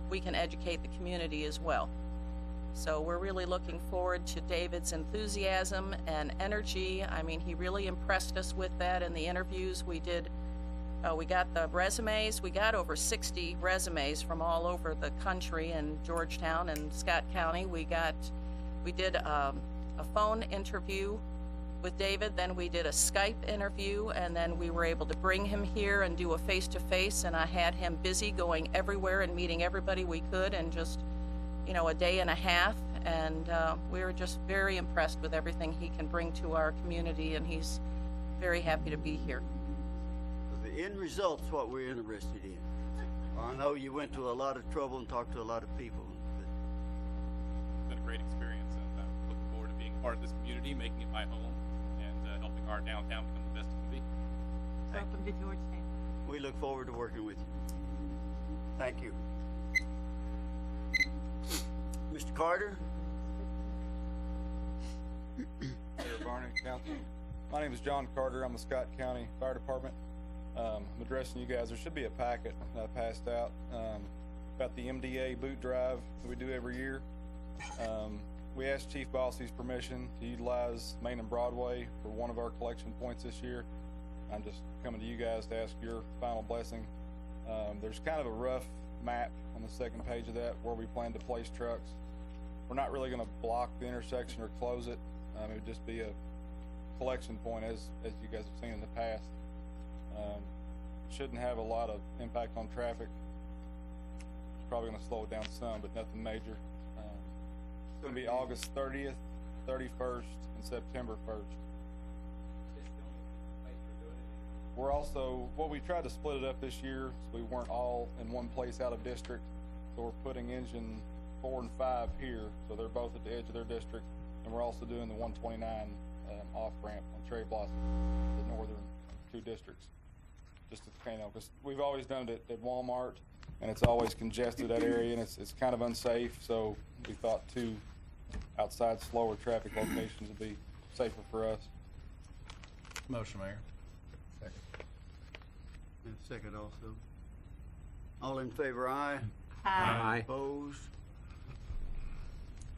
we can educate the community as well. So we're really looking forward to David's enthusiasm and energy. I mean, he really impressed us with that in the interviews we did. We got the resumes. We got over 60 resumes from all over the country in Georgetown and Scott County. We did a phone interview with David, then we did a Skype interview, and then we were able to bring him here and do a face-to-face, and I had him busy going everywhere and meeting everybody we could in just, a day and a half, and we were just very impressed with everything he can bring to our community, and he's very happy to be here. The end result's what we're interested in. I know you went to a lot of trouble and talked to a lot of people. It's been a great experience, and I'm looking forward to being part of this community, making it my home, and helping our downtown become the best it can be. Welcome to Georgetown. We look forward to working with you. Thank you. Mr. Carter? Mayor Barney, Council. My name is John Carter. I'm with Scott County Fire Department. I'm addressing you guys. There should be a packet that I passed out about the MDA boot drive that we do every year. We asked Chief Bossy's permission to utilize Main and Broadway for one of our collection points this year. I'm just coming to you guys to ask your final blessing. There's kind of a rough map on the second page of that where we plan to place trucks. We're not really going to block the intersection or close it. It would just be a collection point as you guys have seen in the past. Shouldn't have a lot of impact on traffic. It's probably going to slow it down some, but nothing major. It's going to be August 30th, 31st, and September 1st. We're also, we tried to split it up this year so we weren't all in one place out of district. So we're putting engine 4 and 5 here, so they're both at the edge of their district. And we're also doing the 129 off-ramp on Cherry Blossom, the northern 2 districts. Just to because we've always done it at Walmart, and it's always congested that area, and it's kind of unsafe. So we thought 2 outside slower traffic locations would be safer for us. Motion, Mayor. Second. And second also. All in favor, aye? Aye. Opposed?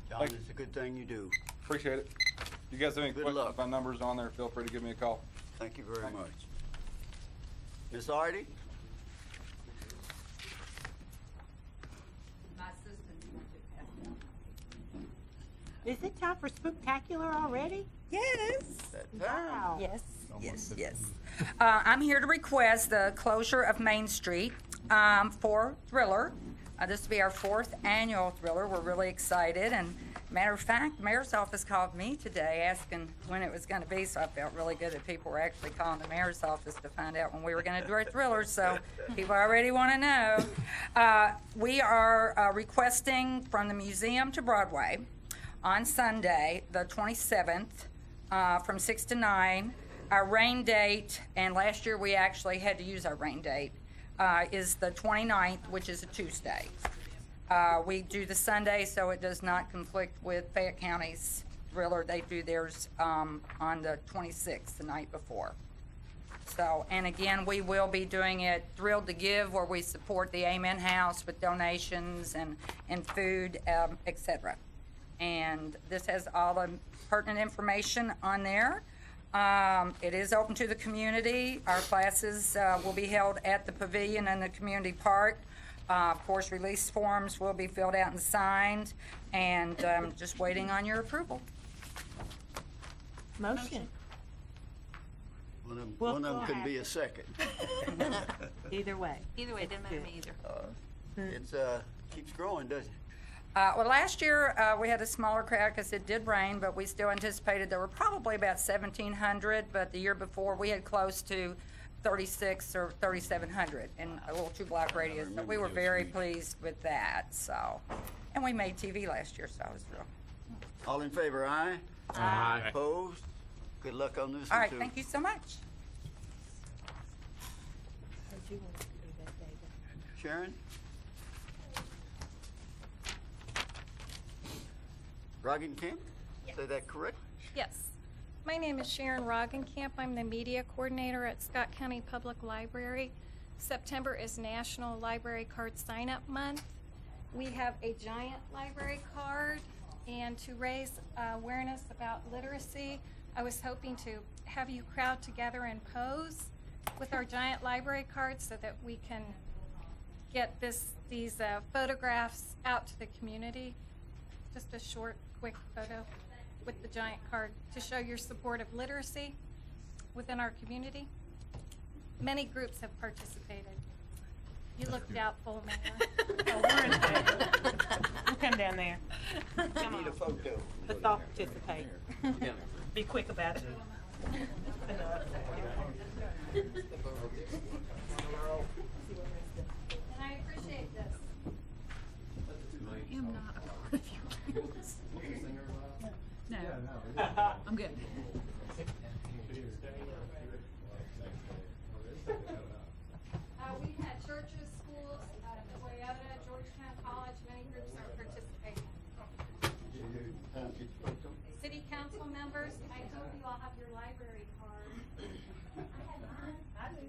John, Thank it's a good thing you do. Appreciate it. You guys have any Good questions? luck. My number's on there. Feel free to give me a call. Thank you very Thank you. much. Ms. Hardy? My assistant's going to pass it. Is it time for Spooktacular already? Yes. That time. Wow. Yes. I'm here to request the closure of Main Street for Thriller. This will be our 4th annual Thriller. We're really excited. And matter of fact, the mayor's office called me today asking when it was going to be, so I felt really good that people were actually calling the mayor's office to find out when we were going to do our Thriller, so people already want to know. We are requesting from the museum to Broadway on Sunday, the 27th, from 6 to 9. Our rain date, and last year we actually had to use our rain date, is the 29th, which is a Tuesday. We do the Sunday so it does not conflict with Fayette County's Thriller. They do theirs on the 26th, the night before. So, and again, we will be doing it Thrilled to Give, where we support the Amen House with donations and food, etc. And this has all the pertinent information on there. It is open to the community. Our classes will be held at the pavilion in the community park. Of course, release forms will be filled out and signed, and just waiting on your approval. Motion. One of them can be a second. Either way. Either way, it didn't matter to me either. It's keeps growing, doesn't it? Well, last year we had a smaller crowd because it did rain, but we still anticipated there were probably about 1,700, but the year before we had close to 3,600 or 3,700 in a little 2-block radius. So we were very pleased with that. So, and we made TV last year, so I was thrilled. All in favor, aye? Aye. Opposed? Good luck on this All one, right, too. thank you so much. Sharon? Roggenkamp? Yes. Say that correct? Yes. My name is Sharon Roggenkamp. I'm the media coordinator at Scott County Public Library. September is National Library Card Sign-Up Month, We have a giant library card, and to raise awareness about literacy, I was hoping to have you crowd together and pose with our giant library card so that we can get these photographs out to the community. Just a short, quick photo with the giant card to show your support of literacy within our community. Many groups have participated. You look doubtful, Mayor. Oh, we're in favor. We'll come down there. Come on. Need a photo. Let's all participate. Be quick about it. And I appreciate this. I am not a part of your rules. No, I'm good. We've had churches, schools, Toyota, Georgetown College, many groups are participating. City council members, I hope you all have your library card. I had mine. I do.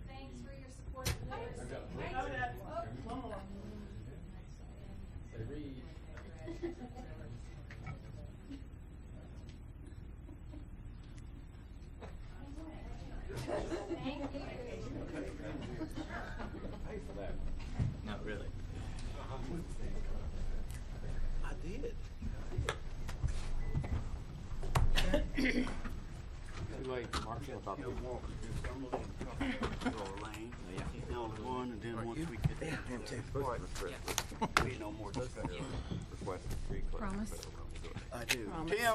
Thanks for your support of literacy. Thank you. Not really. I did. He'll walk through some of them, go lane. He's the only one, and then once we get down to the part, be no more discussion. Promise. I do. Tim,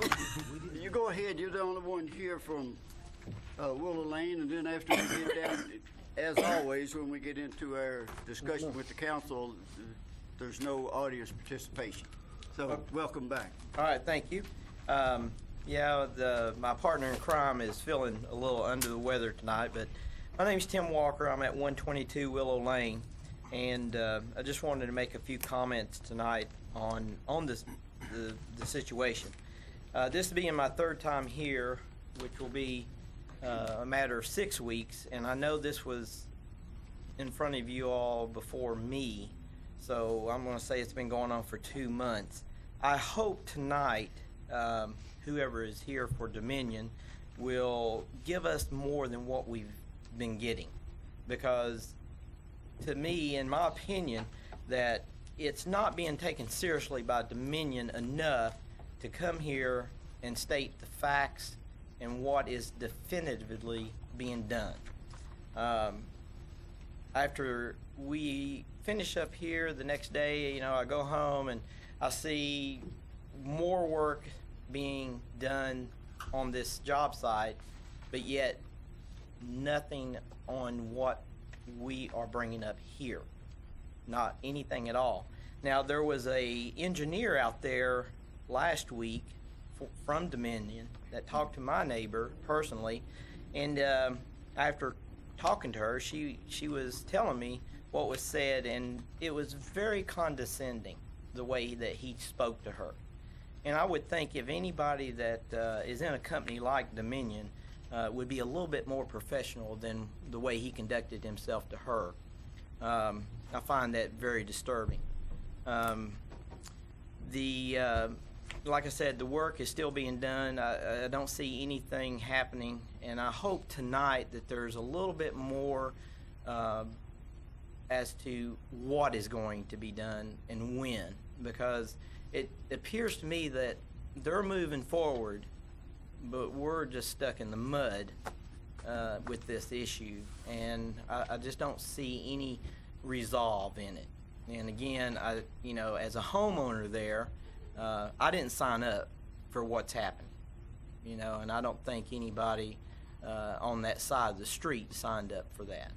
you go ahead. You're the only one here from Willow Lane, and then after we get down, as always, when we get into our discussion with the council, there's no audience participation. So welcome back. All right, thank you. My partner in crime is feeling a little under the weather tonight, but my name's Tim Walker. I'm at 122 Willow Lane, and I just wanted to make a few comments tonight on the situation. This being my third time here, which will be a matter of 6 weeks, and I know this was in front of you all before me, so I'm going to say it's been going on for 2 months. I hope tonight whoever is here for Dominion will give us more than what we've been getting, because to me, in my opinion, that it's not being taken seriously by Dominion enough to come here and state the facts and what is definitively being done. After we finish up here the next day, I go home and I see more work being done on this job site, but yet nothing on what we are bringing up here. Not anything at all. Now, there was a engineer out there last week from Dominion that talked to my neighbor personally, and after talking to her, she was telling me what was said, and it was very condescending the way that he spoke to her. And I would think if anybody that is in a company like Dominion would be a little bit more professional than the way he conducted himself to her. I find that very disturbing. Like I said, the work is still being done. I don't see anything happening, and I hope tonight that there's a little bit more as to what is going to be done and when, because it appears to me that they're moving forward, but we're just stuck in the mud with this issue, and I just don't see any resolve in it. And again, as a homeowner there, I didn't sign up for what's happening, and I don't think anybody on that side of the street signed up for that.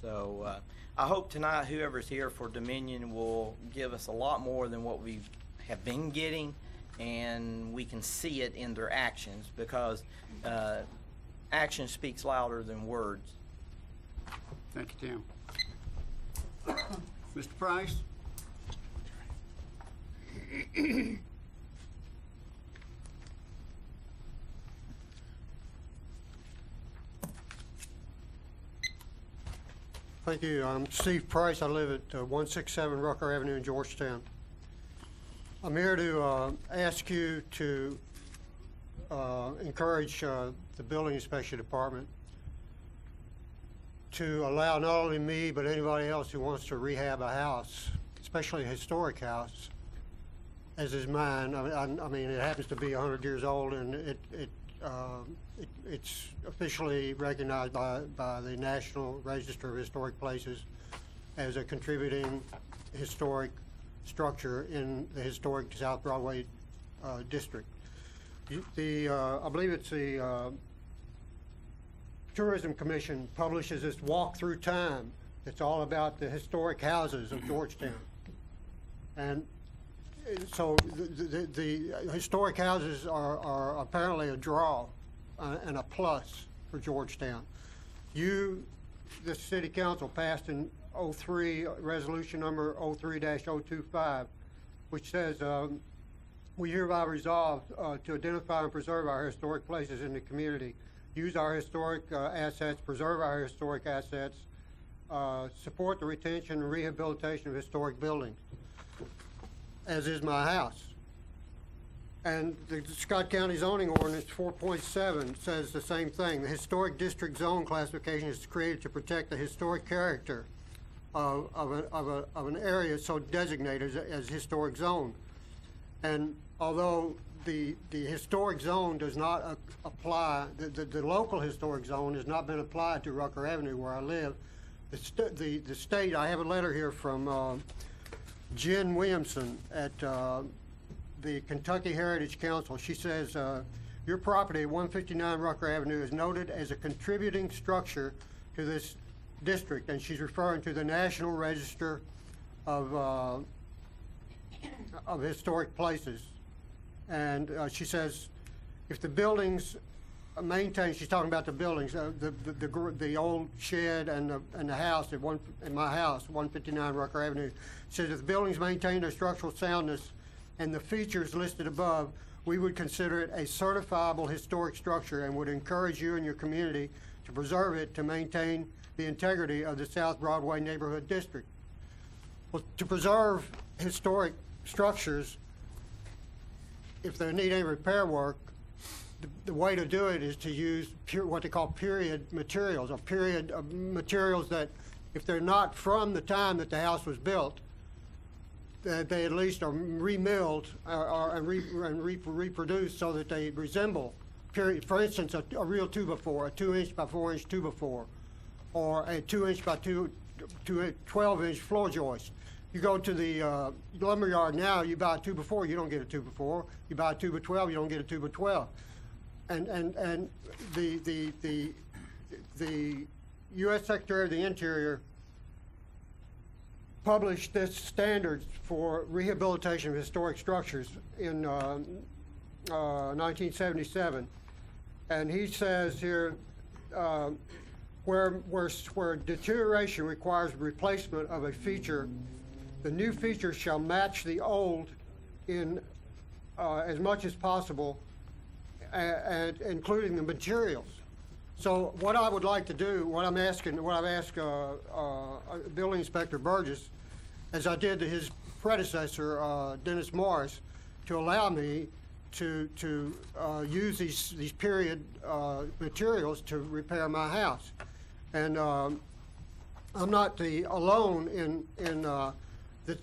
So I hope tonight whoever's here for Dominion will give us a lot more than what we have been getting, and we can see it in their actions, because action speaks louder than words. Thank you, Tim. Mr. Price? Thank you. I'm Steve Price. I live at 167 Rucker Avenue in Georgetown. I'm here to ask you to encourage the Building Inspection Department to allow not only me, but anybody else who wants to rehab a house, especially a historic house, as is mine. I mean, it happens to be 100 years old, and it's officially recognized by the National Register of Historic Places as a contributing historic structure in the historic South Broadway district. I believe it's the Tourism Commission publishes this Walk Through Time. It's all about the historic houses of Georgetown. And so the historic houses are apparently a draw and a plus for Georgetown. The City Council passed in 03 resolution number 03-025, which says, we hereby resolve to identify and preserve our historic places in the community, use our historic assets, preserve our historic assets, support the retention and rehabilitation of historic buildings, as is my house. And the Scott County zoning ordinance 4.7 says the same thing. The historic district zone classification is created to protect the historic character of an area so designated as historic zone. And although the historic zone does not apply, the local historic zone has not been applied to Rucker Avenue where I live, the state, I have a letter here from Jen Williamson at the Kentucky Heritage Council. She says, your property at 159 Rucker Avenue is noted as a contributing structure to this district, and she's referring to the National Register of Historic Places. And she says, if the buildings maintained, she's talking about the buildings, the old shed and the house in my house, 159 Rucker Avenue, says if the buildings maintain their structural soundness and the features listed above, we would consider it a certifiable historic structure and would encourage you and your community to preserve it to maintain the integrity of the South Broadway neighborhood district. Well, to preserve historic structures, if they need any repair work, the way to do it is to use what they call period materials, or period materials that, if they're not from the time that the house was built, they at least are remilled and reproduced so that they resemble period. For instance, a real 2x4, a 2-inch by 4-inch 2x4, or a 2-inch by 12-inch floor joist. You go to the lumber yard now, you buy a 2x4, you don't get a 2x4. You buy a 2x12, you don't get a 2x12. And the U.S. Secretary of the Interior published this standards for rehabilitation of historic structures in 1977, and he says here, where deterioration requires replacement of a feature, the new feature shall match the old in as much as possible, and including the materials. So what I would like to do, what I've asked Building Inspector Burgess, as I did to his predecessor, Dennis Morris, to allow me to use these period materials to repair my house. And I'm not alone in the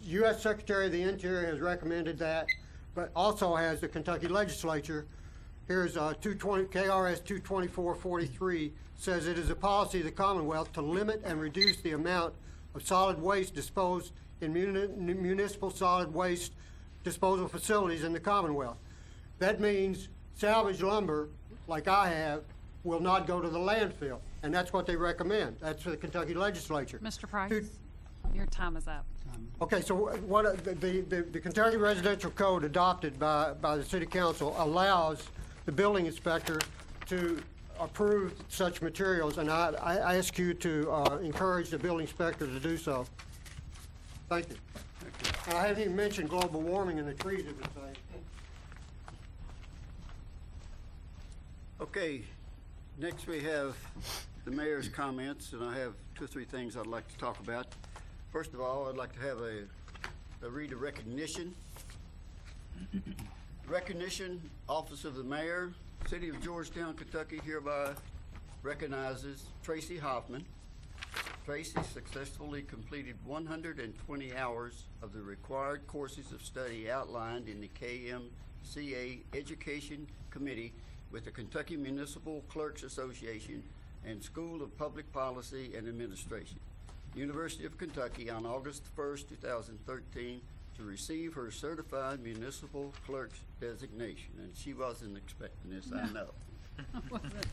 U.S. Secretary of the Interior has recommended that, but also has the Kentucky Legislature. Here's KRS 22443 says it is a policy of the Commonwealth to limit and reduce the amount of solid waste disposed in municipal solid waste disposal facilities in the Commonwealth. That means salvage lumber, like I have, will not go to the landfill, and that's what they recommend. That's the Kentucky Legislature. Mr. Price, your time is up. Okay, so what the Kentucky Residential Code adopted by the City Council allows the building inspector to approve such materials, and I ask you to encourage the building inspector to do so. Thank you. And I haven't even mentioned global warming and the trees at the site. Okay, next we have the mayor's comments, and I have 2 or 3 things I'd like to talk about. First of all, I'd like to have read a recognition. Recognition, Office of the Mayor, City of Georgetown, Kentucky hereby recognizes Tracy Hoffman. Tracy successfully completed 120 hours of the required courses of study outlined in the KMCA Education Committee with the Kentucky Municipal Clerks Association and School of Public Policy and Administration, University of Kentucky, on August 1st, 2013, to receive her certified municipal clerk's designation. And she wasn't expecting this, I know.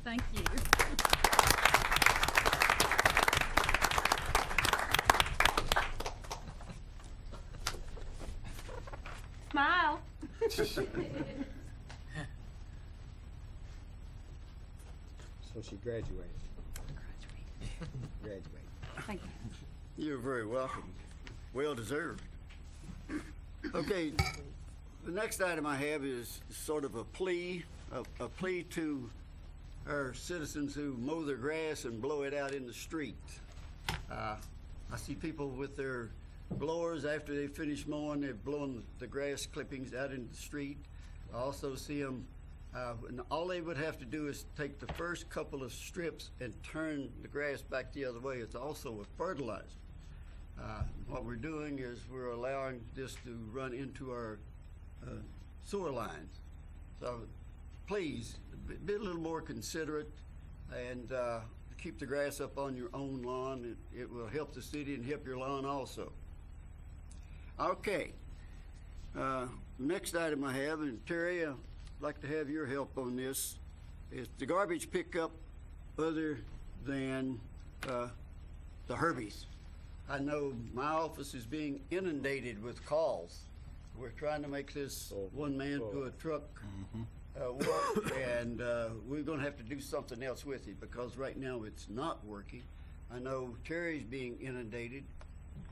Thank you. Smile. So she graduated. Graduated. Thank you. You're very welcome. Well deserved. Okay, the next item I have is sort of a plea to our citizens who mow their grass and blow it out in the street. I see people with their blowers after they finish mowing, they're blowing the grass clippings out into the street. I also see them, and all they would have to do is take the first couple of strips and turn the grass back the other way. It's also a fertilizer. What we're doing is we're allowing this to run into our sewer lines. So please, be a little more considerate and keep the grass up on your own lawn. It will help the city and help your lawn also. Okay. Next item I have, and Terry, I'd like to have your help on this, is the garbage pickup other than the Herbies. I know my office is being inundated with calls. We're trying to make this one man to a truck work, and we're going to have to do something else with it because right now it's not working. I know Terry's being inundated.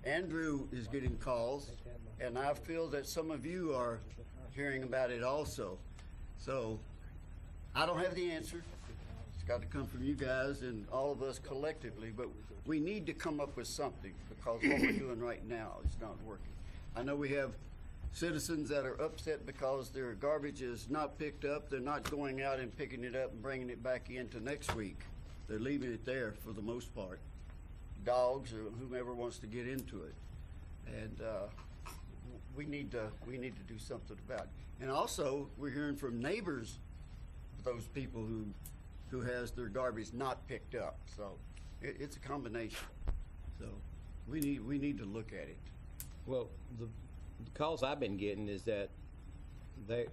Andrew is getting calls, and I feel that some of you are hearing about it also. So I don't have the answer. It's got to come from you guys and all of us collectively, but we need to come up with something because what we're doing right now is not working. I know we have citizens that are upset because their garbage is not picked up. They're not going out and picking it up and bringing it back into next week. They're leaving it there for the most part. Dogs or whomever wants to get into it. And we need to do something about it. And also, we're hearing from neighbors of those people who has their garbage not picked up. So it's a combination. So we need to look at it. Well, the calls I've been getting is that they,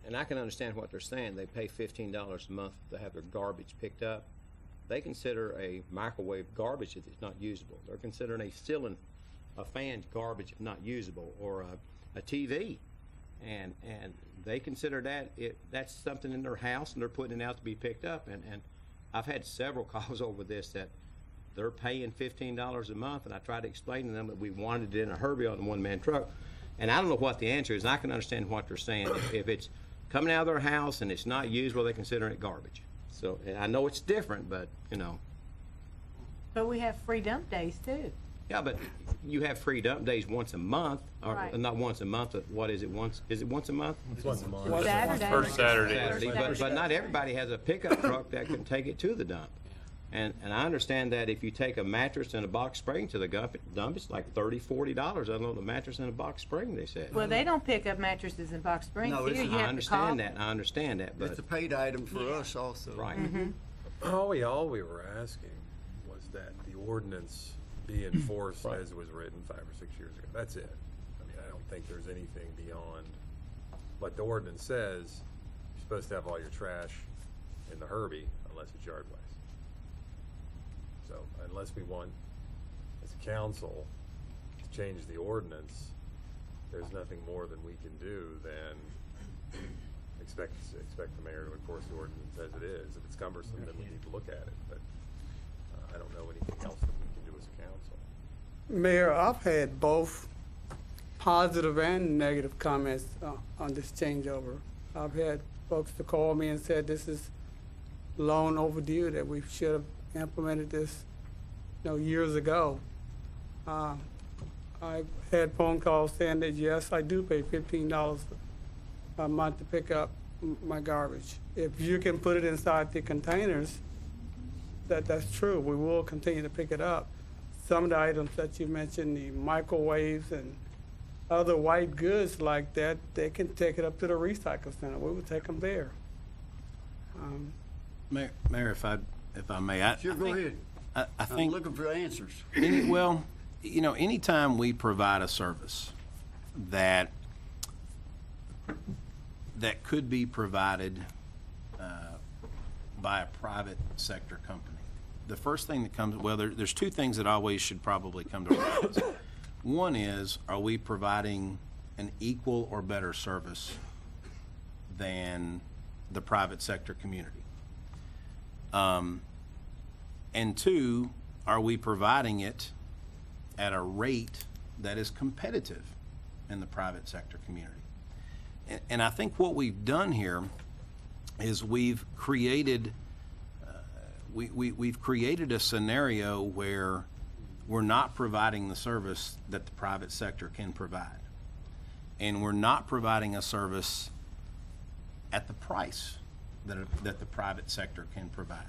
and I can understand what they're saying, they pay $15 a month to have their garbage picked up. They consider a microwave garbage if it's not usable. They're considering a ceiling, a fan garbage if not usable, or a TV. And they consider that's something in their house and they're putting it out to be picked up. And I've had several calls over this that they're paying $15 a month, and I tried to explain to them that we wanted it in a Herbie on a one-man truck. And I don't know what the answer is, and I can understand what they're saying. If it's coming out of their house and it's not used, well, they consider it garbage. So I know it's different, but, you know. But we have free dump days too. Yeah, but you have free dump days once a month, or Right. not once a month, but what is it, is it once a month? It's once a month. Saturday. First Saturday. Saturday, but not everybody has a pickup truck that can take it to the dump. And I understand that if you take a mattress and a box spring to the dump, it's like $30, $40. I don't know, the mattress and a box spring, they said. Well, they don't pick up mattresses in Box Springs No, here. it's- You I have to call. understand that, but. It's a paid item for us also. Right. All we were asking was that the ordinance be enforced as it was written 5 or 6 years ago. That's it. I mean, I don't think there's anything beyond what the ordinance says. You're supposed to have all your trash in the Herbie unless it's yard waste. So unless we want, as a council, to change the ordinance, there's nothing more than we can do than expect the mayor to enforce the ordinance as it is. If it's cumbersome, then we need to look at it. But I don't know anything else that we can do as a council. Mayor, I've had both positive and negative comments on this changeover. I've had folks to call me and said this is long overdue, that we should have implemented this, years ago. I've had phone calls saying that, yes, I do pay $15 a month to pick up my garbage. If you can put it inside the containers, that's true. We will continue to pick it up. Some of the items that you mentioned, the microwaves and other white goods like that, they can take it up to the recycle center. We will take them there. Mayor, if I may, Sure, go ahead. I I'm think looking for answers. anytime we provide a service that could be provided by a private sector company, the first thing that comes, there's two things that always should probably come to our minds. One is, are we providing an equal or better service than the private sector community? And two, are we providing it at a rate that is competitive in the private sector community? And I think what we've done here is we've created we've created a scenario where we're not providing the service that the private sector can provide, and we're not providing a service at the price that the private sector can provide,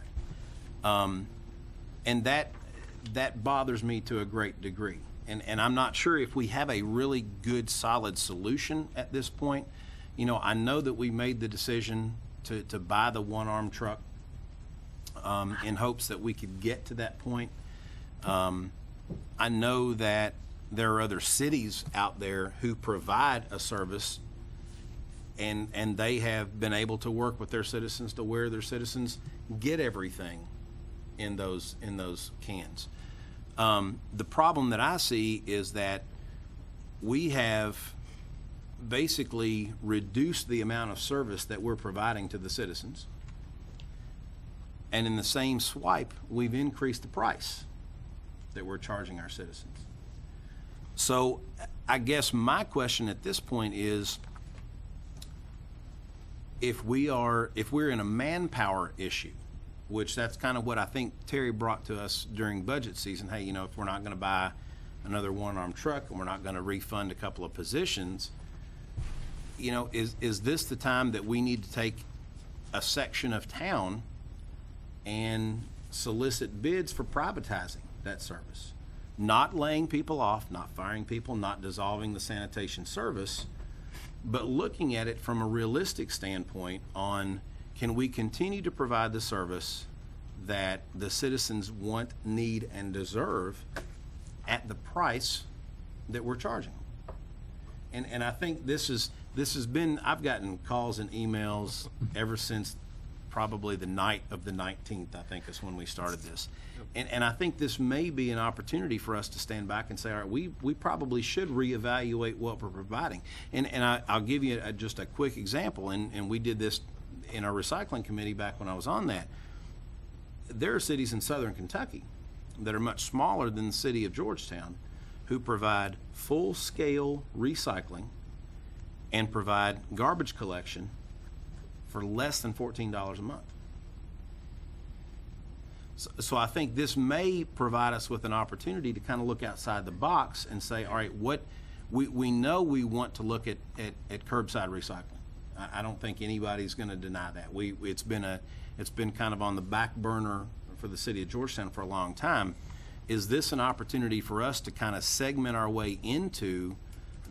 and that bothers me to a great degree. And I'm not sure if we have a really good, solid solution at this point. I know that we made the decision to buy the one-arm truck in hopes that we could get to that point. I know that there are other cities out there who provide a service, and they have been able to work with their citizens to where their citizens get everything in those cans. The problem that I see is that we have basically reduced the amount of service that we're providing to the citizens, and in the same swipe, we've increased the price that we're charging our citizens. So I guess my question at this point is, if we're in a manpower issue, which that's kind of what I think Terry brought to us during budget season. Hey, if we're not going to buy another one-arm truck and we're not going to refund a couple of positions, is this the time that we need to take a section of town and solicit bids for privatizing that service? Not laying people off, not firing people, not dissolving the sanitation service, but looking at it from a realistic standpoint on, can we continue to provide the service that the citizens want, need, and deserve at the price that we're charging? And I think this has been, I've gotten calls and emails ever since probably the night of the 19th, I think is when we started this. And I think this may be an opportunity for us to stand back and say, all right, we probably should reevaluate what we're providing. And I'll give you just a quick example, and we did this in our recycling committee back when I was on that. There are cities in southern Kentucky that are much smaller than the city of Georgetown who provide full-scale recycling and provide garbage collection for less than $14 a month. So I think this may provide us with an opportunity to kind of look outside the box and say, all right, what we know we want to look at curbside recycling. I don't think anybody's going to deny that. It's been kind of on the back burner for the city of Georgetown for a long time. Is this an opportunity for us to kind of segment our way into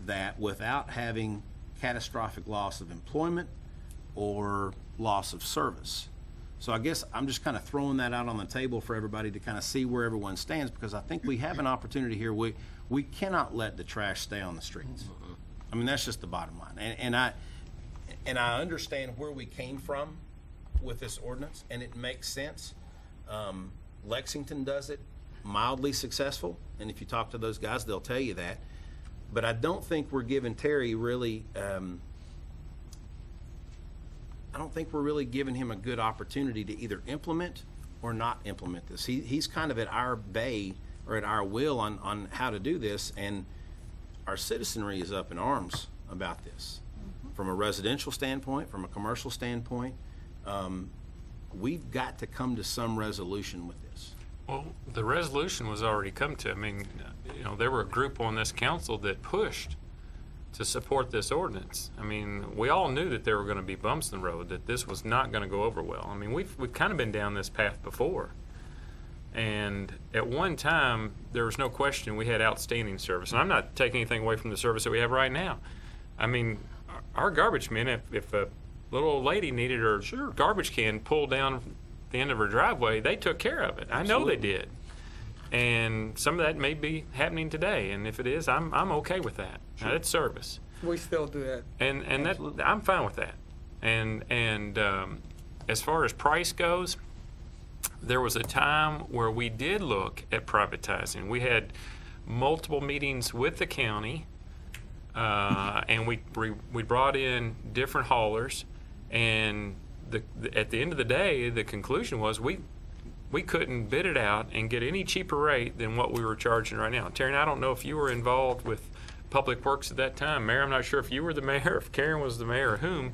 that without having catastrophic loss of employment or loss of service? So I guess I'm just kind of throwing that out on the table for everybody to kind of see where everyone stands, because I think we have an opportunity here. We cannot let the trash stay on the streets. I mean, that's just the bottom line. And I understand where we came from with this ordinance, and it makes sense. Lexington does it mildly successful, and if you talk to those guys, they'll tell you that. But I don't think we're giving Terry really, I don't think we're really giving him a good opportunity to either implement or not implement this. He's kind of at our bay or at our will on how to do this, and our citizenry is up in arms about this. From a residential standpoint, from a commercial standpoint, we've got to come to some resolution with this. Well, the resolution was already come to. I mean, you know, there were a group on this council that pushed to support this ordinance. I mean, we all knew that there were going to be bumps in the road, that this was not going to go over well. I mean, we've kind of been down this path before. And at one time, there was no question we had outstanding service. And I'm not taking anything away from the service that we have right now. I mean, our garbage men, if a little old lady needed her garbage can pulled down the end of her driveway, they took care of it. I know they did. And some of that may be happening today. And if it is, I'm okay with that. Now, that's service. We still do that. And that, I'm fine with that. And as far as price goes, there was a time where we did look at privatizing. We had multiple meetings with the county, and we brought in different haulers, and at the end of the day, the conclusion was we couldn't bid it out and get any cheaper rate than what we were charging right now. Terry, I don't know if you were involved with Public Works at that time. Mayor, I'm not sure if you were the mayor, if Karen was the mayor, or whom,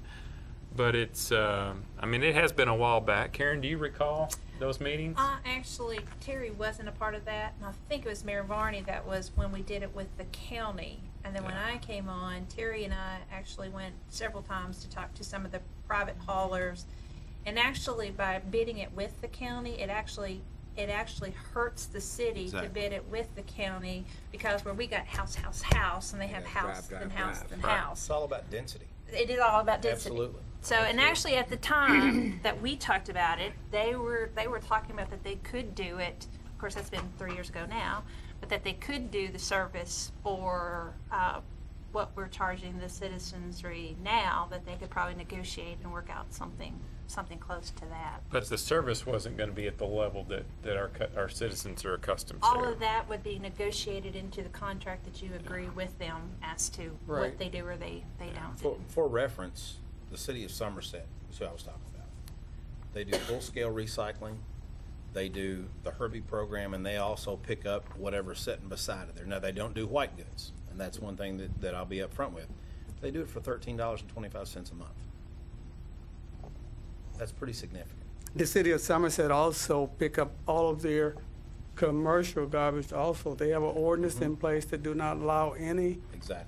but it's, I mean, it has been a while back. Karen, do you recall those meetings? Actually, Terry wasn't a part of that, and I think it was Mayor Varney that was when we did it with the county. And then when I came on, Terry and I actually went several times to talk to some of the private haulers. And actually, by bidding it with the county, it actually hurts the city to bid it with the county, because where we got house, and they have house, then house, then house. It's all about density. It is all about density. Absolutely. So, and actually at the time that we talked about it, they were talking about that they could do it. Of course, that's been 3 years ago now, but that they could do the service for what we're charging the citizenry now. That they could probably negotiate and work out something close to that. But the service wasn't going to be at the level that our citizens are accustomed to. All of that would be negotiated into the contract that you agree with them as to what they do or they don't. For reference, the city of Somerset is who I was talking about. They do full-scale recycling. They do the Herbie program, and they also pick up whatever's sitting beside it there. Now, they don't do white goods, and that's one thing that I'll be upfront with. They do it for $13.25 a month. That's pretty significant. The city of Somerset also pick up all of their commercial garbage also. They have an ordinance in place that do not allow any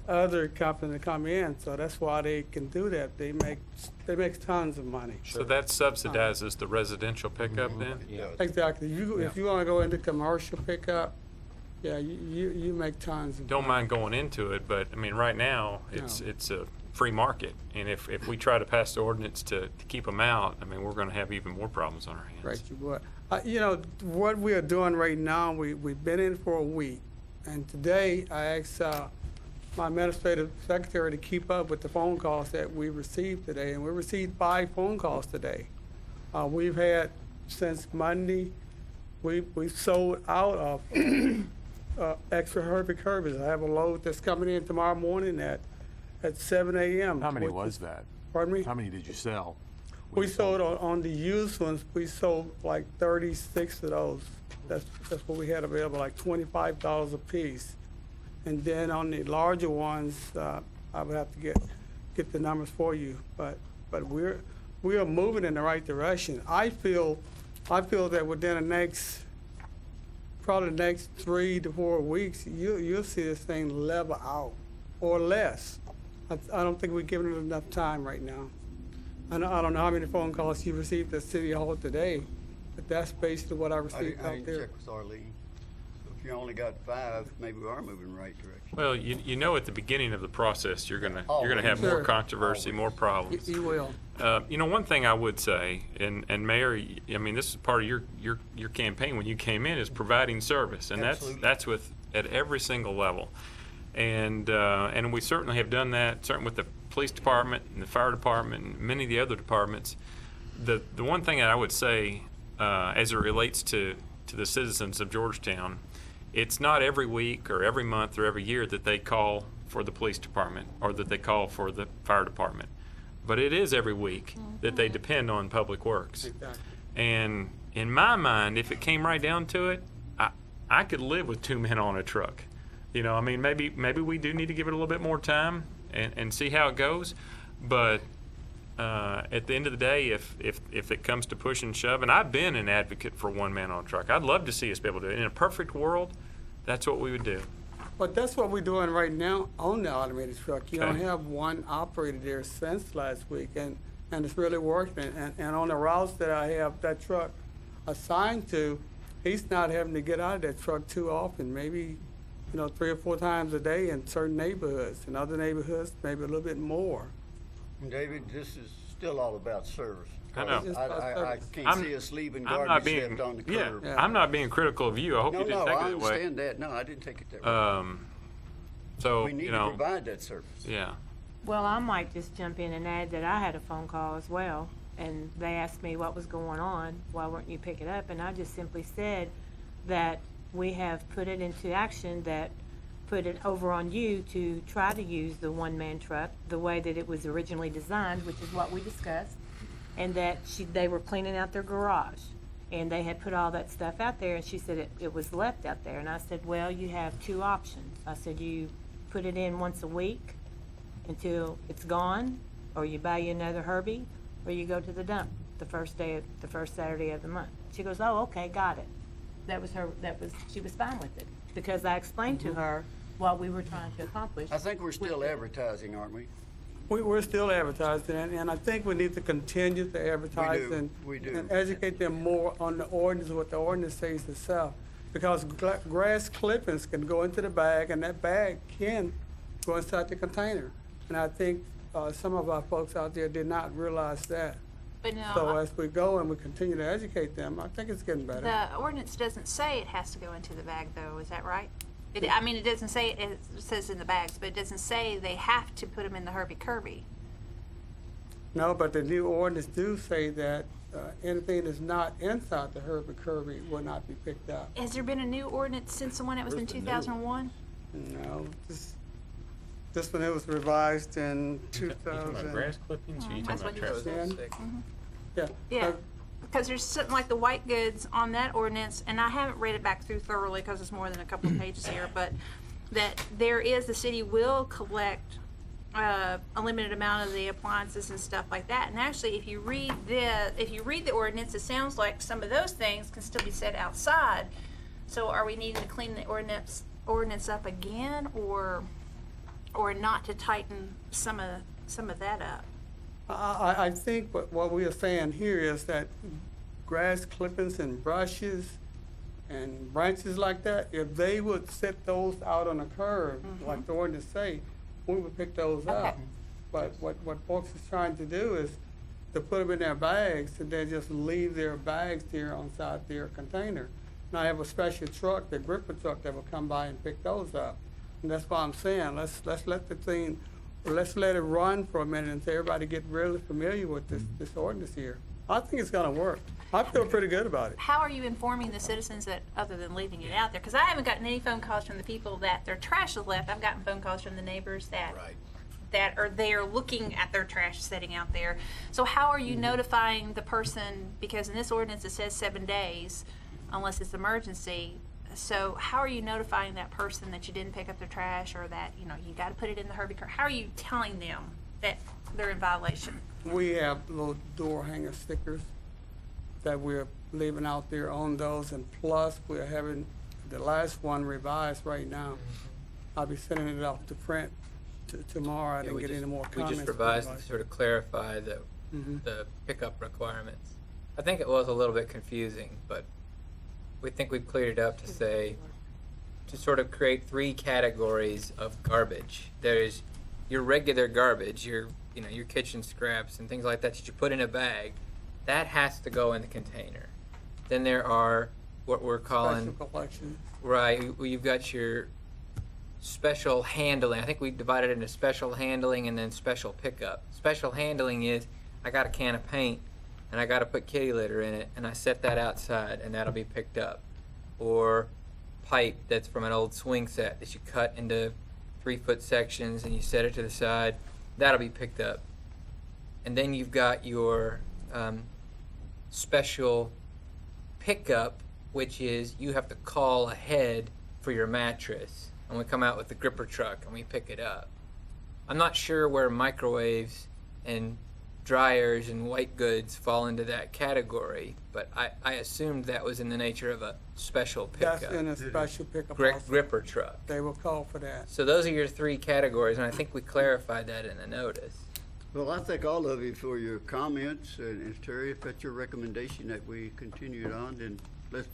other company to come in, so that's why they can do that. They make tons of money. So that subsidizes the residential pickup then? Yeah. Exactly. If you want to go into commercial pickup, yeah, you make tons of Don't mind going into it, but I mean, right now, it's a free market. And if we try to pass the ordinance to keep them out, I mean, we're going to have even more problems on our hands. Right, you would. You know, what we are doing right now, we've been in for a week. And today, I asked my administrative secretary to keep up with the phone calls that we received today. And we received 5 phone calls today. We've had, since Monday, we've sold out of extra Herbie Kirby's. I have a load that's coming in tomorrow morning at 7 a.m. How many was that? Pardon me? How many did you sell? We sold on the used ones, we sold like 36 of those. That's what we had available, like $25 a piece. And then on the larger ones, I would have to get the numbers for you. But we are moving in the right direction. I feel that within probably the next 3 to 4 weeks, you'll see this thing level out or less. I don't think we're giving it enough time right now. I don't know how many phone calls you received at City Hall today, but that's basically what I received I out there. check with Arlene. So if you only got 5, maybe we are moving in the right direction. Well, you know, at the beginning of the process, you're gonna have more controversy, more problems. You will. You know, one thing I would say, and Mayor, I mean, this is part of your campaign when you came in, is providing service, and that's at every single level. And we certainly have done that, certainly with the police department and the fire department and many of the other departments. The one thing that I would say, as it relates to the citizens of Georgetown, it's not every week or every month or every year that they call for the police department or that they call for the fire department. But it is every week that they depend on Public Works. Exactly. And in my mind, if it came right down to it, I could live with 2 men on a truck. You know, I mean, maybe we do need to give it a little bit more time and see how it goes. But at the end of the day, if it comes to push and shove, and I've been an advocate for one man on a truck. I'd love to see us be able to do it. In a perfect world, that's what we would do. But that's what we're doing right now on the automated truck. You Okay. don't have one operator there since last week, and it's really working. And on the routes that I have that truck assigned to, he's not having to get out of that truck too often, maybe, 3 or 4 times a day in certain neighborhoods. In other neighborhoods, maybe a little bit more. And David, this is still all about service. I know. I can't see us leaving I'm not garbage being, left on the yeah, curb. I'm not being critical of you. I hope No, you didn't no, take I it that way. understand that. No, I didn't take it that way. So, We need to provide that service. Yeah. Well, I might just jump in and add that I had a phone call as well, and they asked me what was going on, why weren't you picking it up, and I just simply said that we have put it into action, that put it over on you to try to use the one-man truck the way that it was originally designed, which is what we discussed, and that they were cleaning out their garage, and they had put all that stuff out there, and she said it was left out there, and I said, well, you have 2 options. I said, you put it in once a week until it's gone, or you buy you another Herbie, or you go to the dump the first Saturday of the month. She goes, oh, okay, got it. She was fine with it, because I explained to her what we were trying to accomplish. I think we're still advertising, aren't we? We're still advertising, and I think we need to continue to advertise We do. and educate them more on the ordinance, what the ordinance says itself. Because grass clippings can go into the bag, and that bag can go inside the container. And I think some of our folks out there did not realize that. But no, So as we go and we continue to educate them, I think it's getting better. the ordinance doesn't say it has to go into the bag, though. Is that right? It doesn't say, it says in the bags, but it doesn't say they have to put them in the Herbie Kirby. No, but the new ordinance do say that anything that's not inside the Herbie Kirby will not be picked up. Has there been a new ordinance since the one that was in 2001? No, this one, it was revised in You talking about 2000. grass clippings, or you That's talking what about you trash? Yeah. Yeah, because there's something like the white goods on that ordinance, and I haven't read it back through thoroughly because it's more than a couple of pages here, but that the city will collect a limited amount of the appliances and stuff like that. And actually, if you read the ordinance, it sounds like some of those things can still be set outside. So are we needing to clean the ordinance up again, or not to tighten some of that up? I think what we are saying here is that grass clippings and brushes and branches like that, if they would set those out on the curb, like the ordinance say, we would pick those up. But what folks is trying to do is to put them in their bags and then just leave their bags there on side their container. And I have a special truck, the gripper truck, that will come by and pick those up. And that's why I'm saying, let's let it run for a minute until everybody get really familiar with this ordinance here. I think it's gonna work. I feel pretty good about it. How are you informing the citizens that, other than leaving it out there? Because I haven't gotten any phone calls from the people that their trash is left. I've gotten phone calls from the neighbors that are there looking at their trash sitting out there. So how are you notifying the person? Because in this ordinance it says 7 days, unless it's emergency. So how are you notifying that person that you didn't pick up their trash, or that you got to put it in the Herbie Kirby? How are you telling them that they're in violation? We have little door hanger stickers that we're leaving out there on those, and plus we're having the last one revised right now. I'll be sending it off to print tomorrow. I didn't get any more We comments. just revised to sort of clarify the pickup requirements. I think it was a little bit confusing, but we think we've cleared it up to say, to sort of create 3 categories of garbage. There's your regular garbage, your kitchen scraps and things like that you put in a bag. That has to go in the container. Then there are what we're calling Special collection. right. You've got your special handling. I think we divided it into special handling and then special pickup. Special handling is I got a can of paint and I got to put kitty litter in it, and I set that outside, and that'll be picked up. Or pipe that's from an old swing set that you cut into 3-foot sections and you set it to the side, that'll be picked up. And then you've got your special pickup, which is you have to call ahead for your mattress, and we come out with the gripper truck and we pick it up. I'm not sure where microwaves and dryers and white goods fall into that category, but I assumed that was in the nature of a special pickup. That's in a special pickup. also. Gripper truck. They will call for that. So those are your three categories, and I think we clarified that in the notice. Well, I thank all of you for your comments, and Terry, if that's your recommendation that we continue it on, then let's.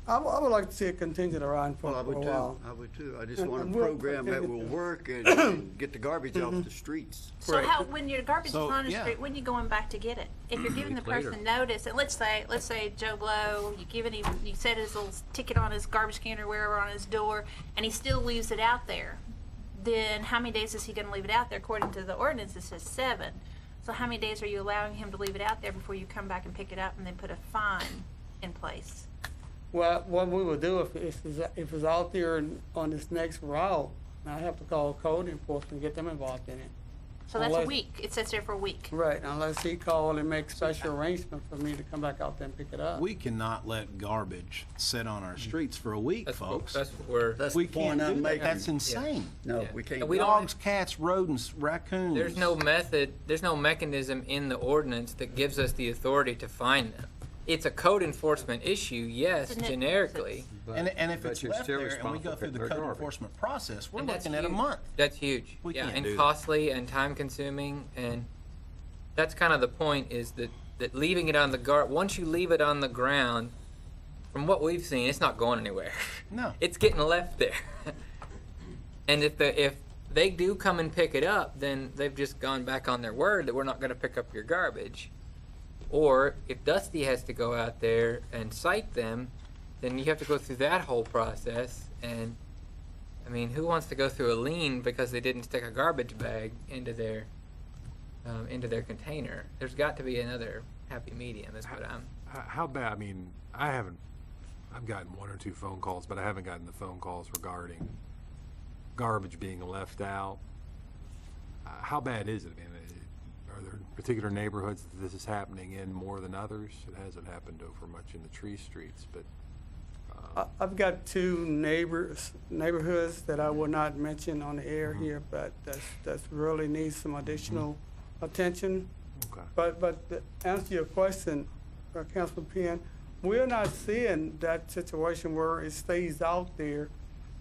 I would like to see it continue around for Well, I a would while. too. I would too. I just And- want and a we'll program that continue will to- work and get the garbage off the streets. So how, when your garbage So, is on the yeah. street, when are you going back to get it? If you're giving the person notice, and let's say Joe Blow, you set his little ticket on his garbage can or wherever on his door, and he still leaves it out there, then how many days is he gonna leave it out there? According to the ordinance, it says 7. So how many days are you allowing him to leave it out there before you come back and pick it up and then put a fine in place? Well, what we will do if it's out there on this next route, I have to call code enforcement and get them involved in it. So that's a Unless- week. It sits there for a week. Right, unless he call and make special arrangement for me to come back out there and pick it up. We cannot let garbage sit on our streets for a week, folks. That's what we're. That's We the point can't I'm do that. making. That's insane. No, Yeah. we can't. And we don't- Dogs, cats, rodents, raccoons. There's no mechanism in the ordinance that gives us the authority to fine them. It's a code enforcement issue, yes, It's a nit- generically. And if it's you're left still there and we responsible go for through the their code garbage. enforcement process, we're And that's looking at a huge. month. That's huge. We Yeah, can't and do that. costly and time consuming, and that's kind of the point, is that leaving it on the once you leave it on the ground, from what we've seen, it's not going anywhere. No. It's getting left there. And if they do come and pick it up, then they've just gone back on their word that we're not going to pick up your garbage. Or if Dusty has to go out there and cite them, then you have to go through that whole process. And I mean, who wants to go through a lien because they didn't stick a garbage bag into their container? There's got to be another happy medium. Is what I'm. How bad? I mean, I've gotten one or two phone calls, but I haven't gotten the phone calls regarding garbage being left out. How bad is it? I mean, are there particular neighborhoods that this is happening in more than others? It hasn't happened over much in the tree streets, but I've got two neighborhoods that I will not mention on the air here, but that's really needs some additional attention. okay. But to answer your question, Councilman Penn, we're not seeing that situation where it stays out there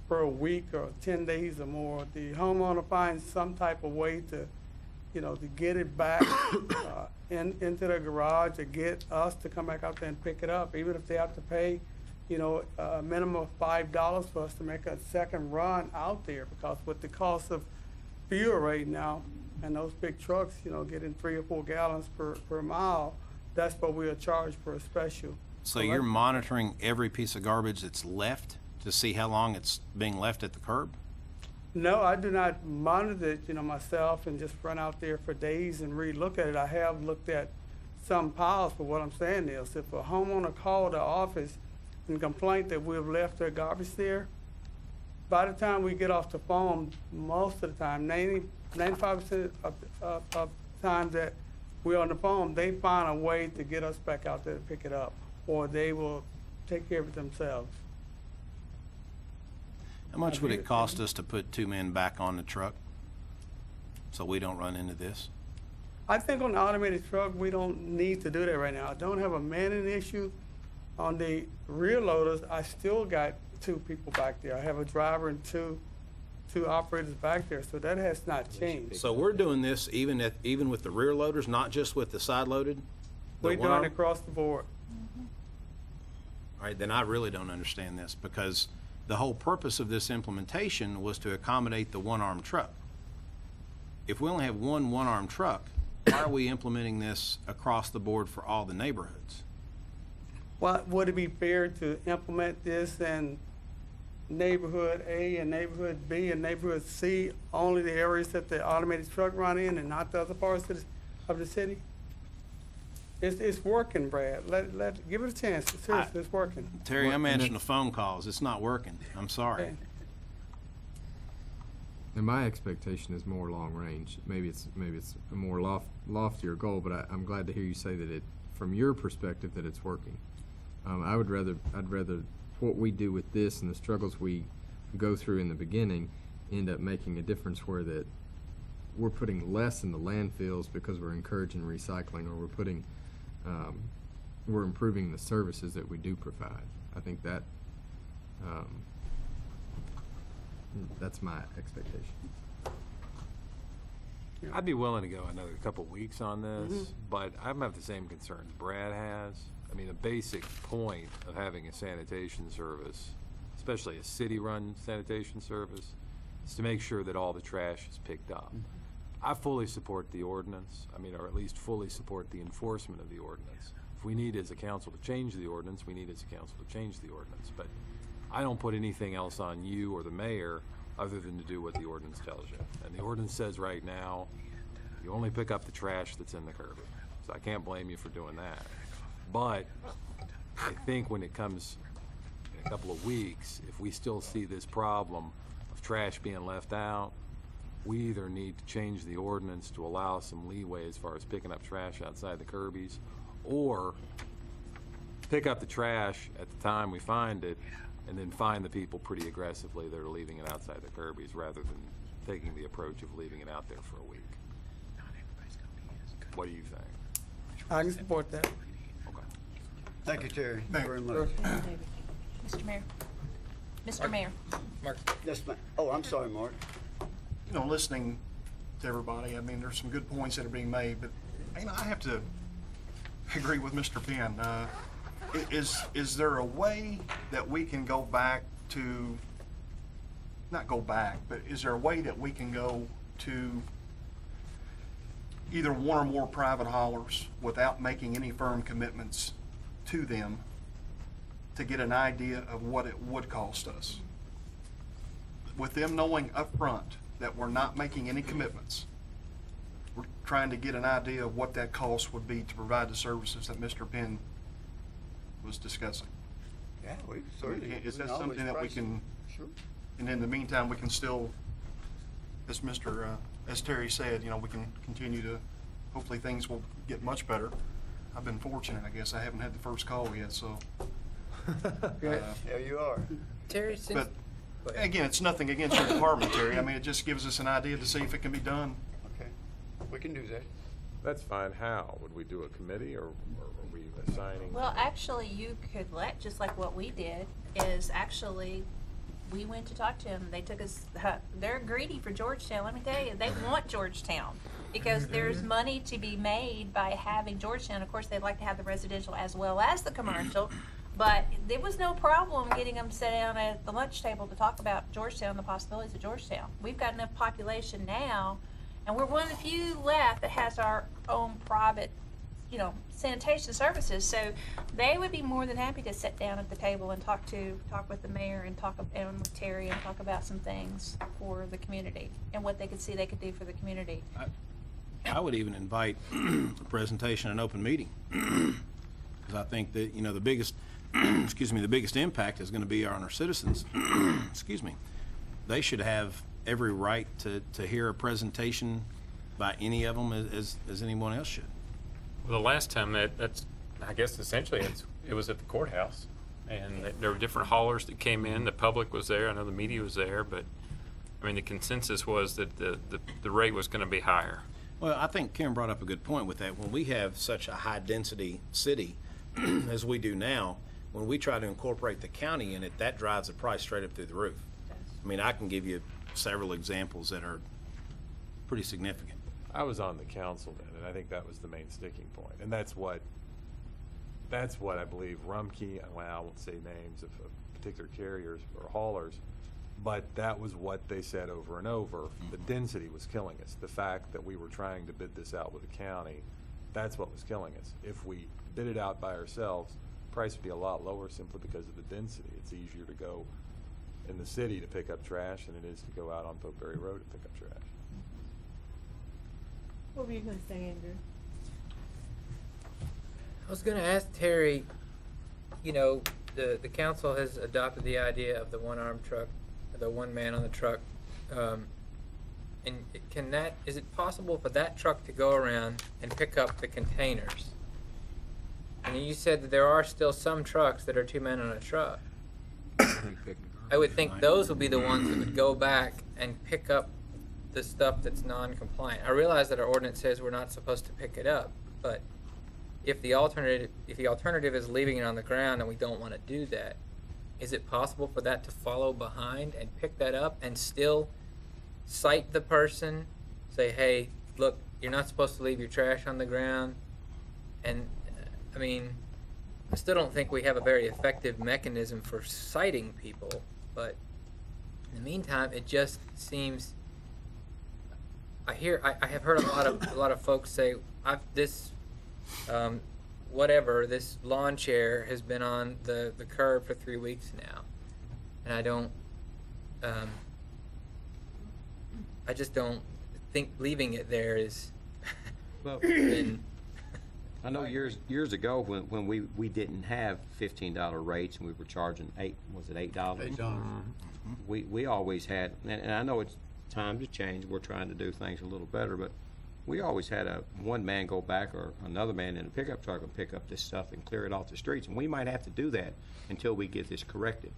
for a week or 10 days or more. The homeowner finds some type of way to get it back into the garage, or get us to come back out there and pick it up, even if they have to pay, a minimum of $5 for us to make a second run out there, because with the cost of fuel right now, and those big trucks, getting 3 or 4 gallons per mile, that's what we are charged for a special. So you're monitoring every piece of garbage that's left to see how long it's being left at the curb? No, I do not monitor it, myself and just run out there for days and re-look at it. I have looked at some piles, but what I'm saying is if a homeowner called the office and complained that we've left their garbage there, by the time we get off the phone, most of the time, 95% of times that we're on the phone, they find a way to get us back out there to pick it up, or they will take care of it themselves. How much would it cost us to put 2 men back on the truck so we don't run into this? I think on the automated truck, we don't need to do that right now. I don't have a manning issue. On the rear loaders, I still got 2 people back there. I have a driver and two operators back there, so that has not changed. So we're doing this even with the rear loaders, not just with the side loaded? We're doing it across the board. All right, then I really don't understand this, because the whole purpose of this implementation was to accommodate the one-armed truck. If we only have one one-armed truck, why are we implementing this across the board for all the neighborhoods? Well, would it be fair to implement this in neighborhood A and neighborhood B and neighborhood C, only the areas that the automated truck run in and not the other parts of the city? It's working, Brad. Give it a chance. Seriously, it's working. Terry, I'm answering the phone calls. It's not working. I'm sorry. Okay. And my expectation is more long range. Maybe it's a more loftier goal, but I'm glad to hear you say that from your perspective, that it's working. I'd rather what we do with this and the struggles we go through in the beginning end up making a difference where that we're putting less in the landfills because we're encouraging recycling, or we're improving the services that we do provide. I think that that's my expectation. I'd be willing to go another couple weeks on this, but I have the same concerns Brad has. I mean, a basic point of having a sanitation service, especially a city-run sanitation service, is to make sure that all the trash is picked up. I fully support the ordinance, or at least fully support the enforcement of the ordinance. If we need as a council to change the ordinance, we need as a council to change the ordinance. But I don't put anything else on you or the mayor other than to do what the ordinance tells you. And the ordinance says right now, you only pick up the trash that's in the curb. So I can't blame you for doing that. But I think when it comes in a couple of weeks, if we still see this problem of trash being left out, we either need to change the ordinance to allow some leeway as far as picking up trash outside the curbies, or pick up the trash at the time we find it, and then find the people pretty aggressively that are leaving it outside the curbies, rather than taking the approach of leaving it out there for a week. What do you think? I can support that. Okay. Thank you, Terry, very much. Mr. Mayor. Mr. Mayor. Yes, ma'am. Oh, I'm sorry, Mark. Listening to everybody, there's some good points that are being made, but, I have to agree with Mr. Penn. Is there a way that we can go back to, not go back, but is there a way that we can go to either one or more private haulers without making any firm commitments to them to get an idea of what it would cost us? With them knowing up front that we're not making any commitments, we're trying to get an idea of what that cost would be to provide the services that Mr. Penn was discussing. Yeah, we certainly. Is that something that we can, Sure. and in the meantime, we can still, as Terry said, we can continue to, hopefully things will get much better. I've been fortunate, I guess. I haven't had the first call yet, so. Yeah, you are. Terry, But again, it's nothing against your department, Terry. It just gives us an idea to see if it can be done. Okay, we can do that. That's fine. How? Would we do a committee, or are we assigning? Well, actually, you could just like what we did, is actually, we went to talk to them. They took us, they're greedy for Georgetown. Let me tell you, they want Georgetown because there's money to be made by having Georgetown. Of course, they'd like to have the residential as well as the commercial. But there was no problem getting them sit down at the lunch table to talk about Georgetown, the possibilities of Georgetown. We've got enough population now, and we're one of the few left that has our own private, sanitation services. So they would be more than happy to sit down at the table and talk with the mayor and and with Terry and talk about some things for the community and what they could see they could do for the community. I would even invite a presentation, an open meeting, because I think that, the biggest, the biggest impact is going to be on our citizens. Excuse me. They should have every right to hear a presentation by any of them as anyone else should. Well, the last time that's, I guess essentially it was at the courthouse. And there were different haulers that came in. The public was there. I know the media was there. But, the consensus was that the rate was going to be higher. Well, I think Karen brought up a good point with that. When we have such a high-density city as we do now, when we try to incorporate the county in it, that drives the price straight up through the roof. I can give you several examples that are pretty significant. I was on the council then, and I think that was the main sticking point. And that's what I believe Rumpke, well, I won't say names of particular carriers or haulers, but that was what they said over and over. The density was killing us. The fact that we were trying to bid this out with the county, that's what was killing us. If we bid it out by ourselves, price would be a lot lower simply because of the density. It's easier to go in the city to pick up trash than it is to go out on Popeberry Road to pick up trash. What were you going to say, Andrew? I was going to ask Terry, the council has adopted the idea of the one-armed truck, the one man on the truck. And is it possible for that truck to go around and pick up the containers? And you said that there are still some trucks that are two men on a truck. I would think those would be the ones that would go back and pick up the stuff that's non-compliant. I realize that our ordinance says we're not supposed to pick it up, but if the alternative is leaving it on the ground and we don't want to do that, is it possible for that to follow behind and pick that up and still cite the person, say, hey, look, you're not supposed to leave your trash on the ground? And I mean, I still don't think we have a very effective mechanism for citing people, but in the meantime, it just seems. I have heard a lot of folks say, this lawn chair has been on the curb for 3 weeks now, and I just don't think leaving it there is. Well, been, I know years ago when we didn't have $15 rates and we were charging $8. We always had, and I know it's time to change. We're trying to do things a little better, but we always had one man go back or another man in a pickup truck and pick up this stuff and clear it off the streets. And we might have to do that until we get this corrected.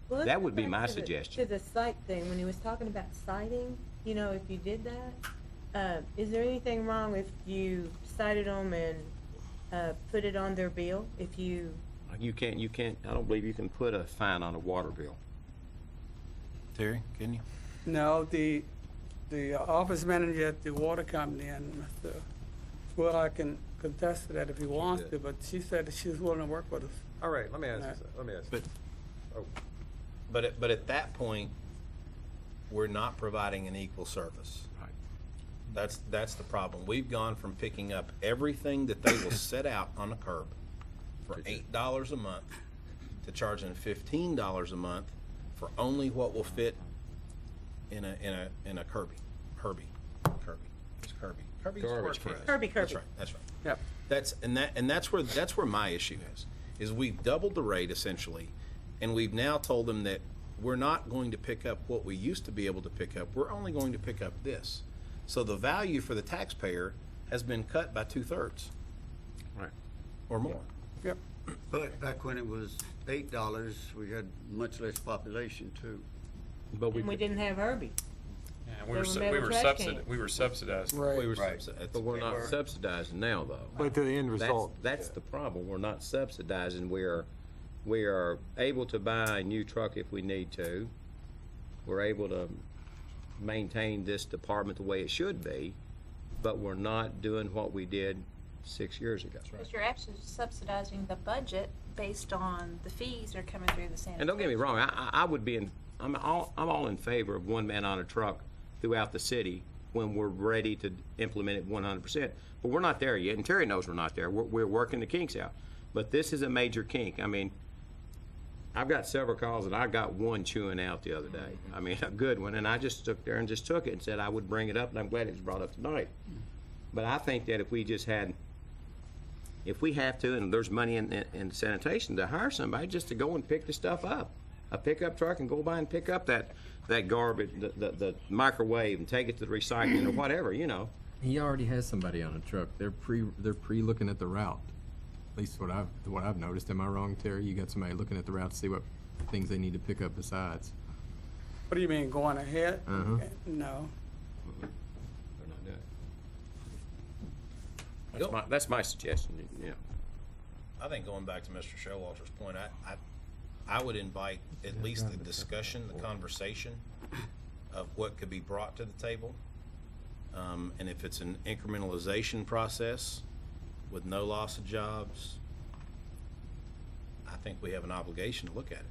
Well, That would be my suggestion. To the site thing, when he was talking about citing, if you did that, is there anything wrong if you cited them and put it on their bill? If you can't, I don't believe you can put a fine on a water bill. Terry, can you? No, the office manager at the water company, and well, I can contest to that if he wants to, but she said that she was willing to work with us. All right, let me ask you. But at that point, we're not providing an equal service. Right. That's the problem. We've gone from picking up everything that they will set out on the curb for $8 a month to charging $15 a month for only what will fit in a Kirby. It's Kirby. Kirby's Garbage for us. Kirby. That's right. Yep. That's where my issue is we've doubled the rate essentially, and we've now told them that we're not going to pick up what we used to be able to pick up. We're only going to pick up this. So the value for the taxpayer has been cut by 2/3. Right. Or more. Yep. But back when it was $8, we had much less population too. But and we didn't have Herbie. Yeah, They were trash cans. we were subsidized. Right. We were Right. subsidized. But we're not subsidizing now, though. But to the end result. That's the problem. We're not subsidizing. We are able to buy a new truck if we need to. We're able to maintain this department the way it should be, but we're not doing what we did 6 years ago. Because you're actually subsidizing the budget based on the fees that are coming through the sanitation. And don't get me wrong, I'm all in favor of one man on a truck throughout the city when we're ready to implement it 100%. But we're not there yet, and Terry knows we're not there. We're working the kinks out. But this is a major kink. I mean, I've got several calls, and I got one chewing out the other day. I mean, a good one, and I just took it and said I would bring it up, and I'm glad it was brought up tonight. But I think that if we have to, and there's money in sanitation, to hire somebody just to go and pick the stuff up, a pickup truck, and go by and pick up that garbage, the microwave, and take it to the recycling or whatever, He already has somebody on a truck. They're pre looking at the route. At least what I've noticed. Am I wrong, Terry? You got somebody looking at the route to see what things they need to pick up besides. What do you mean, going ahead? Uh-huh. No. They're not doing it. That's my suggestion, I think going back to Mr. Showalter's point, I would invite at least the discussion, the conversation of what could be brought to the table. And if it's an incrementalization process with no loss of jobs, I think we have an obligation to look at it.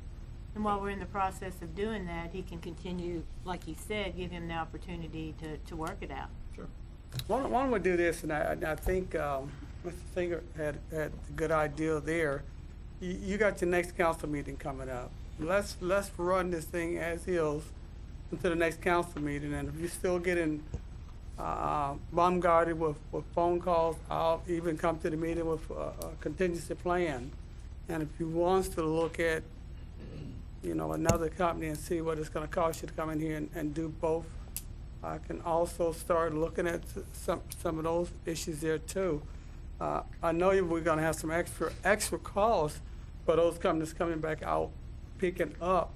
And while we're in the process of doing that, he can continue, like he said, give him the opportunity to work it out. Sure. Why don't we do this, and I think Mr. Singer had a good idea there. You got your next council meeting coming up. Let's run this thing as is until the next council meeting, and if you're still getting bombarded with phone calls, I'll even come to the meeting with a contingency plan. And if you want to look at, another company and see what it's gonna cost you to come in here and do both, I can also start looking at some of those issues there too. I know we're gonna have some extra costs for those companies coming back out, picking up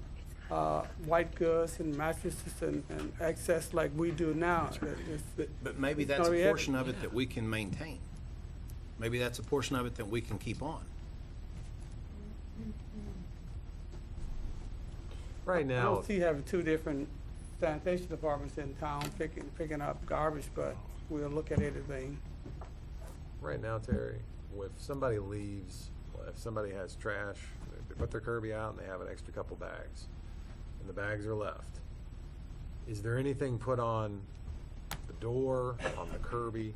white goods and mattresses and excess like we do now. But maybe it's that's gonna be a heavy. portion of it that we can maintain. Maybe that's a portion of it that we can keep on. Right I now, don't see having two different sanitation departments in town picking up garbage, but we'll look at anything. right now, Terry, if somebody leaves, if somebody has trash, they put their Kirby out and they have an extra couple bags, and the bags are left, is there anything put on the door, on the Kirby,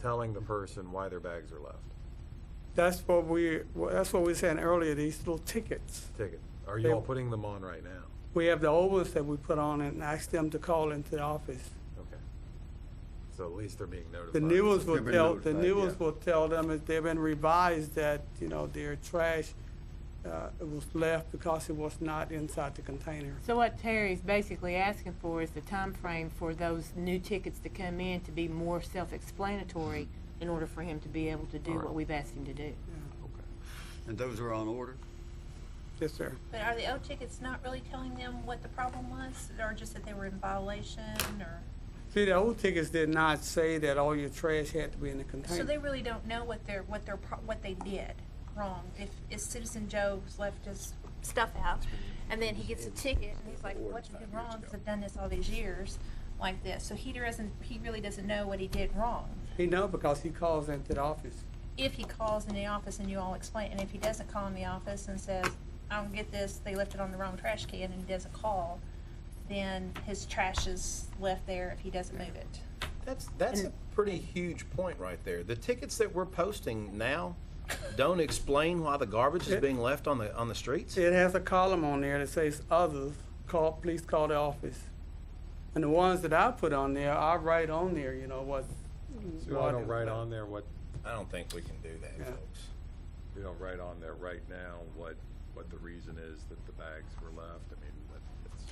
telling the person why their bags are left? That's what we were saying earlier, these little tickets. Ticket. Are you all putting them on right now? We have the old ones that we put on and ask them to call into the office. Okay. So at least they're being notified. The new ones will They've been tell, notified, yeah. will tell them if they've been revised that, their trash, it was left because it was not inside the container. So what Terry's basically asking for is the time frame for those new tickets to come in to be more self-explanatory in order for him to be able to do what we've asked him to do. And those are on order? Yes, sir. But are the old tickets not really telling them what the problem was, or just that they were in violation, or? See, the old tickets did not say that all your trash had to be in the container. So they really don't know what they did wrong. If Citizen Joe's left his stuff out, and then he gets a ticket, and he's like, what did I do wrong? Because I've done this all these years like this. So he really doesn't know what he did wrong. He know because he calls into the office. If he calls in the office and you all explain, and if he doesn't call in the office and says, I don't get this, they left it on the wrong trash can, and he doesn't call, then his trash is left there if he doesn't move it. That's a pretty huge point right there. The tickets that we're posting now don't explain why the garbage is being left on the streets? It has a column on there that says others, please call the office. And the ones that I put on there, I write on there, what. So I don't write on there what, I don't think we can do that, Yeah. folks. we don't write on there right now what the reason is that the bags were left. I mean, it's,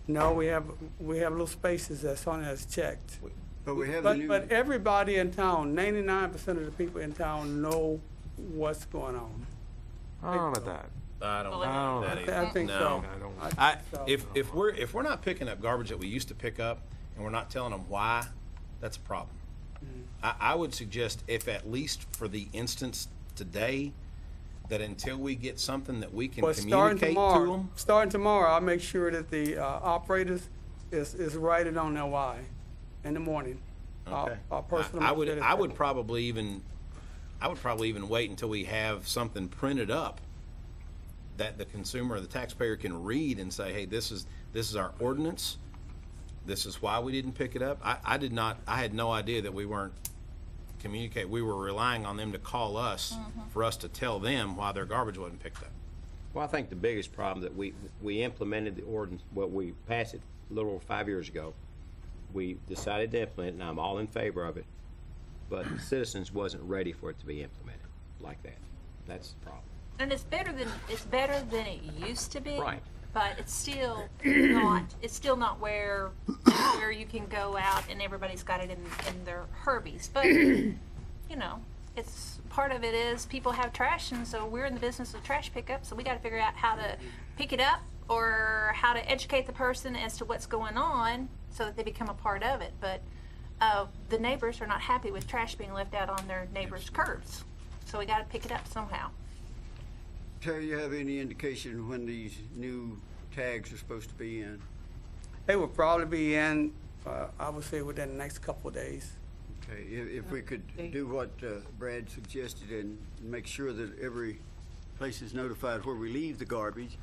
No, we have little spaces that's on that's checked. But we have the new. But everybody in town, 99% of the people in town know what's going on. I don't know about that. I don't I don't know that I either. think No. so. I don't. I think so. If we're not picking up garbage that we used to pick up and we're not telling them why, that's a problem. I would suggest if at least for the instance today, that until we get something that we can But communicate to them. starting tomorrow, I'll make sure that the operators is writing on their why in the morning. Okay. I'll personally I make sure that- I would probably even wait until we have something printed up that the consumer or the taxpayer can read and say, hey, this is our ordinance. This is why we didn't pick it up. I had no idea that we weren't communicate. We were relying on them to call us for us to tell them why their garbage wasn't picked up. Well, I think the biggest problem that we implemented the ordinance, we passed it a little over 5 years ago. We decided to implement it, and I'm all in favor of it, but the citizens wasn't ready for it to be implemented like that. That's the problem. And it's better than it used to be. Right. But it's still not where you can go out and everybody's got it in their Herbies. But it's part of it is people have trash, and so we're in the business of trash pickup, so we got to figure out how to pick it up or how to educate the person as to what's going on so that they become a part of it. But the neighbors are not happy with trash being left out on their neighbors' curbs, so we got to pick it up somehow. Terry, you have any indication when these new tags are supposed to be in? They will probably be in, I would say, within the next couple of days. Okay, if we could do what Brad suggested and make sure that every place is notified where we leave the garbage,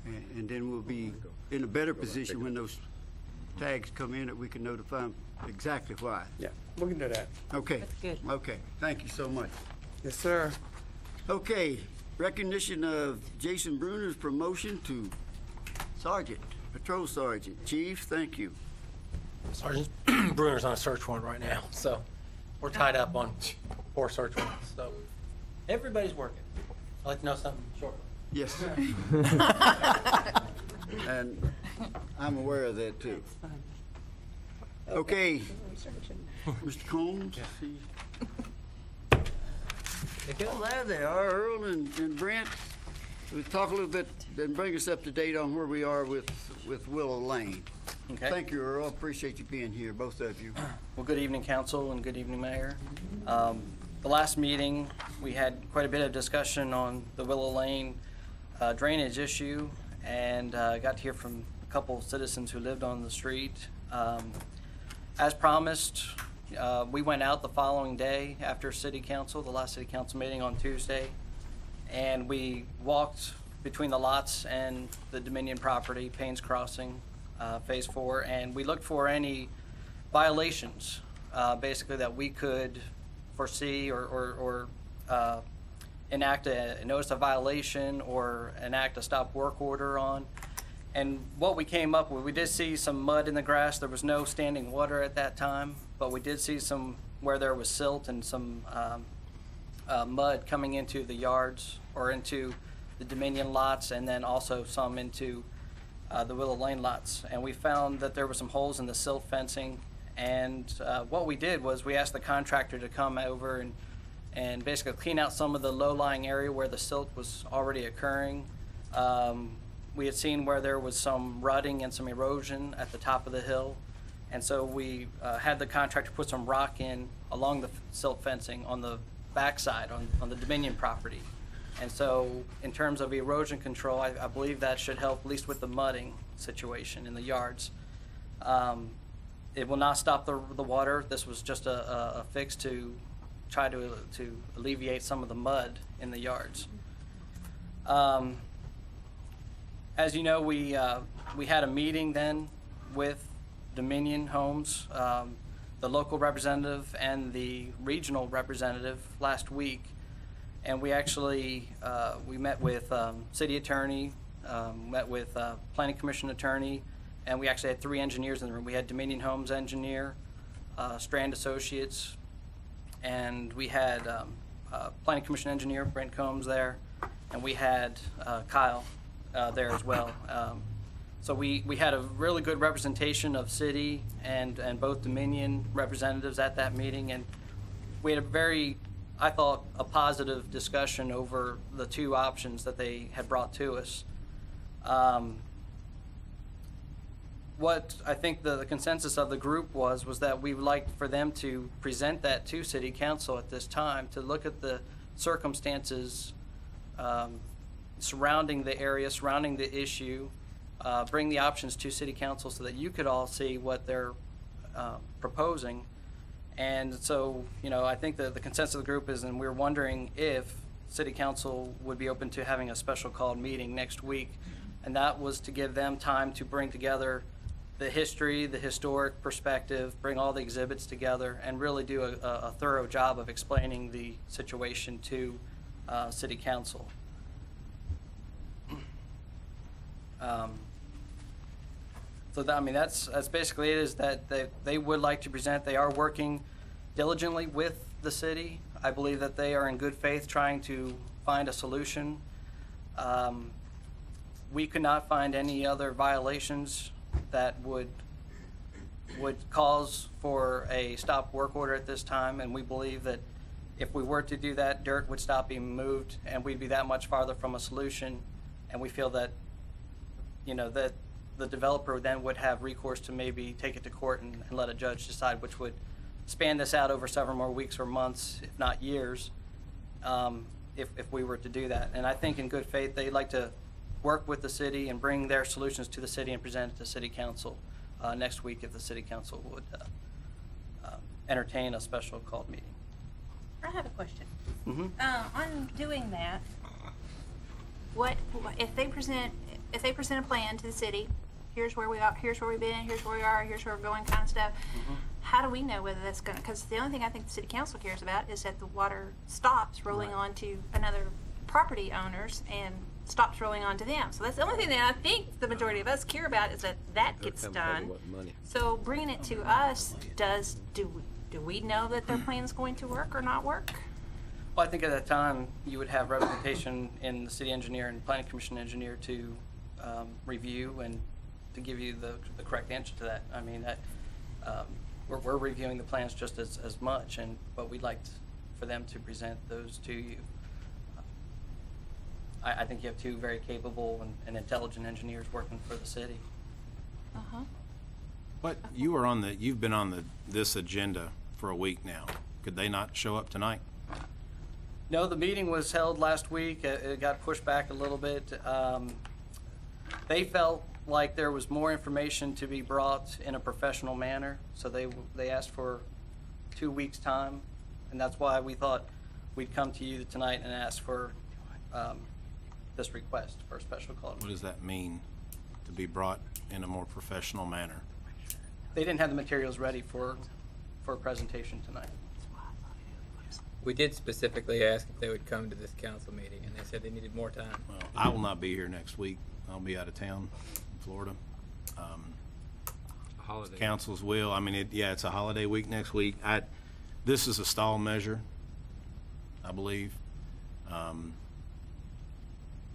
and then we'll be in a better position when those tags come in that we can notify them exactly why. Yeah, we can do that. Okay. That's good. Okay, thank you so much. Yes, sir. Okay, recognition of Jason Bruner's promotion to Sergeant, Patrol Sergeant. Chief, thank you. Sergeant Bruner's on a search warrant right now, so we're tied up on 4 search warrants. So everybody's working. I'll let you know something shortly. Yes. And I'm aware of that too. Okay, Mr. Combs. Oh, there they are, Earl and Brent. We'll talk a little bit, then bring us up to date on where we are with Willow Lane. Okay. Thank you, Earl. Appreciate you being here, both of you. Well, good evening, council, and good evening, Mayor. The last meeting, we had quite a bit of discussion on the Willow Lane drainage issue, and got to hear from a couple of citizens who lived on the street. As promised, we went out the following day after city council, the last city council meeting on Tuesday, and we walked between the lots and the Dominion property, Payne's Crossing, Phase 4, and we looked for any violations, basically that we could foresee or enact a notice of violation or enact a stop work order on. And what we came up with, we did see some mud in the grass. There was no standing water at that time, but we did see some where there was silt and some mud coming into the yards or into the Dominion lots, and then also some into the Willow Lane lots. And we found that there were some holes in the silt fencing. And what we did was we asked the contractor to come over and basically clean out some of the low-lying area where the silt was already occurring. We had seen where there was some rutting and some erosion at the top of the hill. And so we had the contractor put some rock in along the silt fencing on the backside on the Dominion property. And so in terms of erosion control, I believe that should help at least with the mudding situation in the yards. It will not stop the water. This was just a fix to try to alleviate some of the mud in the yards. As you know, we had a meeting then with Dominion Homes, the local representative and the regional representative last week, and we actually we met with city attorney, met with planning commission attorney, and we actually had 3 engineers in the room. We had Dominion Homes engineer, Strand Associates, and we had planning commission engineer Brent Combs there, and we had Kyle there as well. So we had a really good representation of city and both Dominion representatives at that meeting, and we had a very, I thought, a positive discussion over the 2 options that they had brought to us. What I think the consensus of the group was that we would like for them to present that to city council at this time, to look at the circumstances surrounding the area, surrounding the issue, bring the options to city council so that you could all see what they're proposing. And so, you know, I think that the consensus of the group is, and we're wondering if city council would be open to having a special called meeting next week. And that was to give them time to bring together the history, the historic perspective, bring all the exhibits together, and really do a thorough job of explaining the situation to city council. So that, I mean, that's basically it, is that they would like to present. They are working diligently with the city. I believe that they are in good faith trying to find a solution. We could not find any other violations that would cause for a stop work order at this time, and we believe that if we were to do that, dirt would stop being moved and we'd be that much farther from a solution. And we feel that, you know, that the developer then would have recourse to maybe take it to court and let a judge decide, which would span this out over several more weeks or months, if not years, if we were to do that. And I think in good faith, they'd like to work with the city and bring their solutions to the city and present it to city council next week if the city council would entertain a special called meeting. I have a question. Mm-hmm. On doing that, what if they present a plan to the city? Here's where we are. Here's where we've been. Here's where we are. Here's where we're going. Kind of stuff. Mm-hmm. How do we know whether that's going to? Because the only thing I think the city council cares about is that the water stops rolling onto another property owners and stops rolling onto them. So that's the only thing that I think the majority of us care about, is that gets done. So bringing it to us, do we know that their plan is going to work or not work? Well, I think at that time you would have representation in the city engineer and planning commission engineer to review and to give you the correct answer to that. I mean, we're reviewing the plans just as much, but we'd like for them to present those to you. I think you have two very capable and intelligent engineers working for the city. Uh-huh. But you've been on this agenda for a week now. Could they not show up tonight? No, the meeting was held last week. It got pushed back a little bit. They felt like there was more information to be brought in a professional manner, so they asked for 2 weeks' time, and that's why we thought we'd come to you tonight and ask for this request for a special call. What does that mean, to be brought in a more professional manner? They didn't have the materials ready for a presentation tonight. We did specifically ask if they would come to this council meeting, and they said they needed more time. Well, I will not be here next week. I'll be out of town in Florida. Holiday. Councils will. I mean, it's a holiday week next week. This is a stall measure, I believe.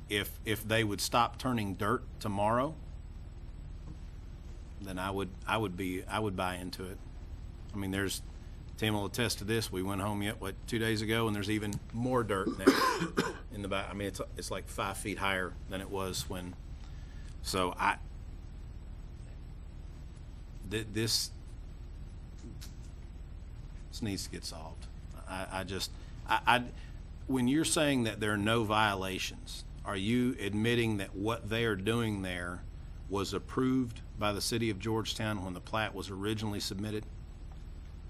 If they would stop turning dirt tomorrow, then I would buy into it. I mean, Tim will attest to this. We went home 2 days ago, and there's even more dirt now in the back. I mean, it's like 5 feet higher than it was when. So this needs to get solved. When you're saying that there are no violations, are you admitting that what they are doing there was approved by the city of Georgetown when the plat was originally submitted?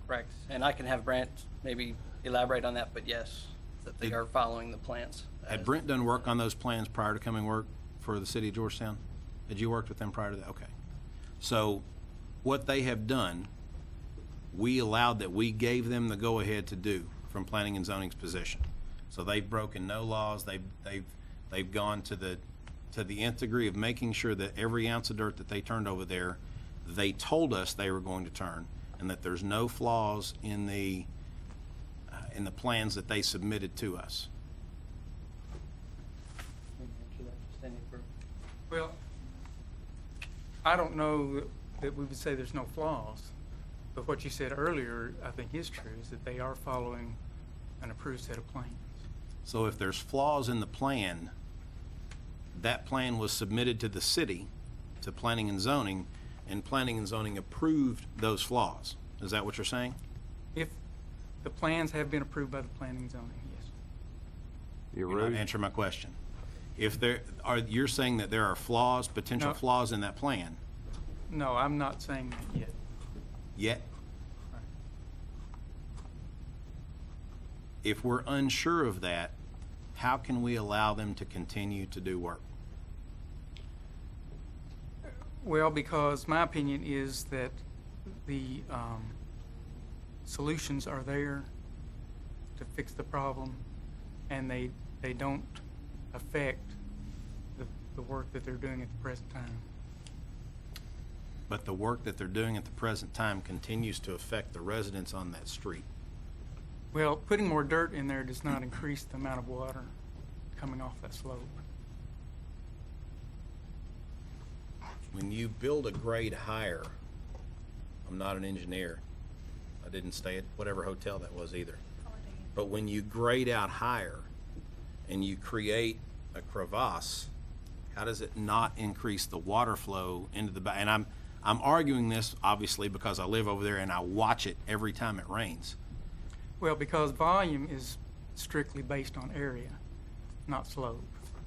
Correct. And I can have Brent maybe elaborate on that, but yes, that they are following the plans. Had Brent done work on those plans prior to coming work for the city of Georgetown? Had you worked with them prior to that? Okay. So what they have done, we allowed that we gave them the go-ahead to do from planning and zoning's position. So they've broken no laws. They've gone to the nth degree of making sure that every ounce of dirt that they turned over there, they told us they were going to turn, and that there's no flaws in the plans that they submitted to us. Well, I don't know that we would say there's no flaws, but what you said earlier, I think is true, is that they are following an approved set of plans. So if there's flaws in the plan, that plan was submitted to the city, to planning and zoning approved those flaws. Is that what you're saying? If the plans have been approved by the planning and zoning, yes. You're not answering my question. You're saying that there are flaws, potential No. flaws in that plan? No, I'm not saying that yet. Yet? Right. If we're unsure of that, how can we allow them to continue to do work? Well, because my opinion is that the solutions are there to fix the problem, and they don't affect the work that they're doing at the present time. But the work that they're doing at the present time continues to affect the residents on that street. Well, putting more dirt in there does not increase the amount of water coming off that slope. When you build a grade higher, I'm not an engineer. I didn't stay at whatever hotel that was either. But when you grade out higher and you create a crevasse, how does it not increase the water flow into the back? And I'm arguing this obviously because I live over there and I watch it every time it rains. Well, because volume is strictly based on area, not slope.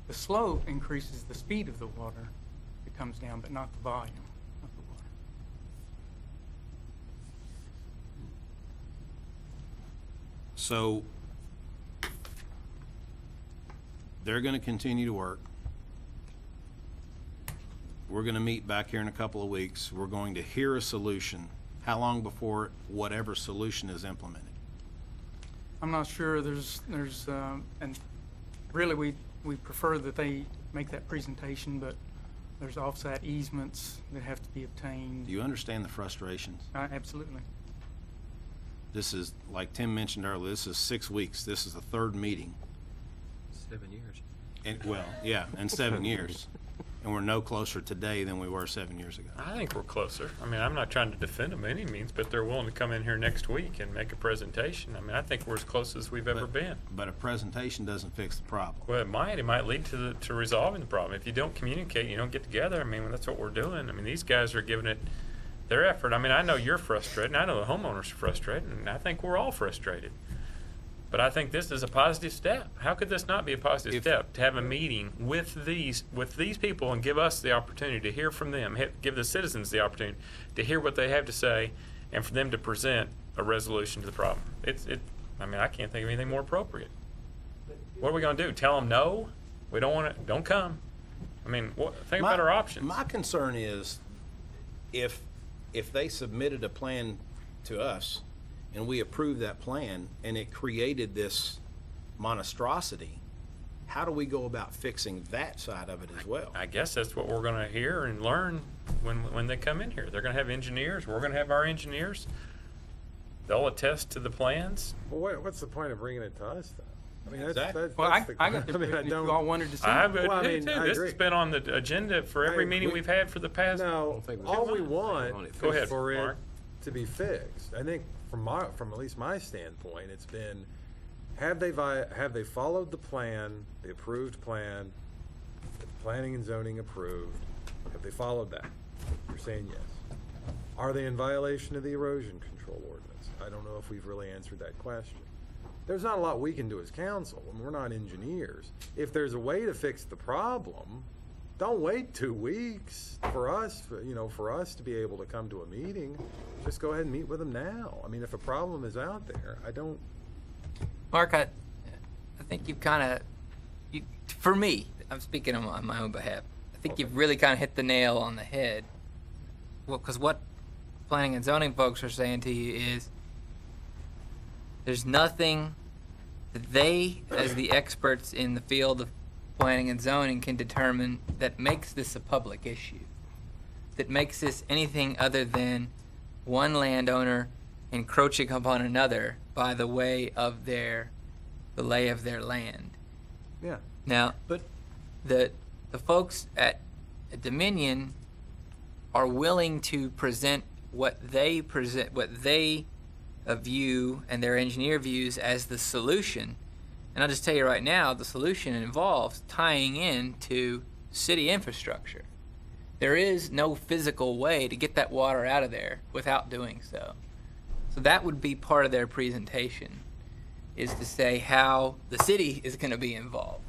The slope increases the speed of the water that comes down, but not the volume of the water. So they're going to continue to work. We're going to meet back here in a couple of weeks. We're going to hear a solution. How long before whatever solution is implemented? I'm not sure. And really we prefer that they make that presentation, but there's offsite easements that have to be obtained. Do you understand the frustrations? Absolutely. This is, like Tim mentioned earlier, this is 6 weeks. This is the third meeting. 7 years. And, well, yeah, and 7 years. and we're no closer today than we were 7 years ago. I think we're closer. I mean, I'm not trying to defend them by any means, but they're willing to come in here next week and make a presentation. I mean, I think we're as close as we've ever been. But a presentation doesn't fix the problem. Well, it might. It might lead to resolving the problem. If you don't communicate, you don't get together. I mean, that's what we're doing. I mean, these guys are giving it their effort. I mean, I know you're frustrated, and I know the homeowners are frustrated, and I think we're all frustrated. But I think this is a positive step. How could this not be a positive step? To have a meeting with these people and give us the opportunity to hear from them, give the citizens the opportunity to hear what they have to say, and for them to present a resolution to the problem. I mean, I can't think of anything more appropriate. What are we going to do? Tell them no? We don't want to. Don't come. I mean, think about our options. My concern is if they submitted a plan to us and we approved that plan and it created this monstrosity, how do we go about fixing that side of it as well? I guess that's what we're going to hear and learn when they come in here. They're going to have engineers. We're going to have our engineers. They'll attest to the plans. Well, what's the point of bringing it to us, though? I mean, Well, I got the impression you all wanted to see. I would Well, I too. mean, I This agree. has been on the agenda for every meeting we've had for the past. No, all we want Go is ahead, for it Mark. to be fixed. I think from at least my standpoint, it's been, have they followed the plan, the approved plan, the planning and zoning approved? Have they followed that? You're saying yes. Are they in violation of the erosion control ordinance? I don't know if we've really answered that question. There's not a lot we can do as council, and we're not engineers. If there's a way to fix the problem, don't wait 2 weeks for us to be able to come to a meeting. Just go ahead and meet with them now. I mean, if a problem is out there, Mark, I think you've kind of, for me, I'm speaking on my own behalf, I think you've really kind of hit the nail on the head. Well, because what planning and zoning folks are saying to you is there's nothing that they, as the experts in the field of planning and zoning, can determine that makes this a public issue, that makes this anything other than one landowner encroaching upon another by the way of the lay of their land. Yeah. Now, but the folks at Dominion are willing to present what they view and their engineer views as the solution. And I'll just tell you right now, the solution involves tying in to city infrastructure. There is no physical way to get that water out of there without doing so. So that would be part of their presentation, is to say how the city is going to be involved.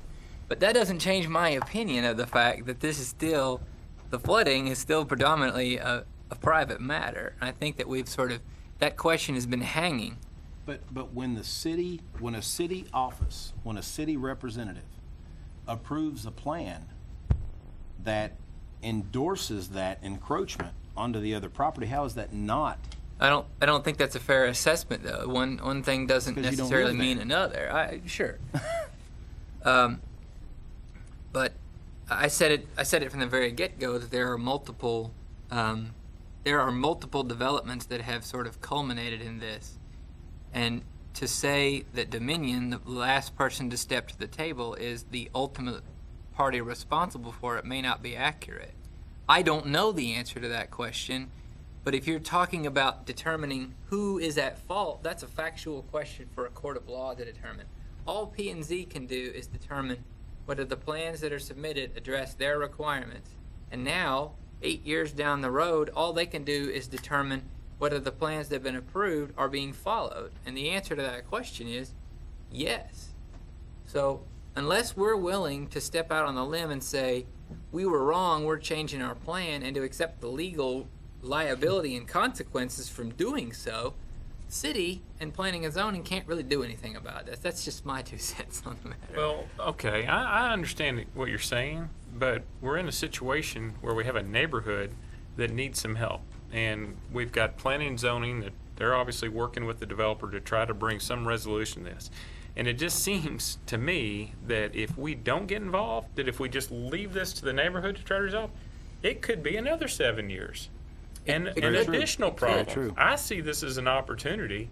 But that doesn't change my opinion of the fact that this is still, the flooding is still predominantly a private matter. And I think that we've that question has been hanging. But when a city representative approves a plan that endorses that encroachment onto the other property, how is that not? I don't think that's a fair assessment, though. One thing doesn't necessarily mean another. Sure. But I said it from the very get-go that there are multiple developments that have sort of culminated in this. And to say that Dominion, the last person to step to the table, is the ultimate party responsible for it may not be accurate. I don't know the answer to that question, but if you're talking about determining who is at fault, that's a factual question for a court of law to determine. All P&Z can do is determine whether the plans that are submitted address their requirements. And now, 8 years down the road, all they can do is determine whether the plans that have been approved are being followed. And the answer to that question is yes. So unless we're willing to step out on the limb and say, we were wrong, we're changing our plan, and to accept the legal liability and consequences from doing so, city and planning and zoning can't really do anything about this. That's just my 2 cents on the matter. Well, okay, I understand what you're saying, but we're in a situation where we have a neighborhood that needs some help. And we've got planning and zoning that they're obviously working with the developer to try to bring some resolution to this. And it just seems to me that if we don't get involved, that if we just leave this to the neighborhood to try to resolve, it could be another 7 years. And an additional problem. I see this as an opportunity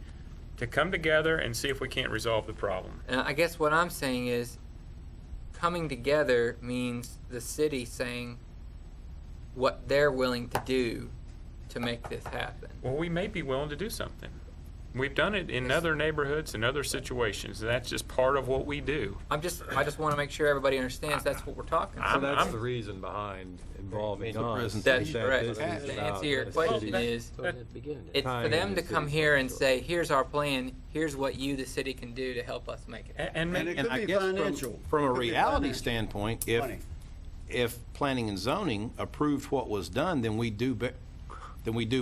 to come together and see if we can't resolve the problem. And I guess what I'm saying is coming together means the city saying, what they're willing to do to make this happen. Well, we may be willing to do something. We've done it in other neighborhoods and other situations, and that's just part of what we do. I just want to make sure everybody understands that's what we're talking about. So that's the reason behind involving us. That's that correct. this is To about answer your the question city is, it's for tying them into to come city here and say, here's our plan, here's what you, the city, can do to help us make it happen. And it could I be guess financial. from a Could be reality financial. standpoint, Money. if planning and zoning approved what was done, then we do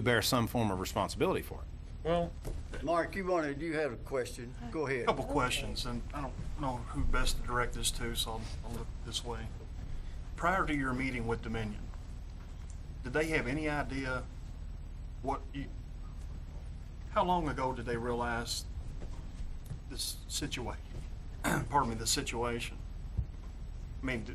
bear some form of responsibility for it. Well, Mark, you had a question. Go ahead. Couple questions, and I don't know who best to direct this to, so I'll look this way. Prior to your meeting with Dominion, did they have any idea how long ago did they realize this situation? Pardon me, the situation. I mean,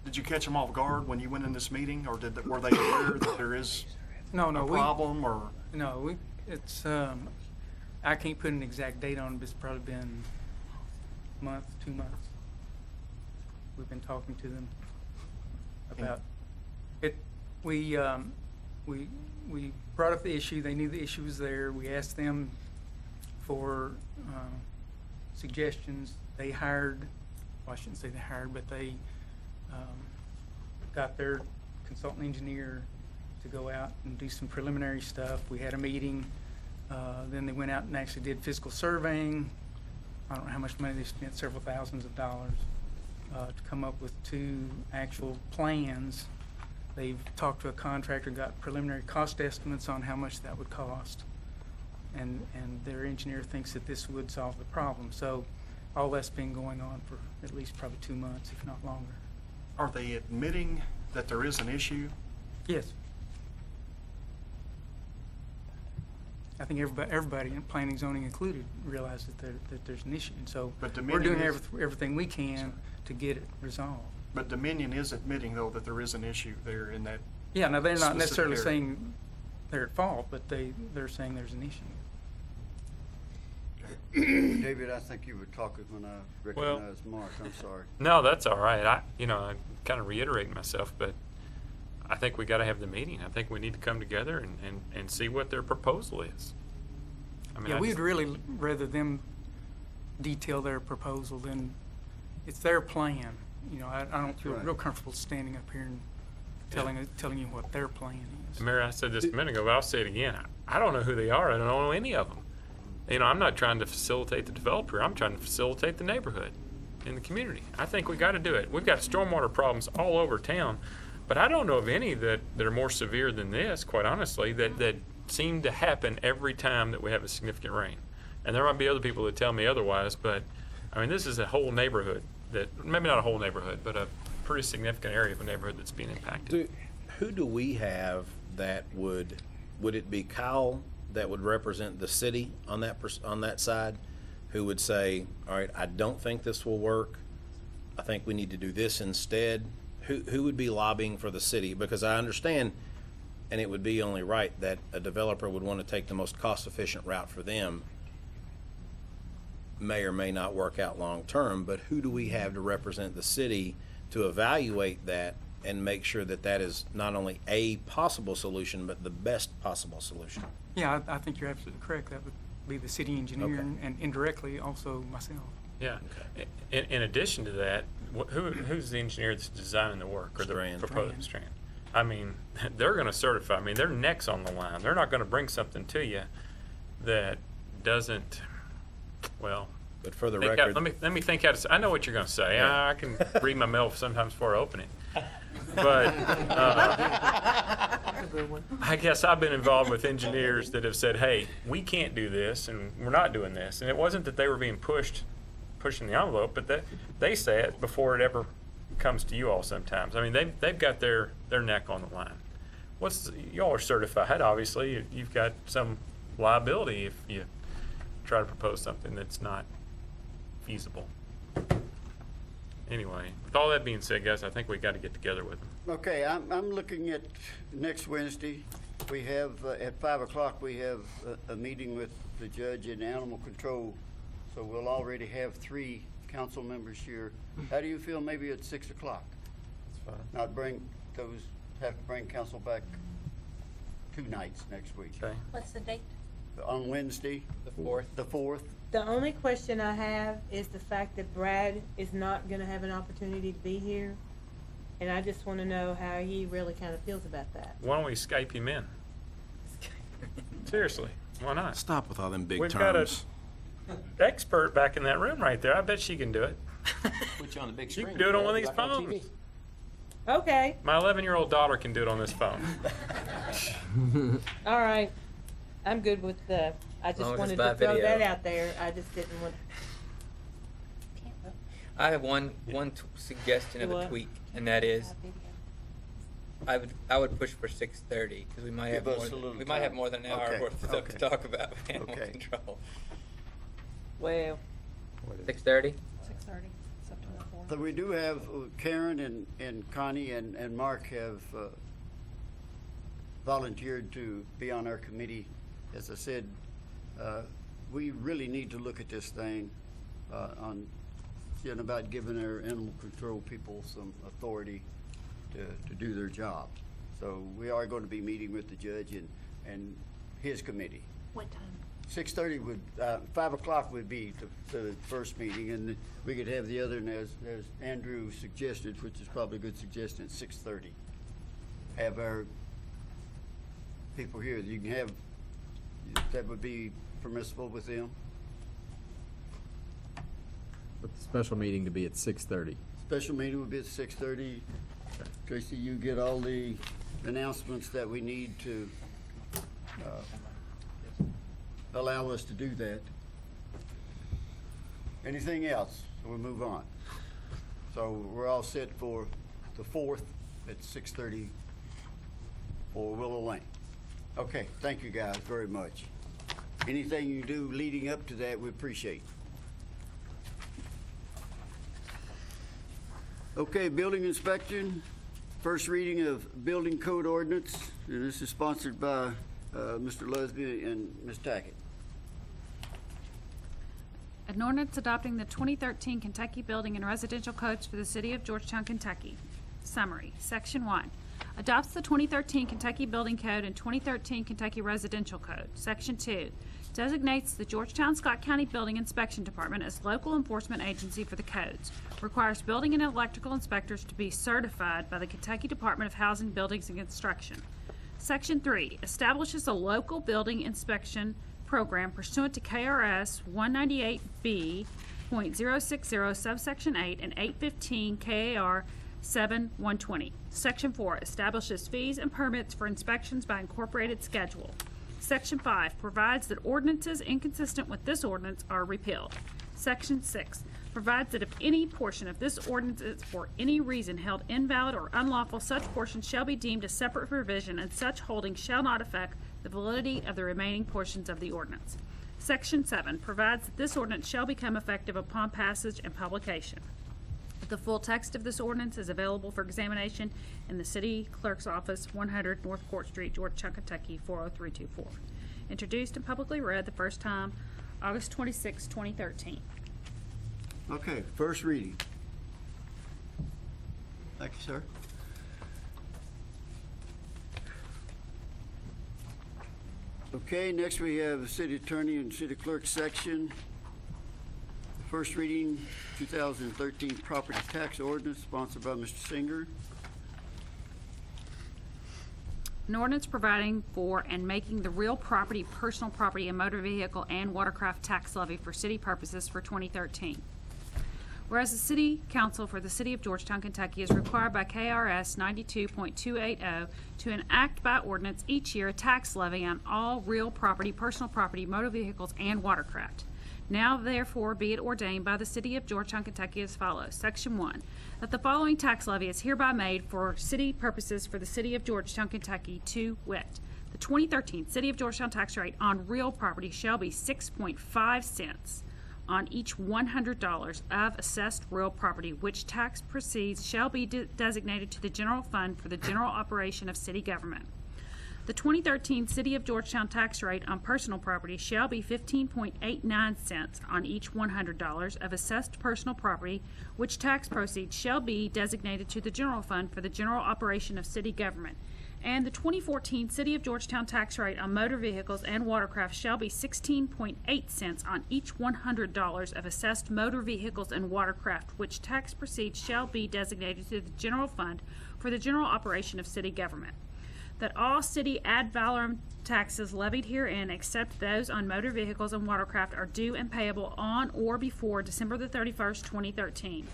did you catch them off guard when you went in this meeting, or were they aware that there is a problem, or? No, it's, I can't put an exact date on it, but it's probably been a month, 2 months. We've been talking to them about it. We brought up the issue. They knew the issue was there. We asked them for suggestions. They hired, well, I shouldn't say they hired, but they got their consultant engineer to go out and do some preliminary stuff. We had a meeting. Then they went out and actually did physical surveying. I don't know how much money they spent, several thousands of dollars, to come up with 2 actual plans. They've talked to a contractor, got preliminary cost estimates on how much that would cost. And their engineer thinks that this would solve the problem. So all that's been going on for at least probably 2 months, if not longer. Are they admitting that there is an issue? Yes. I think everybody, in planning, zoning included, realizes that there's an issue. And so But we're Dominion doing is- everything we can to get it resolved. But Dominion is admitting, though, that there is an issue there in that. Yeah, now they're not specific necessarily area. saying they're at fault, but they're saying there's an issue. David, I think you were talking when I Well- recognized Mark. I'm sorry. no, that's all right. I'm kind of reiterating myself, but I think we got to have the meeting. I think we need to come together and see what their proposal is. I mean, Yeah, I we'd just- really rather them detail their proposal than, it's their plan. I don't feel right. real comfortable standing up here and telling you what their plan is. Mary, I said this a minute ago, but I'll say it again. I don't know who they are. I don't know any of them. I'm not trying to facilitate the developer. I'm trying to facilitate the neighborhood and the community. I think we got to do it. We've got stormwater problems all over town, but I don't know of any that are more severe than this, quite honestly, that seem to happen every time that we have a significant rain. And there might be other people that tell me otherwise, but I mean, this is a whole neighborhood maybe not a whole neighborhood, but a pretty significant area of a neighborhood that's being impacted. Who do we have that would it be Kyle that would represent the city on that side, who would say, all right, I don't think this will work, I think we need to do this instead? Who would be lobbying for the city? Because I understand, and it would be only right, that a developer would want to take the most cost-efficient route for them. May or may not work out long-term, but who do we have to represent the city to evaluate that and make sure that that is not only a possible solution, but the best possible solution? Yeah, I think you're absolutely correct. That would be the city engineer and indirectly also myself. Yeah. In addition to that, who's the engineer that's designing the work or the proposed strand? I mean, they're going to certify. I mean, their neck's on the line. They're not going to bring something to you that doesn't. Well, but for the record, let me think how to say. I know what you're going to say. Yeah. I can read my mail sometimes before I open it. But I guess I've been involved with engineers that have said, "Hey, we can't do this, and we're not doing this." And it wasn't that they were being pushing the envelope, but that they say it before it ever comes to you all. Sometimes, I mean, they've got their neck on the line. Y'all are certified, obviously. You've got some liability if you try to propose something that's not feasible. Anyway, with all that being said, guys, I think we got to get together with them. Okay, I'm looking at next Wednesday. We have, at 5 o'clock, we have a meeting with the judge in animal control. So we'll already have 3 council members here. How do you feel maybe at 6 o'clock? That's fine. Not bring those have to bring council back 2 nights next week. Okay. What's the date? On Wednesday, The 4th. the 4th. The only question I have is the fact that Brad is not gonna have an opportunity to be here. And I just wanna know how he really kinda feels about that. Why don't we Skype him in? Seriously, why not? Stop with all them big We've terms. got an expert back in that room right there. I bet she can do it. Put you on the big She screen. can do it on one of these like on phones. TV. Okay, My 11-year-old daughter can do it on this phone. all right. I'm good with the, I long just as it's wanted by to throw video. that out there. I just didn't want. I have one suggestion of a What? tweak, and that is, I would push for 6:30 because we might Give have us more. a little We might have time. more than an hour Okay, worth of stuff to okay. talk about with animal Okay. control. Well, 6:30. 6:30, September 4th. So we do have Karen and Connie and Mark have volunteered to be on our committee. As I said, we really need to look at this thing on, about giving our animal control people some authority to do their job. So we are going to be meeting with the judge and his committee. What time? 6:30 would, 5 o'clock would be the first meeting, and we could have the other, and as Andrew suggested, which is probably a good suggestion, at 6:30. Have our people here, you can have, that would be permissible with them? But the special meeting to be at 6:30. Special meeting would be at 6:30. Tracy, you get all the announcements that we need to allow us to do that. Anything else? We'll move on. So we're all set for the 4th at 6:30 for Willow Lane. Okay, thank you guys very much. Anything you do leading up to that, we appreciate. Okay, building inspection, first reading of building code ordinance, and this is sponsored by Mr. Lusby and Ms. Tackett. An ordinance adopting the 2013 Kentucky Building and Residential Codes for the City of Georgetown, Kentucky. Summary. Section 1. Adopts the 2013 Kentucky Building Code and 2013 Kentucky Residential Code. Section 2. Designates the Georgetown-Scott County Building Inspection Department as local enforcement agency for the codes. Requires building and electrical inspectors to be certified by the Kentucky Department of Housing, Buildings, and Construction. Section 3. Establishes a local building inspection program pursuant to KRS 198B.060 subsection 8 and 815 KAR 7-120. Section 4 establishes fees and permits for inspections by incorporated schedule. Section 5 provides that ordinances inconsistent with this ordinance are repealed. Section 6 provides that if any portion of this ordinance is for any reason held invalid or unlawful, such portion shall be deemed a separate provision, and such holding shall not affect the validity of the remaining portions of the ordinance. Section 7 provides that this ordinance shall become effective upon passage and publication. The full text of this ordinance is available for examination in the City Clerk's Office, 100 North Court Street, Georgetown, Kentucky, 40324. Introduced and publicly read the first time, August 26, 2013. Okay, first reading. Thank you, sir. Okay, next we have the city attorney and city clerk section. First reading, 2013 property tax ordinance sponsored by Mr. Singer. An ordinance providing for and making the real property, personal property, and motor vehicle and watercraft tax levy for city purposes for 2013. Whereas the City Council for the City of Georgetown, Kentucky is required by KRS 92.280 to enact by ordinance each year a tax levy on all real property, personal property, motor vehicles, and watercraft. Now therefore be it ordained by the City of Georgetown, Kentucky as follows. Section 1, that the following tax levy is hereby made for city purposes for the City of Georgetown, Kentucky, to wit. The 2013 City of Georgetown tax rate on real property shall be 6.5 cents on each $100 of assessed real property, which tax proceeds shall be designated to the general fund for the general operation of city government. The 2013 City of Georgetown tax rate on personal property shall be 15.89 cents on each $100 of assessed personal property, which tax proceeds shall be designated to the general fund for the general operation of city government. And the 2014 City of Georgetown tax rate on motor vehicles and watercraft shall be 16.8 cents on each $100 of assessed motor vehicles and watercraft, which tax proceeds shall be designated to the general fund for the general operation of city government. That all city ad valorem taxes levied herein, except those on motor vehicles and watercraft, are due and payable on or before December the 31st, 2013.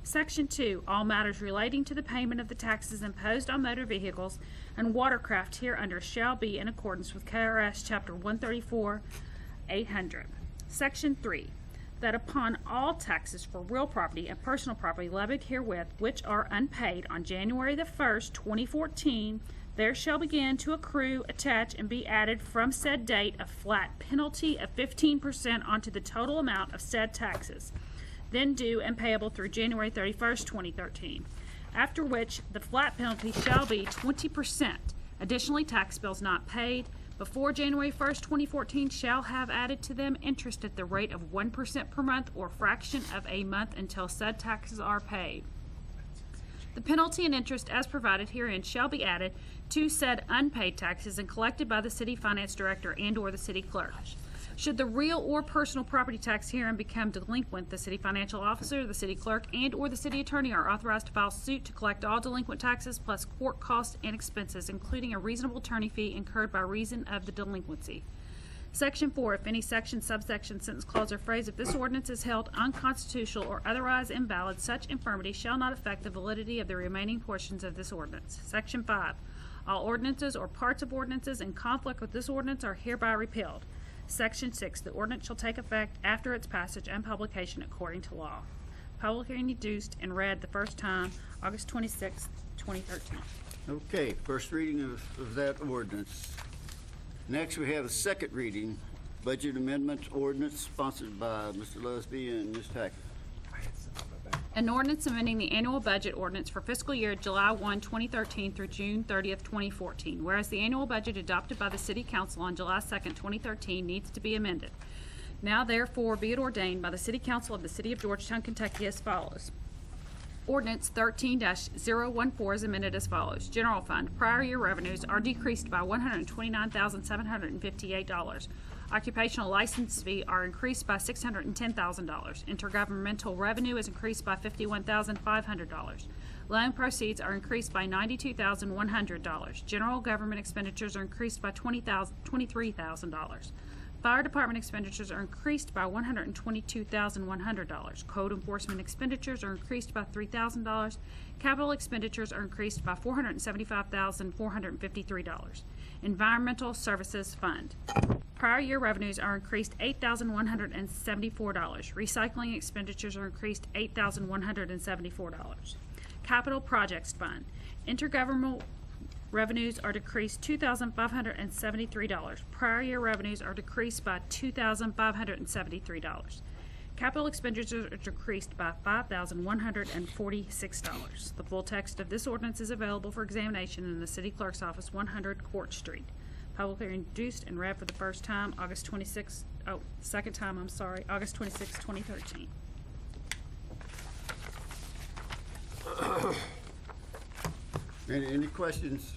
Section 2, all matters relating to the payment of the taxes imposed on motor vehicles and watercraft hereunder shall be in accordance with KRS Chapter 134-800. Section 3, that upon all taxes for real property and personal property levied herewith, which are unpaid on January the 1st, 2014, there shall begin to accrue, attach, and be added from said date a flat penalty of 15% onto the total amount of said taxes, then due and payable through January 31st, 2013, after which the flat penalty shall be 20%. Additionally, tax bills not paid before January 1st, 2014 shall have added to them interest at the rate of 1% per month or fraction of a month until said taxes are paid. The penalty and interest as provided herein shall be added to said unpaid taxes and collected by the city finance director and/or the city clerk. Should the real or personal property tax herein become delinquent, the city financial officer, the city clerk, and/or the city attorney are authorized to file suit to collect all delinquent taxes plus court costs and expenses, including a reasonable attorney fee incurred by reason of the delinquency. Section 4, if any section, subsection, sentence, clause, or phrase of this ordinance is held unconstitutional or otherwise invalid, such infirmity shall not affect the validity of the remaining portions of this ordinance. Section 5, all ordinances or parts of ordinances in conflict with this ordinance are hereby repealed. Section 6, the ordinance shall take effect after its passage and publication according to law. Public hearing introduced and read the first time, August 26, 2013. Okay, first reading of that ordinance. Next, we have a second reading, budget amendment ordinance sponsored by Mr. Lusby and Ms. Tackett. An ordinance amending the annual budget ordinance for fiscal year July 1, 2013 through June 30th, 2014. Whereas the annual budget adopted by the City Council on July 2nd, 2013 needs to be amended. Now therefore be it ordained by the City Council of the City of Georgetown, Kentucky as follows. Ordinance 13-014 is amended as follows. General Fund. Prior year revenues are decreased by $129,758. Occupational license fee are increased by $610,000. Intergovernmental revenue is increased by $51,500. Loan proceeds are increased by $92,100. General government expenditures are increased by $23,000. Fire department expenditures are increased by $122,100. Code enforcement expenditures are increased by $3,000. Capital expenditures are increased by $475,453. Environmental Services Fund. Prior year revenues are increased $8,174. Recycling expenditures are increased $8,174. Capital Projects Fund. Intergovernmental revenues are decreased $2,573. Prior year revenues are decreased by $2,573. Capital expenditures are decreased by $5,146. The full text of this ordinance is available for examination in the City Clerk's Office, 100 Court Street. Public hearing introduced and read for the first time, August 26, August 26, 2013. Any questions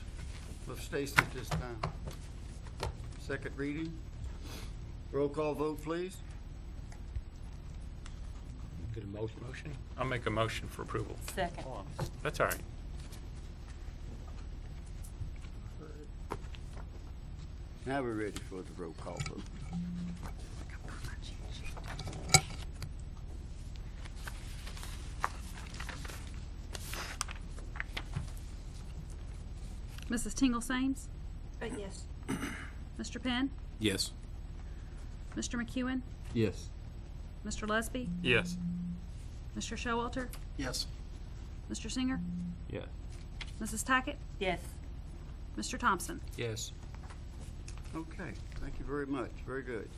of Stacy at this time? Second reading. Roll call vote, please. Get a motion? I'll make a motion for approval. Second. That's all right. Now we're ready for the roll call vote. Mrs. Tingle Sains? Yes. Mr. Penn? Yes. Mr. McEwen? Yes. Mr. Lusby? Yes. Mr. Showalter? Yes. Mr. Singer? Yes. Mrs. Tackett? Yes. Mr. Thompson? Yes. Okay, thank you very much. Very good.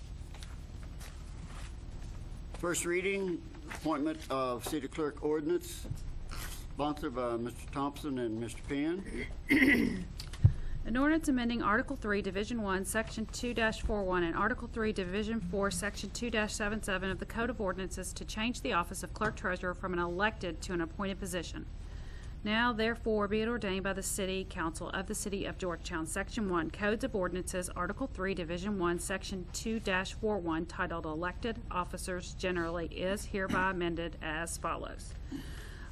First reading, appointment of City Clerk ordinance, sponsored by Mr. Thompson and Mr. Penn. An ordinance amending Article 3, Division 1, Section 2-41, and Article 3, Division 4, Section 2-77 of the Code of Ordinances to change the office of Clerk Treasurer from an elected to an appointed position. Now, therefore, be it ordained by the City Council of the City of Georgetown, Section 1, Codes of Ordinances, Article 3, Division 1, Section 2-41, titled Elected Officers Generally, is hereby amended as follows.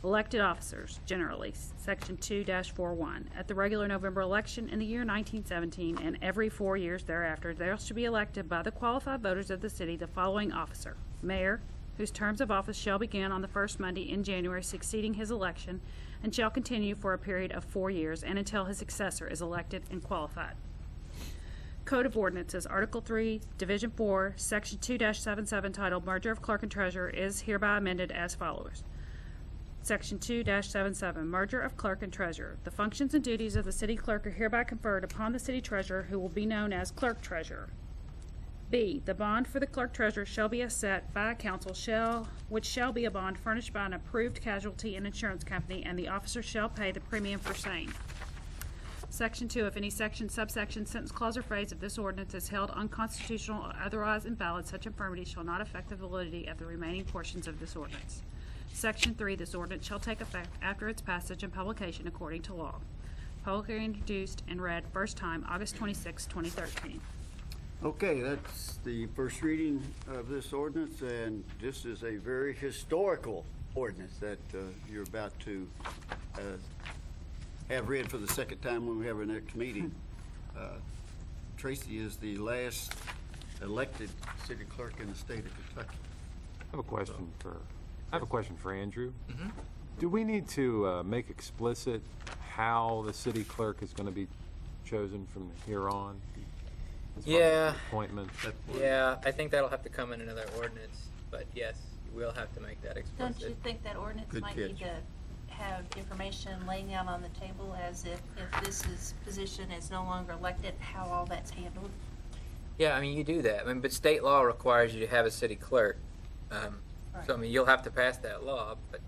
Elected officers, generally, Section 2-41. At the regular November election in the year 1917 and every 4 years thereafter, there shall be elected by the qualified voters of the city the following officer: Mayor, whose terms of office shall begin on the first Monday in January succeeding his election and shall continue for a period of 4 years and until his successor is elected and qualified. Code of Ordinances, Article 3, Division 4, Section 2-77, titled Merger of Clerk and Treasurer, is hereby amended as follows. Section 2-77, Merger of Clerk and Treasurer. The functions and duties of the city clerk are hereby conferred upon the city treasurer, who will be known as Clerk Treasurer. B, the bond for the Clerk Treasurer shall be set by a council, which shall be a bond furnished by an approved casualty and insurance company, and the officer shall pay the premium for same. Section 2, if any section, subsection, sentence, clause, or phrase of this ordinance is held unconstitutional or otherwise invalid, such infirmity shall not affect the validity of the remaining portions of this ordinance. Section 3, this ordinance shall take effect after its passage and publication according to law. Publicly introduced and read first time August 26, 2013. Okay, that's the first reading of this ordinance, and this is a very historical ordinance that you're about to have read for the second time when we have our next meeting. Tracy is the last elected city clerk in the state of Kentucky. I have a question for Andrew. Do we need to make explicit how the city clerk is going to be chosen from here on? As far as appointment? Yeah, I think that'll have to come in another ordinance, but yes, you will have to make that explicit. Don't you think that ordinance might need to have information laying out on the table as if this position is no longer elected, how all that's handled? Yeah, I mean, you do that. I mean, but state law requires you to have a city clerk. So, I mean, you'll have to pass that law, but,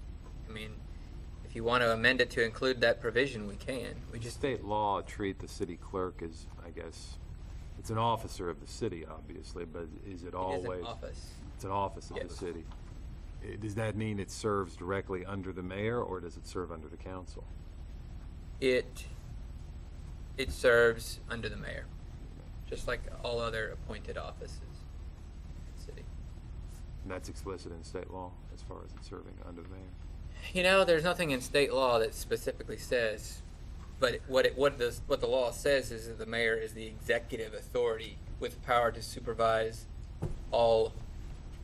I mean, if you want to amend it to include that provision, we can. We just State law treat the city clerk as, I guess, it's an officer of the city, obviously, but is it always? It is an office. It's an office of the city. Does that mean it serves directly under the mayor, or does it serve under the council? It serves under the mayor, just like all other appointed offices in the city. And that's explicit in state law as far as it serving under the mayor? You know, there's nothing in state law that specifically says, but what the law says is that the mayor is the executive authority with power to supervise all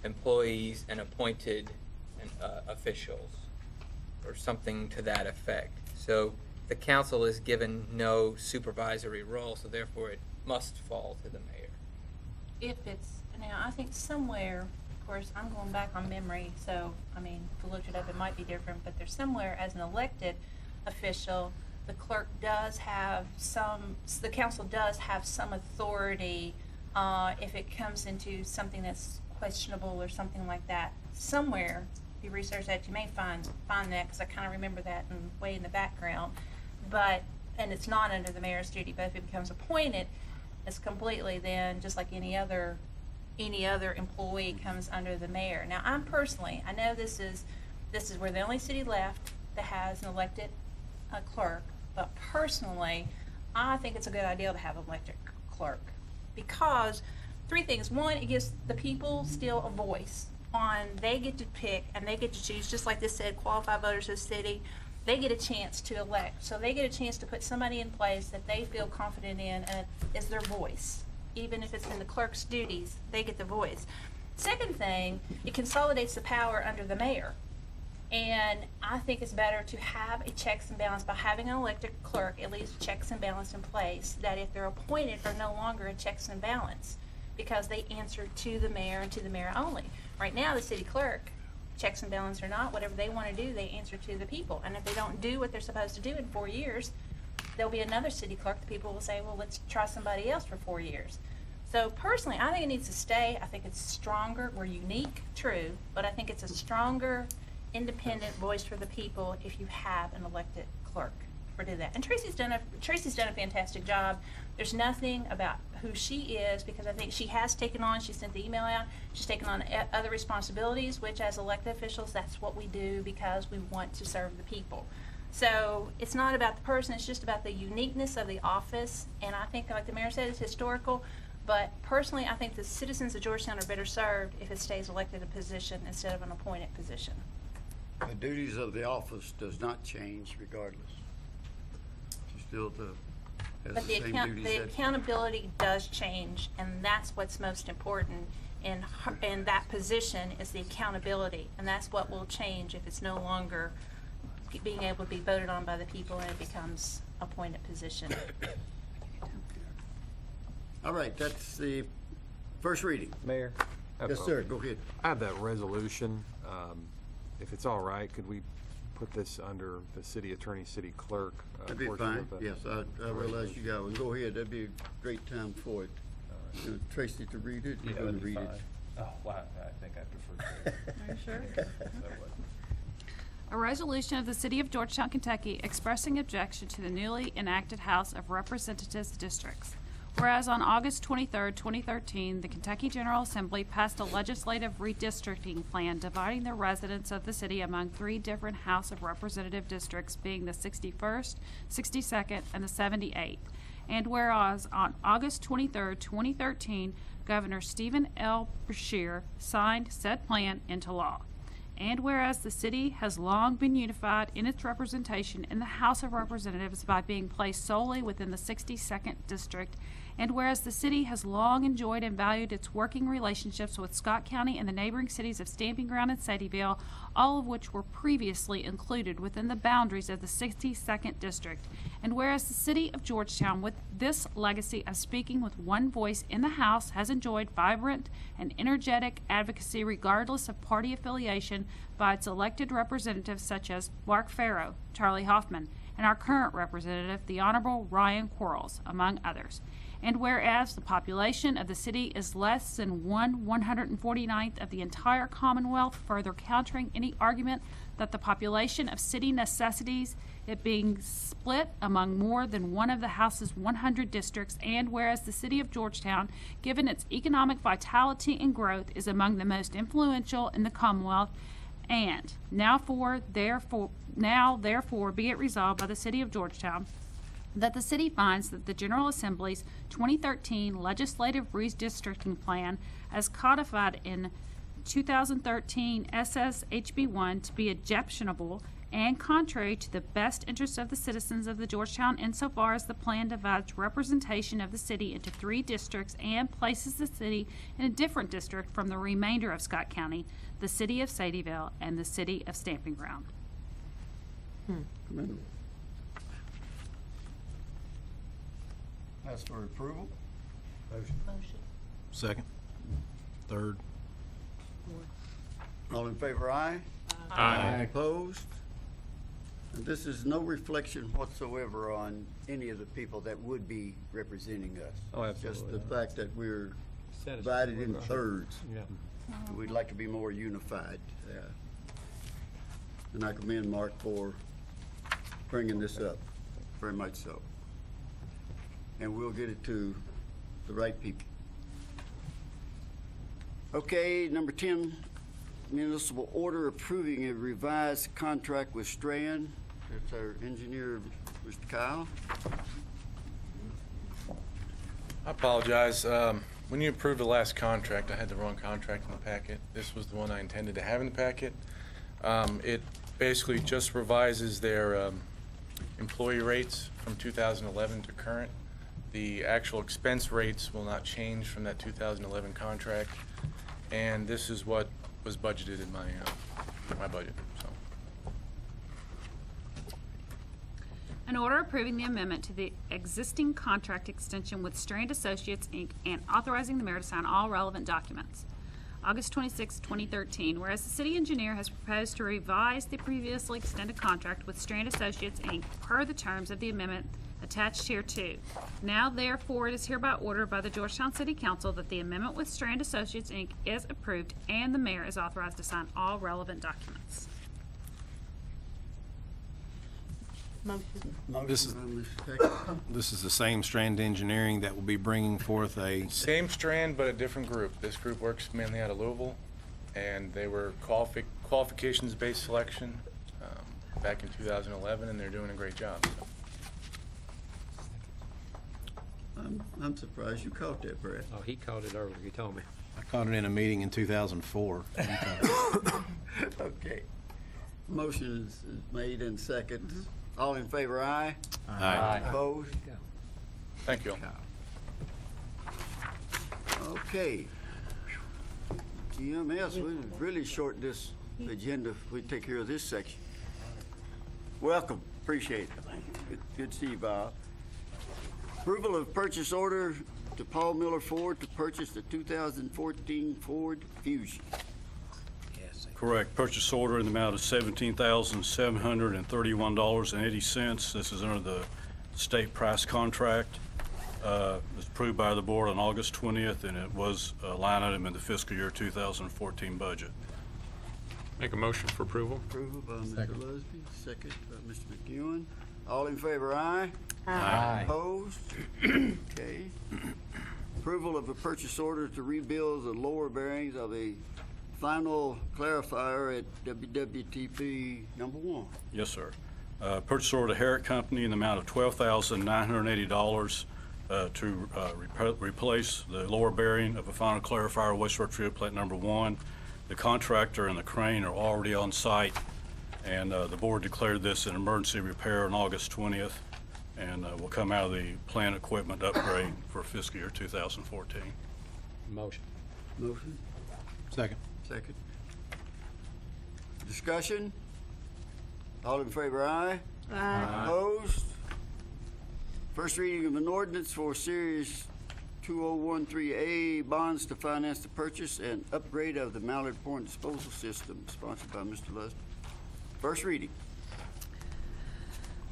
employees and appointed officials, or something to that effect. So the council is given no supervisory role, so therefore it must fall to the mayor. If it's, now I think somewhere, of course, I'm going back on memory, so, I mean, to look it up, it might be different, but there's somewhere as an elected official, the clerk does have the council does have some authority if it comes into something that's questionable or something like that. Somewhere, if you research that, you may find that, because I kind of remember that way in the background. But, and it's not under the mayor's duty, but if it becomes appointed, it's completely then, just like any other employee comes under the mayor. Now, I know this is we're the only city left that has an elected clerk, but personally, I think it's a good idea to have an elected clerk, because three things. One, it gives the people still a voice they get to pick and they get to choose, just like this said, qualified voters of the city. They get a chance to elect, so they get a chance to put somebody in place that they feel confident in and is their voice. Even if it's in the clerk's duties, they get the voice. Second thing, it consolidates the power under the mayor. And I think it's better to have a checks and balance by having an elected clerk, at least checks and balance in place, that if they're appointed are no longer a checks and balance, because they answer to the mayor and to the mayor only. Right now, the city clerk, checks and balance or not, whatever they want to do, they answer to the people. And if they don't do what they're supposed to do in 4 years, there'll be another city clerk. The people will say, well, let's try somebody else for 4 years. So personally, I think it needs to stay. I think it's stronger. We're unique, true, but I think it's a stronger, independent voice for the people if you have an elected clerk. or did that. And Tracy's done a fantastic job. There's nothing about who she is, because I think she has taken on, she sent the email out, she's taken on other responsibilities, which as elected officials, that's what we do because we want to serve the people. So it's not about the person, it's just about the uniqueness of the office. And I think, like the mayor said, it's historical. But personally, I think the citizens of Georgetown are better served if it stays elected a position instead of an appointed position. The duties of the office does not change regardless. She still has But the same duties. the accountability does change, and that's what's most important in that position is the accountability. And that's what will change if it's no longer being able to be voted on by the people and it becomes appointed position. All right, that's the first reading. Mayor? Yes, sir, go ahead. I have that resolution. If it's all right, could we put this under the city attorney, city clerk? That'd be portion fine. of the Yes, I realize you got one. Go ahead, that'd be a great time for it. You know, Tracy to read it, you're gonna read it. Oh, wow, I think I prefer to. Are you sure? A resolution of the City of Georgetown, Kentucky expressing objection to the newly enacted House of Representatives districts. Whereas on August 23, 2013, the Kentucky General Assembly passed a legislative redistricting plan dividing the residents of the city among 3 different House of Representative districts, being the 61st, 62nd, and the 78th. And whereas on August 23, 2013, Governor Stephen L. Beshear signed said plan into law. And whereas the city has long been unified in its representation in the House of Representatives by being placed solely within the 62nd District, and whereas the city has long enjoyed and valued its working relationships with Scott County and the neighboring cities of Stamping Ground and Sadieville, all of which were previously included within the boundaries of the 62nd District, and whereas the city of Georgetown, with this legacy of speaking with one voice in the House, has enjoyed vibrant and energetic advocacy regardless of party affiliation by its elected representatives such as Mark Farrow, Charlie Hoffman, and our current representative, the Honorable Ryan Quarles, among others. And whereas the population of the city is less than 1/149th of the entire Commonwealth, further countering any argument that the population of city necessitates it being split among more than one of the House's 100 districts, and whereas the city of Georgetown, given its economic vitality and growth, is among the most influential in the Commonwealth, and now therefore be it resolved by the city of Georgetown that the city finds that the General Assembly's 2013 legislative redistricting plan, as codified in 2013 SSHB 1, to be objectionable and contrary to the best interests of the citizens of the Georgetown insofar as the plan divides representation of the city into 3 districts and places the city in a different district from the remainder of Scott County, the city of Sadieville, and the city of Stamping Ground. Commendable. Ask for approval. Motion. Second, third. All in favor, aye? Aye. Opposed? And this is no reflection whatsoever on any of the people that would be representing us. Oh, Just absolutely. the fact that we're divided in thirds. We'd like to be more unified. And I commend Mark for bringing this up, very much so. And we'll get it to the right people. Okay, number 10, municipal order approving a revised contract with Strand. That's our engineer, Mr. Kyle. I apologize. When you approved the last contract, I had the wrong contract in the packet. This was the one I intended to have in the packet. It basically just revises their employee rates from 2011 to current. The actual expense rates will not change from that 2011 contract, and this is what was budgeted in my budget. So. An order approving the amendment to the existing contract extension with Strand Associates, Inc., and authorizing the mayor to sign all relevant documents. August 26, 2013, whereas the city engineer has proposed to revise the previously extended contract with Strand Associates, Inc. per the terms of the amendment attached hereto. Now, therefore, it is hereby ordered by the Georgetown City Council that the amendment with Strand Associates, Inc. is approved and the mayor is authorized to sign all relevant documents. This is the same Strand Engineering that will be bringing forth a, Same strand, but a different group. This group works mainly out of Louisville, and they were qualifications-based selection back in 2011, and they're doing a great job. I'm surprised you caught that, Brad. Oh, he called it earlier, he told me. I caught it in a meeting in 2004. Okay. Motion is made and second. All in favor, aye? Aye. Opposed? Thank you. Okay. EMS, we really short this agenda if we take care of this section. Welcome, appreciate it. Good to see you, Bob. Approval of purchase order to Paul Miller Ford to purchase the 2014 Ford Fusion. Correct. Purchase order in the amount of $17,731.80. This is under the state price contract. It was approved by the board on August 20th, and it was a line item in the fiscal year 2014 budget. Make a motion for approval. Approval by Mr. Lusby, second by Mr. McEwen. All in favor, aye? Aye. Opposed? Okay. Approval of a purchase order to rebuild the lower bearings of a final clarifier at WWTP number 1. Yes, sir. Purchase order to Herrick Company in the amount of $12,980 to replace the lower bearing of a final clarifier wastewater treatment plant number 1. The contractor and the crane are already on site, and the board declared this an emergency repair on August 20th, and will come out of the plant equipment upgrade for fiscal year 2014. Motion. Motion? Second. Second. Discussion? All in favor, aye? Aye. Opposed? First reading of an ordinance for Series 2013A bonds to finance the purchase and upgrade of the Mallard Point Disposal System, sponsored by Mr. Lusby. First reading.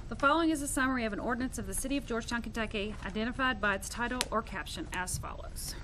The following is a summary of an ordinance of the City of Georgetown, Kentucky, identified by its title or caption as follows.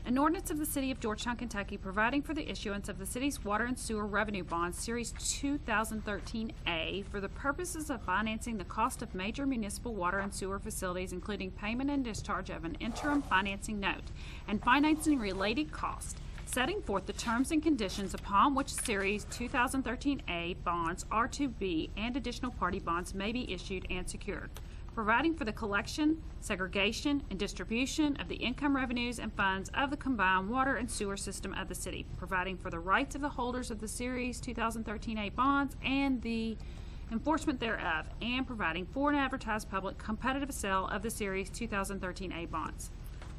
An ordinance of the City of Georgetown, Kentucky, providing for the issuance of the city's water and sewer revenue bonds, Series 2013A, for the purposes of financing the cost of major municipal water and sewer facilities, including payment and discharge of an interim financing note and financing related costs, setting forth the terms and conditions upon which Series 2013A bonds are to be and additional party bonds may be issued and secured, providing for the collection, segregation, and distribution of the income revenues and funds of the combined water and sewer system of the city, providing for the rights of the holders of the Series 2013A bonds and the enforcement thereof, and providing for an advertised public competitive sale of the Series 2013A bonds.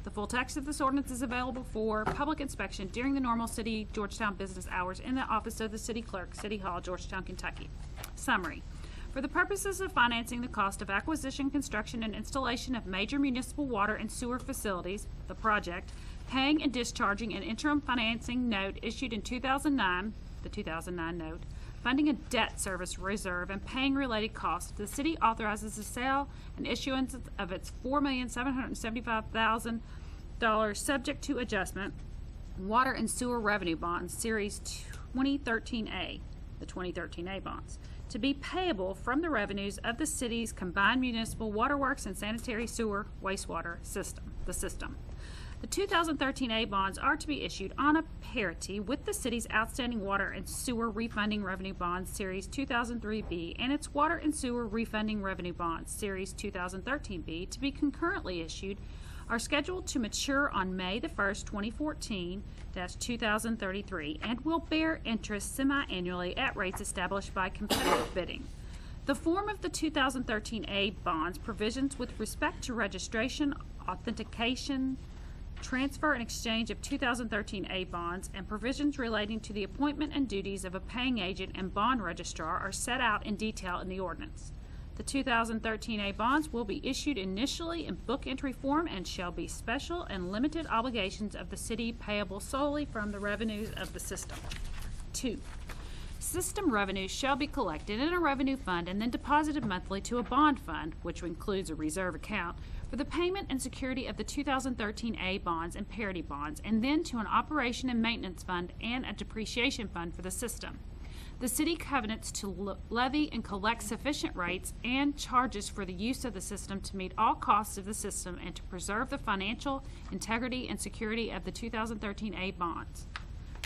The full text of this ordinance is available for public inspection during the normal City Georgetown business hours in the office of the City Clerk, City Hall, Georgetown, Kentucky. Summary. For the purposes of financing the cost of acquisition, construction, and installation of major municipal water and sewer facilities, the project, paying and discharging an interim financing note issued in 2009, the 2009 note, funding a debt service reserve, and paying related costs, the city authorizes the sale and issuance of its $4,775,000 subject to adjustment water and sewer revenue bonds, Series 2013A, the 2013A bonds, to be payable from the revenues of the city's combined municipal waterworks and sanitary sewer wastewater system, the system. The 2013A bonds are to be issued on a parity with the city's outstanding water and sewer refunding revenue bonds, Series 2003B, and its water and sewer refunding revenue bonds, Series 2013B, to be concurrently issued, are scheduled to mature on May the 1st, 2014-2033, and will bear interest semi-annually at rates established by competitive bidding. The form of the 2013A bonds provisions with respect to registration, authentication, transfer and exchange of 2013A bonds, and provisions relating to the appointment and duties of a paying agent and bond registrar are set out in detail in the ordinance. The 2013A bonds will be issued initially in book entry form and shall be special and limited obligations of the city payable solely from the revenues of the system. 2. System revenues shall be collected in a revenue fund and then deposited monthly to a bond fund, which includes a reserve account, for the payment and security of the 2013A bonds and parity bonds, and then to an operation and maintenance fund and a depreciation fund for the system. The city covenants to levy and collect sufficient rates and charges for the use of the system to meet all costs of the system and to preserve the financial integrity and security of the 2013 A bonds.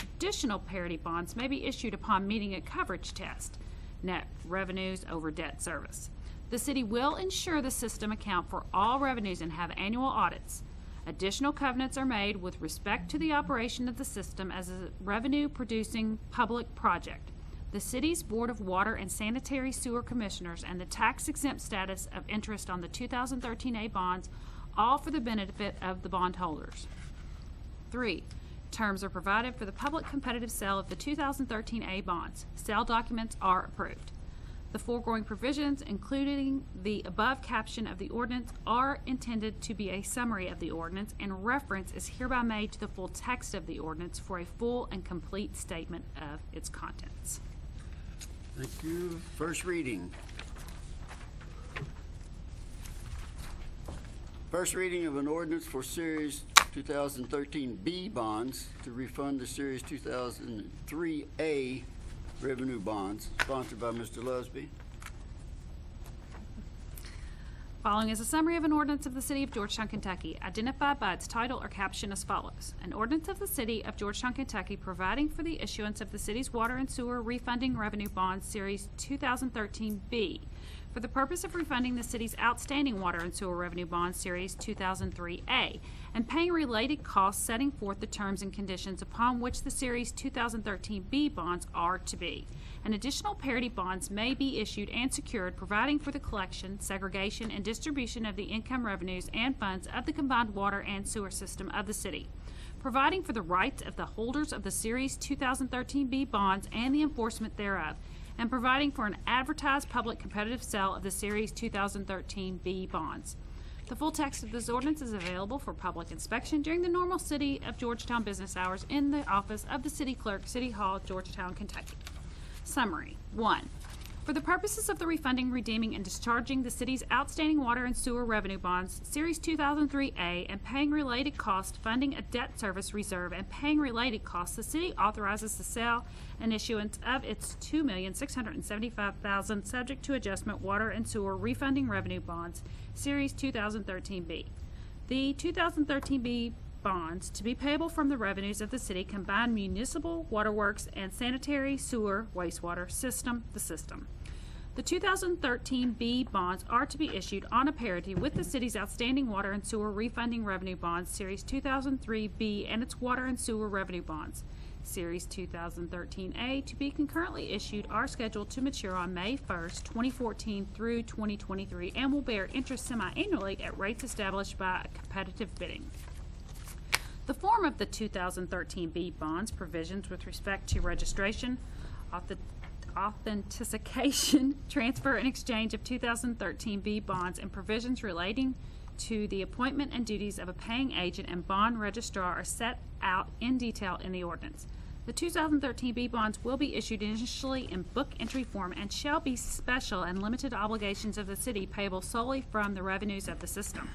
Additional parity bonds may be issued upon meeting a coverage test, net revenues over debt service. The city will ensure the system account for all revenues and have annual audits. Additional covenants are made with respect to the operation of the system as a revenue-producing public project. The city's Board of Water and Sanitary Sewer Commissioners and the tax-exempt status of interest on the 2013 A bonds, all for the benefit of the bondholders. 3. Terms are provided for the public competitive sale of the 2013 A bonds. Sale documents are approved. The foregoing provisions, including the above caption of the ordinance, are intended to be a summary of the ordinance, and reference is hereby made to the full text of the ordinance for a full and complete statement of its contents. Thank you. First reading. First reading of an ordinance for Series 2013 B bonds to refund the Series 2003 A revenue bonds, sponsored by Mr. Lusby. Following is a summary of an ordinance of the City of Georgetown, Kentucky, identified by its title or caption as follows. An ordinance of the City of Georgetown, Kentucky, providing for the issuance of the city's water and sewer refunding revenue bonds, Series 2013 B, for the purpose of refunding the city's outstanding water and sewer revenue bonds, Series 2003 A, and paying related costs, setting forth the terms and conditions upon which the Series 2013 B bonds are to be. And additional parity bonds may be issued and secured, providing for the collection, segregation, and distribution of the income revenues and funds of the combined water and sewer system of the city, providing for the rights of the holders of the Series 2013 B bonds and the enforcement thereof, and providing for an advertised public competitive sale of the Series 2013 B bonds. The full text of this ordinance is available for public inspection during the normal City of Georgetown business hours in the office of the City Clerk, City Hall, Georgetown, Kentucky. Summary. 1. For the purposes of the refunding, redeeming, and discharging the city's outstanding water and sewer revenue bonds, Series 2003A, and paying related costs, funding a debt service reserve, and paying related costs, the city authorizes the sale and issuance of its $2,675,000 subject to adjustment water and sewer refunding revenue bonds, Series 2013B. The 2013B bonds to be payable from the revenues of the city combined municipal waterworks and sanitary sewer wastewater system, the system. The 2013 B bonds are to be issued on a parity with the city's outstanding water and sewer refunding revenue bonds, Series 2003 B, and its water and sewer revenue bonds. Series 2013A, to be concurrently issued, are scheduled to mature on May 1st, 2014 through 2023, and will bear interest semi-annually at rates established by competitive bidding. The form of the 2013 B bonds, provisions with respect to registration, authentication, transfer, and exchange of 2013 B bonds, and provisions relating to the appointment and duties of a paying agent and bond registrar are set out in detail in the ordinance. The 2013 B bonds will be issued initially in book entry form and shall be special and limited obligations of the city payable solely from the revenues of the system.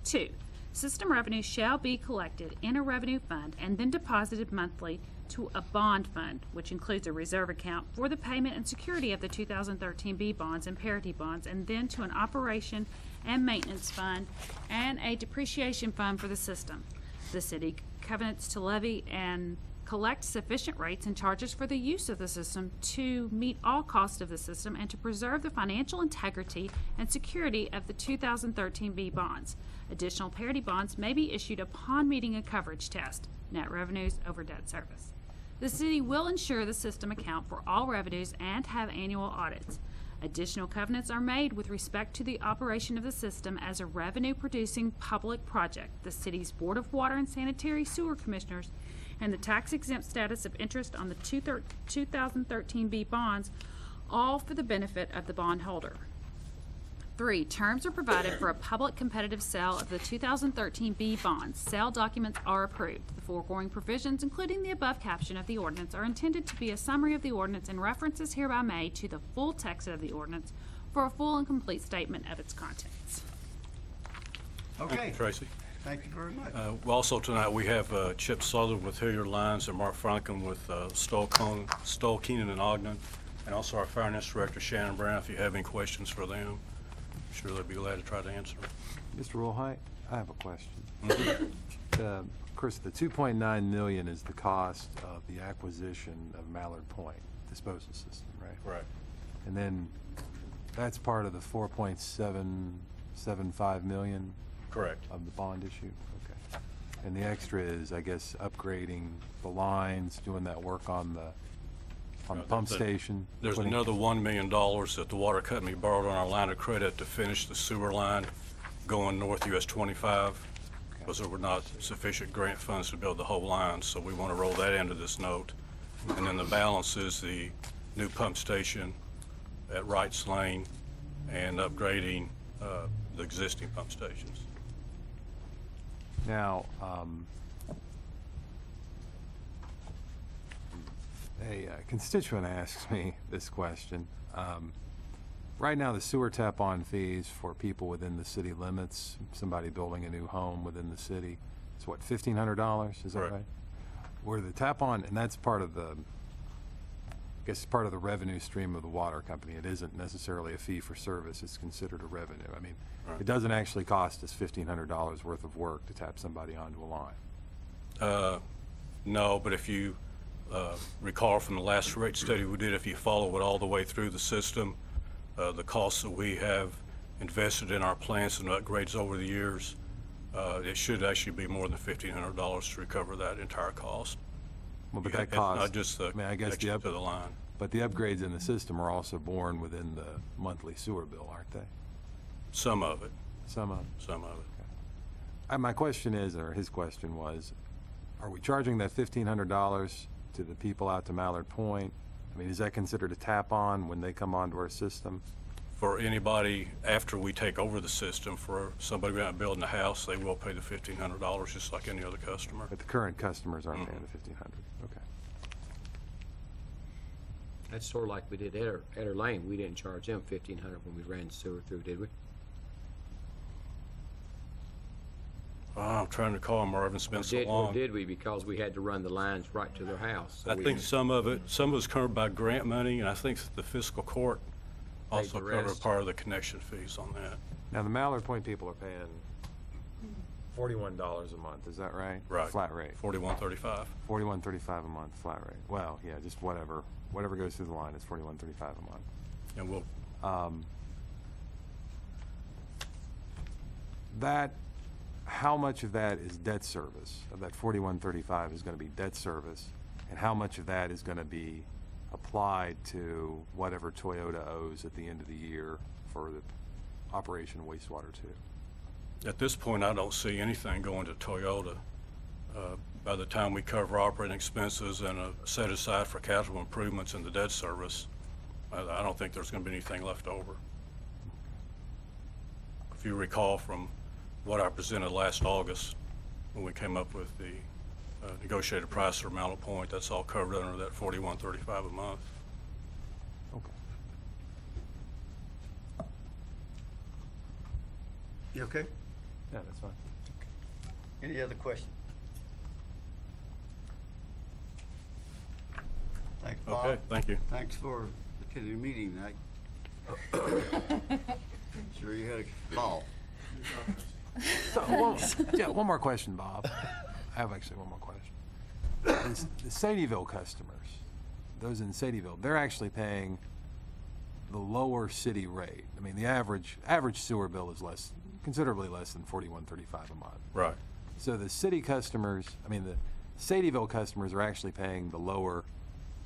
2. System revenues shall be collected in a revenue fund and then deposited monthly to a bond fund, which includes a reserve account for the payment and security of the 2013 B bonds and parity bonds, and then to an operation and maintenance fund and a depreciation fund for the system. The city covenants to levy and collect sufficient rates and charges for the use of the system to meet all costs of the system and to preserve the financial integrity and security of the 2013 B bonds. Additional parity bonds may be issued upon meeting a coverage test, net revenues over debt service. The city will ensure the system account for all revenues and have annual audits. Additional covenants are made with respect to the operation of the system as a revenue-producing public project, the city's Board of Water and Sanitary Sewer Commissioners, and the tax-exempt status of interest on the 2013 B bonds, all for the benefit of the bondholder. 3. Terms are provided for a public competitive sale of the 2013 B bonds. Sale documents are approved. The foregoing provisions, including the above caption of the ordinance, are intended to be a summary of the ordinance, and references hereby made to the full text of the ordinance for a full and complete statement of its contents. Okay. Thank you, Tracy. Thank you very much. Also tonight, we have Chip Southern with Hilliard Lines and Mark Franklin with Stoll Keenan and Ogden. and also our Finance Director, Shannon Brown. If you have any questions for them, I'm sure they'd be glad to try to answer them. Mr. Wilhite, I have a question. Chris, the 2.9 million is the cost of the acquisition of Mallard Point disposal system, right? Right. And then that's part of the 4.775 million? Correct. Of the bond issue? Okay. And the extra is, I guess, upgrading the lines, doing that work on the pump station? There's another $1 million that the water company borrowed on our line of credit to finish the sewer line going north US 25, because there were not sufficient grant funds to build the whole line, so we want to roll that into this note. And then the balance is the new pump station at Wrights Lane and upgrading the existing pump stations. Now, a constituent asks me this question. Right now, the sewer tap-on fees for people within the city limits, somebody building a new home within the city, it's what, $1,500? Is that right? Where the tap-on, and that's part of the, I guess, part of the revenue stream of the water company. It isn't necessarily a fee for service. It's considered a revenue. I mean, it doesn't actually cost us $1,500 worth of work to tap somebody onto a line. No, but if you recall from the last rate study we did, if you follow it all the way through the system, the costs that we have invested in our plants and upgrades over the years, it should actually be more than $1,500 to recover that entire cost. Well, but that cost, not just the I guess connection to the line. But the upgrades in the system are also borne within the monthly sewer bill, aren't they? Some of it. Some of it? Some of it. Okay. My question is, or his question was, are we charging that $1,500 to the people out to Mallard Point? I mean, is that considered a tap-on when they come onto our system? For anybody after we take over the system, for somebody out building a house, they will pay the $1,500 just like any other customer. But the current customers aren't paying the $1,500. Okay. That's sort of like we did Eder Lane. We didn't charge them $1,500 when we ran sewer through, did we? I'm trying to call Marvin. It's been so long. Or did we, because we had to run the lines right to their house? So I think some of it was covered by grant money, and I think the fiscal court also covered part of the connection fees on that. Now, the Mallard Point people are paying $41 a month, is that right? Right. Flat rate. $41.35. $41.35 a month, flat rate. Well, yeah, just whatever goes through the line is $41.35 a month. And we'll. How much of that is debt service? Of that $41.35 is going to be debt service, and how much of that is going to be applied to whatever Toyota owes at the end of the year for the operation of wastewater 2? At this point, I don't see anything going to Toyota. By the time we cover operating expenses and set aside for capital improvements in the debt service, I don't think there's going to be anything left over. If you recall from what I presented last August, when we came up with the negotiated price for Mallard Point, that's all covered under that $41.35 a month. Okay. You okay? Yeah, that's fine. Any other questions? Thanks, Bob. Okay, thank you. Thanks for attending the meeting tonight. Sure you had a ball. So, one more question, Bob. I have actually one more question. The Sadieville customers, those in Sadieville, they're actually paying the lower city rate. I mean, the average sewer bill is considerably less than $41.35 a month. Right. So the city customers, the Sadieville customers are actually paying the lower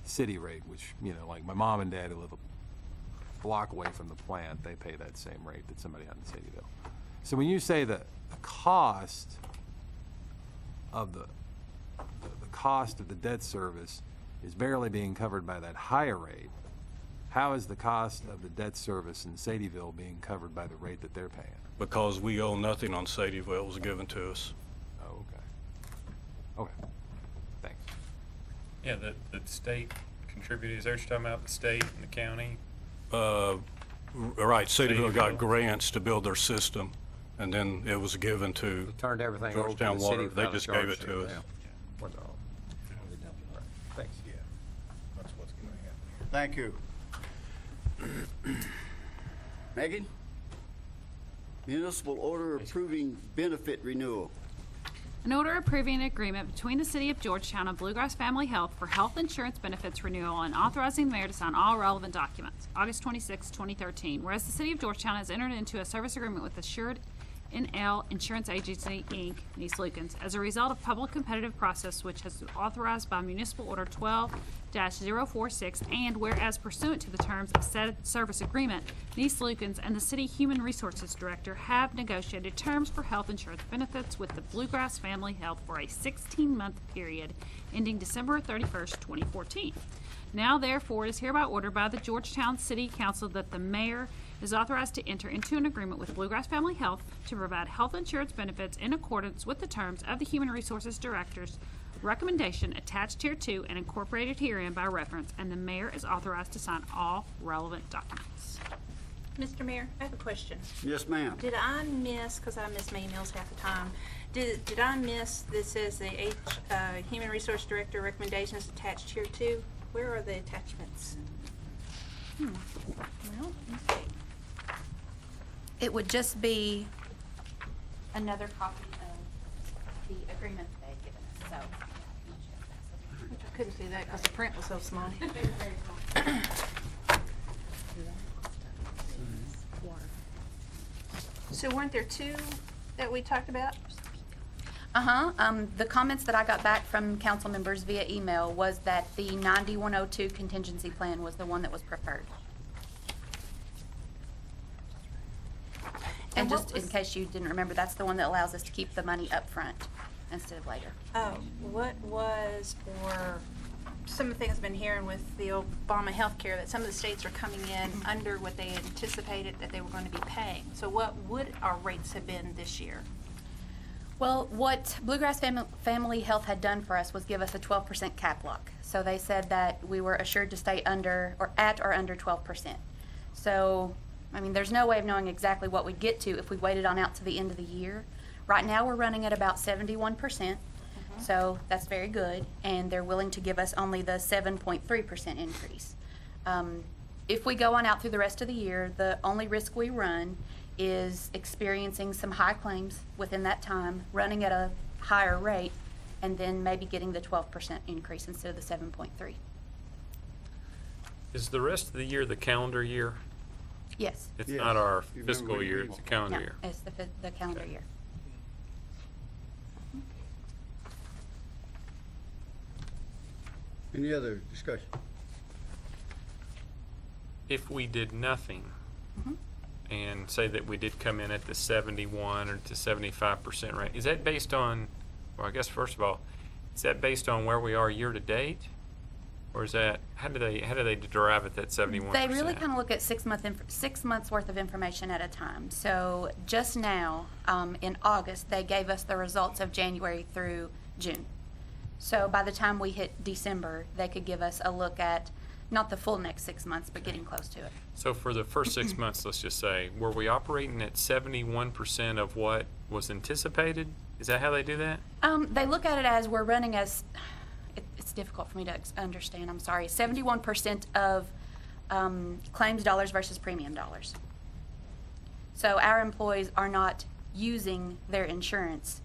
city rate, which, like my mom and dad who live a block away from the plant, they pay that same rate that somebody out in Sadieville. So when you say that the cost of the debt service is barely being covered by that higher rate, how is the cost of the debt service in Sadieville being covered by the rate that they're paying? Because we owe nothing on Sadieville. It was given to us. Oh, okay. Okay. Thanks. Yeah, the state contributed. Is that what you're talking about, the state and the county? Right. Sadieville got grants to build their system, and then it was given to turned everything Georgetown over to the Water. city They just gave it to us. Thanks. Thank you. Megan? Municipal order approving benefit renewal. An order approving an agreement between the City of Georgetown and Bluegrass Family Health for health insurance benefits renewal and authorizing the mayor to sign all relevant documents. August 26, 2013. Whereas the City of Georgetown has entered into a service agreement with Assured NL Insurance Agency, Inc., East Lucans, as a result of public competitive process which has been authorized by Municipal Order 12-046, and whereas pursuant to the terms of said service agreement, East Lucans and the City Human Resources Director have negotiated terms for health insurance benefits with the Bluegrass Family Health for a 16-month period ending December 31st, 2014. Now, therefore, it is hereby ordered by the Georgetown City Council that the mayor is authorized to enter into an agreement with Bluegrass Family Health to provide health insurance benefits in accordance with the terms of the Human Resources Director's recommendation attached hereto and incorporated herein by reference, and the mayor is authorized to sign all relevant documents. Mr. Mayor, I have a question. Yes, ma'am. Did I miss, because I miss my emails half the time, did I miss this says the Human Resource Director recommendations attached here too? Where are the attachments? Well, okay. It would just be another copy of the agreement that they had given us, so. I couldn't see that because the print was so small. So weren't there two that we talked about? The comments that I got back from council members via email was that the 9102 contingency plan was the one that was preferred. And just in case you didn't remember, that's the one that allows us to keep the money up front instead of later. Oh, what was, or some of the things I've been hearing with the Obama healthcare, that some of the states are coming in under what they anticipated that they were going to be paying. So what would our rates have been this year? Well, what Bluegrass Family Health had done for us was give us a 12% cap lock. So they said that we were assured to stay under or at or under 12%. So, I mean, there's no way of knowing exactly what we'd get to if we waited on out to the end of the year. Right now, we're running at about 71%. So that's very good, and they're willing to give us only the 7.3% increase. If we go on out through the rest of the year, the only risk we run is experiencing some high claims within that time, running at a higher rate, and then maybe getting the 12% increase instead of the 7.3. Is the rest of the year the calendar year? Yes. It's not our fiscal year, it's the calendar No, year. it's the calendar year. Any other discussion? If we did nothing, and say that we did come in at the 71 or to 75% rate, is that based on, well, I guess first of all, is that based on where we are year to date? Or is that, how do they derive at that 71%? They really kind of look at 6 months worth of information at a time. So just now, in August, they gave us the results of January through June. So by the time we hit December, they could give us a look at not the full next 6 months, but getting close to it. So for the first 6 months, let's just say, were we operating at 71% of what was anticipated? Is that how they do that? They look at it as we're running as, it's difficult for me to understand, I'm sorry, 71% of claims dollars versus premium dollars. So our employees are not using their insurance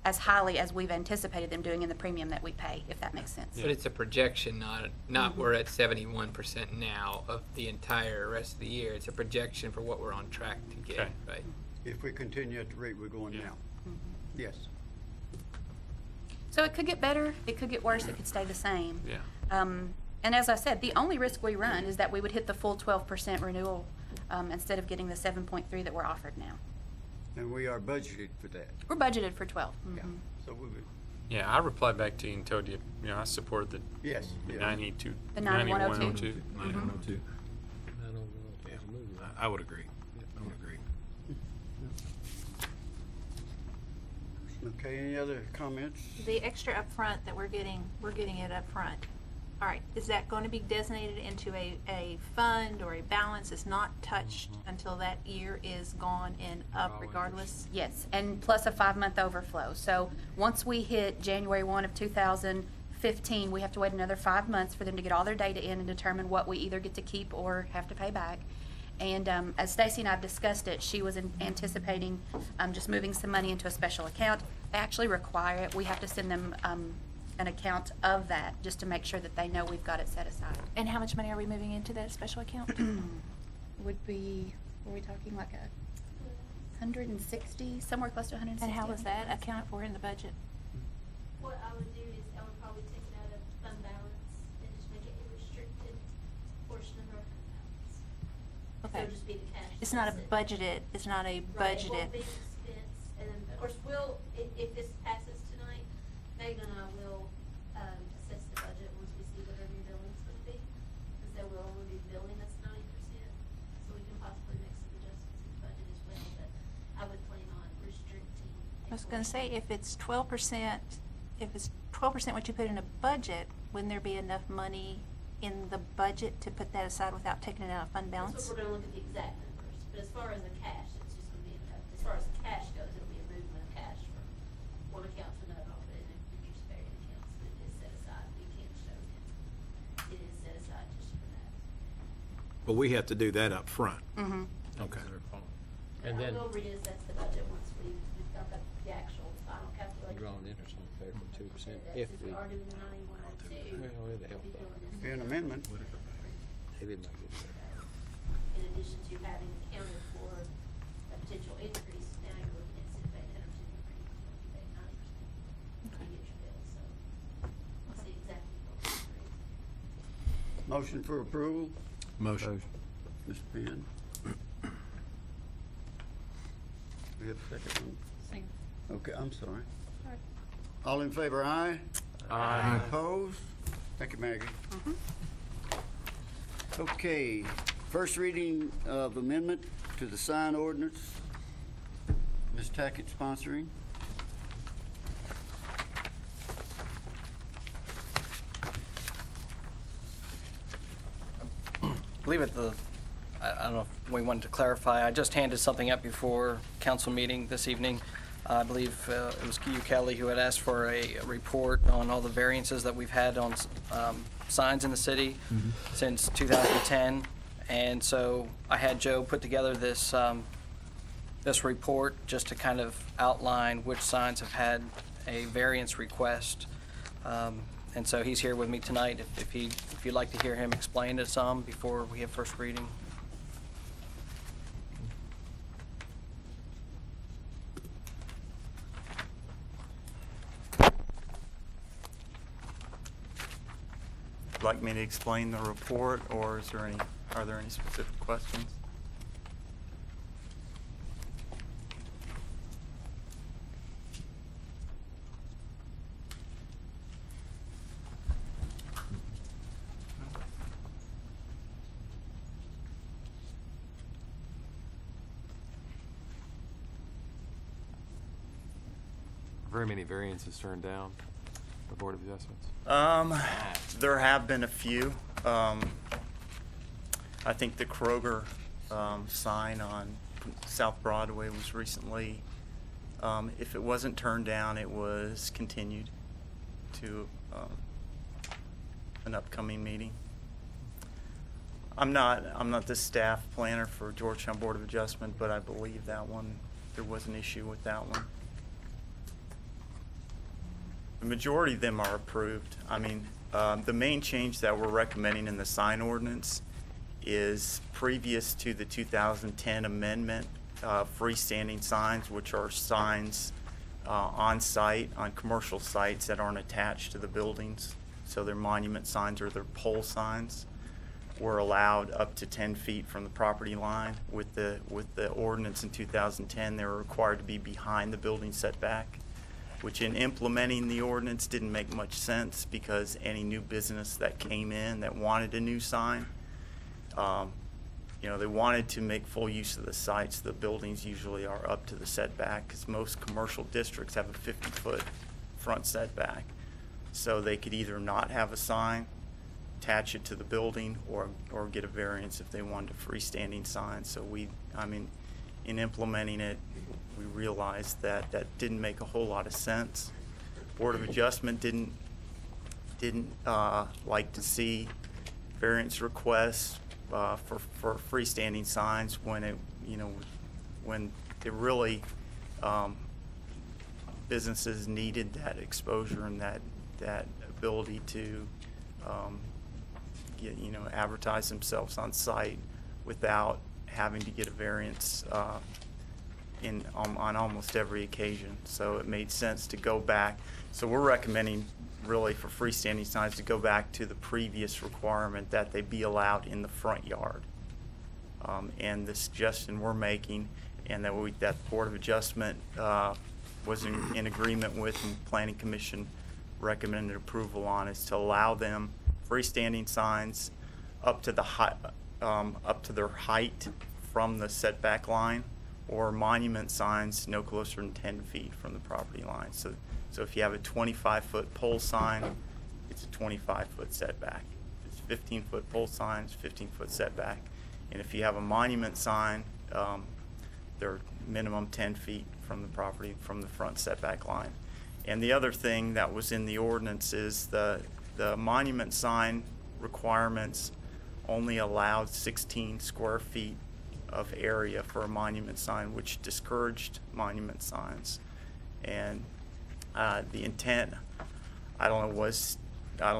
as highly as we've anticipated them doing in the premium that we pay, if that makes sense. But it's a projection, not we're at 71% now of the entire rest of the year. It's a projection for what we're on track to get, right? If we continue at the rate we're going now. Yes. So it could get better, it could get worse, it could stay the same. Yeah. And as I said, the only risk we run is that we would hit the full 12% renewal instead of getting the 7.3 that we're offered now. And we are budgeted for that. We're budgeted for 12. Yeah. So we would. Yeah, I replied back to you and told you, I support the Yes. the Yeah. 92, The 9102. 9102. I would agree. I would agree. Okay, any other comments? The extra upfront that we're getting it upfront. All right, is that going to be designated into a fund or a balance that's not touched until that year is gone and up regardless? Yes, and plus a 5-month overflow. So once we hit January 1 of 2015, 15, we have to wait another 5 months for them to get all their data in and determine what we either get to keep or have to pay back. And as Stacy and I have discussed it, she was anticipating just moving some money into a special account. They actually require it. We have to send them an account of that just to make sure that they know we've got it set aside. And how much money are we moving into that special account? Would be, were we talking like 160, somewhere close to 160? And how was that accounted for in the budget? What I would do is I would probably take it out of fund balance and just make it a restricted portion of our fund balance. So Okay. it'll just be the cash. It's not a deposit. budgeted, it's not a Right, it budgeted. won't be an expense, and then, of course, if this passes tonight, Megan and I will, assess the budget once we see what our new billing's gonna be. And so we'll only be billing us 90%, so we can possibly make some adjustments in the budget as well, but I would plan on restricting. I was gonna say, if it's 12%, what you put in a budget, wouldn't there be enough money in the budget to put that aside without taking it out of fund balance? That's what we're gonna look at the exact numbers, but as far as the cash, it's just gonna be, as far as the cash goes, it'll be a movement of cash from one account to another, I'll put it in interest-bearing accounts, but it is set aside, we can't show it. It is set aside just for that. But we have to do that up front. Mm-hmm. Okay. And then- We'll reassess the budget once we've got the actual final calculation. Drawn interest on the paper, 2%. If we are doing the 9102. Well, it'll help out. Be an amendment. Maybe it might get In addition to having accounted for a potential increase, now you're looking at instead of paying 10% increase, you're paying 90% to get your bill, so we'll see exactly what the increase. Motion for approval, Motion. Mr. Penn. We have a second one? Second. Okay, I'm sorry. All in favor, aye? Aye. Opposed? Thank you, Maggie. Okay, first reading of amendment to the sign ordinance. Ms. Tackett sponsoring. I believe I don't know if we wanted to clarify, I just handed something up before council meeting this evening. I believe it was you, Kelly, who had asked for a report on all the variances that we've had on signs in the city since 2010. And so I had Joe put together this report just to kind of outline which signs have had a variance request. And so he's here with me tonight if you'd like to hear him explain it some before we have first reading. Like me to explain the report, or are there any specific questions? Very many variances turned down, the Board of Adjustments. There have been a few. I think the Kroger sign on South Broadway was recently, if it wasn't turned down, it was continued to an upcoming meeting. I'm not the staff planner for Georgetown Board of Adjustment, but I believe that one, there was an issue with that one. The majority of them are approved. I mean, the main change that we're recommending in the sign ordinance is previous to the 2010 amendment, freestanding signs, which are signs on site, on commercial sites that aren't attached to the buildings. So they're monument signs or they're pole signs, were allowed up to 10 feet from the property line. With the ordinance in 2010, they were required to be behind the building setback, which in implementing the ordinance didn't make much sense because any new business that came in that wanted a new sign, they wanted to make full use of the sites. The buildings usually are up to the setback because most commercial districts have a 50-foot front setback. So they could either not have a sign, attach it to the building, or get a variance if they wanted a freestanding sign. So in implementing it, we realized that didn't make a whole lot of sense. Board of Adjustment didn't didn't like to see variance requests for freestanding signs when when it really businesses needed that exposure and that ability to advertise themselves on site without having to get a variance on almost every occasion. So it made sense to go back. So we're recommending really for freestanding signs to go back to the previous requirement that they be allowed in the front yard. And the suggestion we're making, and that the Board of Adjustment was in agreement with, and Planning Commission recommended approval on, is to allow them freestanding signs up to their height from the setback line, or monument signs no closer than 10 feet from the property line. So if you have a 25-foot pole sign, it's a 25-foot setback. If it's 15-foot pole signs, 15-foot setback. And if you have a monument sign, they're minimum 10 feet from the property, from the front setback line. And the other thing that was in the ordinance is the monument sign requirements only allowed 16 square feet of area for a monument sign, which discouraged monument signs. And the intent, I don't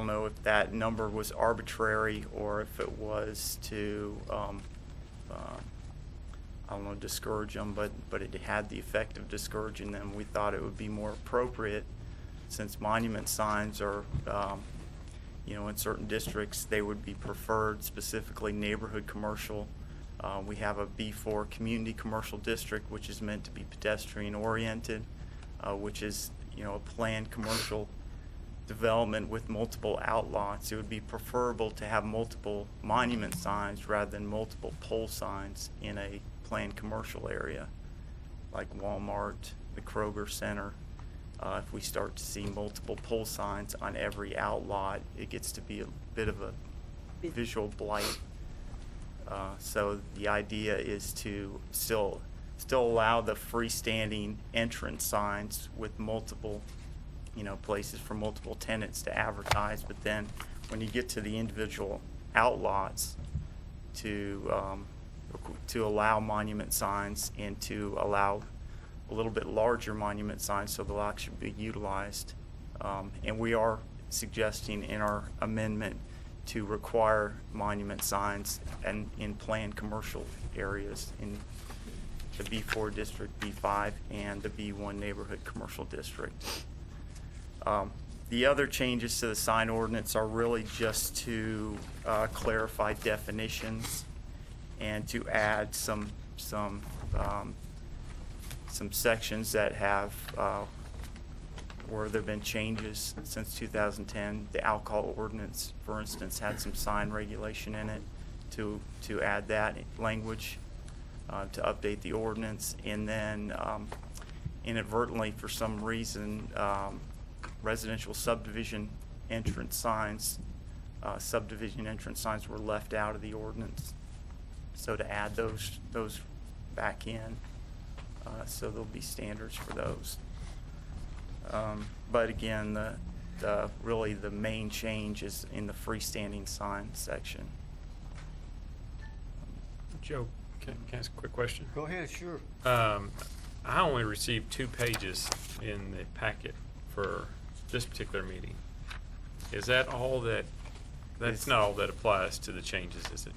know if that number was arbitrary or if it was to discourage them, but it had the effect of discouraging them. We thought it would be more appropriate, since monument signs are in certain districts they would be preferred, specifically neighborhood commercial. We have a B4 community commercial district, which is meant to be pedestrian oriented, which is a planned commercial development with multiple outlots. It would be preferable to have multiple monument signs rather than multiple pole signs in a planned commercial area like Walmart, the Kroger Center. If we start to see multiple pole signs on every outlot, it gets to be a bit of a visual blight. So the idea is to still allow the freestanding entrance signs with multiple, places for multiple tenants to advertise, but then when you get to the individual outlots, to allow monument signs and to allow a little bit larger monument signs so the lot should be utilized. And we are suggesting in our amendment to require monument signs and in planned commercial areas in the B4 district, B5, and the B1 neighborhood commercial district. The other changes to the sign ordinance are really just to clarify definitions and to add some sections that have where there have been changes since 2010. The alcohol ordinance, for instance, had some sign regulation in it to add that language to update the ordinance. And then inadvertently, for some reason, residential subdivision entrance signs were left out of the ordinance. So to add those back in, so there'll be standards for those. But again, really the main change is in the freestanding sign section. Joe, can I ask a quick question? Go ahead, sure. I only received 2 pages in the packet for this particular meeting. Is that all that's not all that applies to the changes, is it?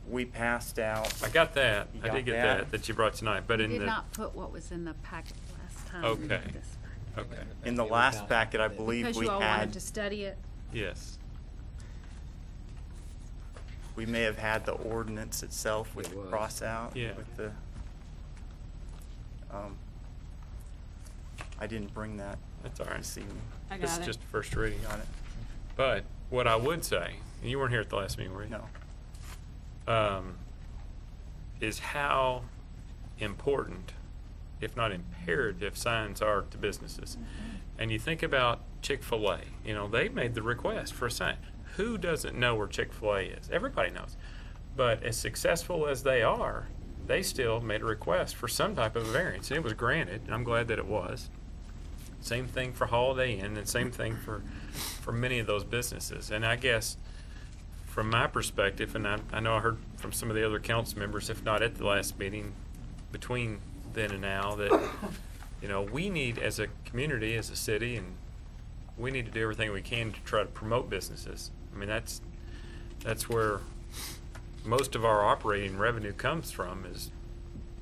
We passed out. I got that. You I got did get that you brought tonight, but We in did the. not put what was in the packet last time. Okay. into this packet. Okay. In the last packet, I believe Because we you all wanted had, to study it. Yes. we may have had the ordinance itself with the cross out. Yeah. With the, I didn't bring that. That's all right. This evening. I This got is it. just the first reading. Got it. But what I would say, and you weren't here at the last meeting, were you? No. Is how important, if not imperative, signs are to businesses. And you think about Chick-fil-A, they made the request for a sign. Who doesn't know where Chick-fil-A is? Everybody knows. But as successful as they are, they still made a request for some type of a variance, and it was granted, and I'm glad that it was. Same thing for Holiday Inn, and same thing for many of those businesses. And I guess from my perspective, and I know I heard from some of the other council members, if not at the last meeting, between then and now, that, you know, we need, as a community, as a city, and we need to do everything we can to try to promote businesses. I mean, that's where most of our operating revenue comes from, is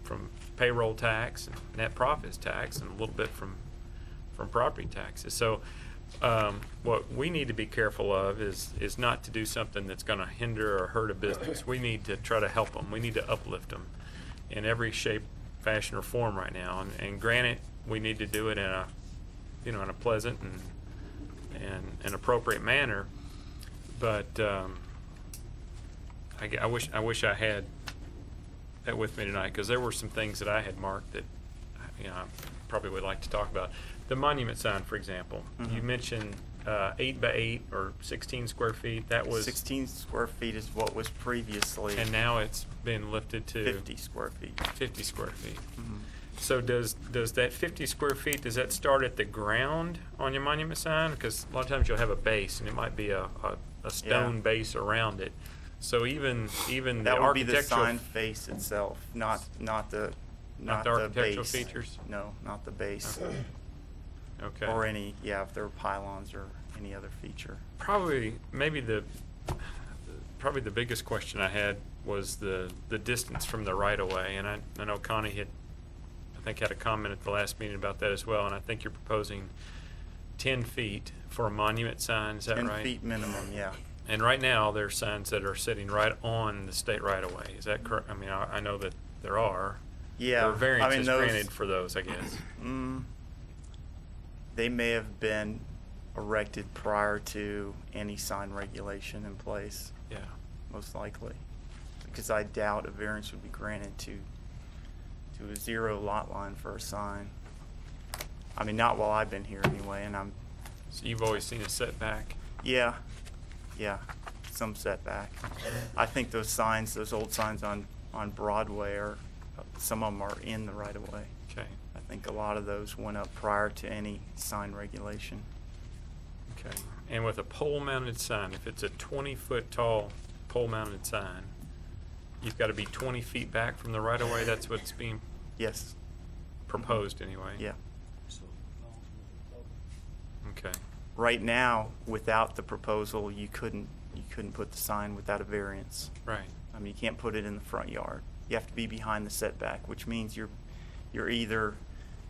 from payroll tax and net profits tax, and a little bit from property taxes. So what we need to be careful of is not to do something that's going to hinder or hurt a business. We need to try to help them. We need to uplift them in every shape, fashion, or form right now. And granted, we need to do it in a, you know, in a pleasant and an appropriate manner. But I wish I had that with me tonight, because there were some things that I had marked that, you know, I probably would like to talk about. The monument sign, for example, you mentioned 8 by 8 or 16 square feet. That was 16 square feet is what was previously. And now it's been lifted to 50 square feet. 50 square feet. So does that 50 square feet, does that start at the ground on your monument sign? Because a lot of times you'll have a base, and it might be a stone base around it. So even the that would be the architectural sign face itself, not the architectural base. features? No, not the base. Okay. Or any, if there are pylons or any other feature. Probably the biggest question I had was the distance from the right-of-way, and I know Connie had a comment at the last meeting about that as well, and I think you're proposing 10 feet for a monument sign, is that right? 10 feet minimum, yeah. And right now, there are signs that are sitting right on the state right-of-way, is that correct? I mean, I know that there are. Yeah. There are variances those, granted for those, I guess. They may have been erected prior to any sign regulation in place. Yeah. Most likely. Because I doubt a variance would be granted to a 0 lot line for a sign. I mean, not while I've been here anyway, and I'm... So you've always seen a setback? Yeah, some setback. I think those signs, those old signs on Broadway, some of them are in the right-of-way. Okay. I think a lot of those went up prior to any sign regulation. Okay. And with a pole-mounted sign, if it's a 20-foot tall pole-mounted sign, you've got to be 20 feet back from the right-of-way? That's what's being proposed anyway? Yeah. Okay. Right now, without the proposal, you couldn't put the sign without a variance. Right. I mean, you can't put it in the front yard. You have to be behind the setback, which means you're either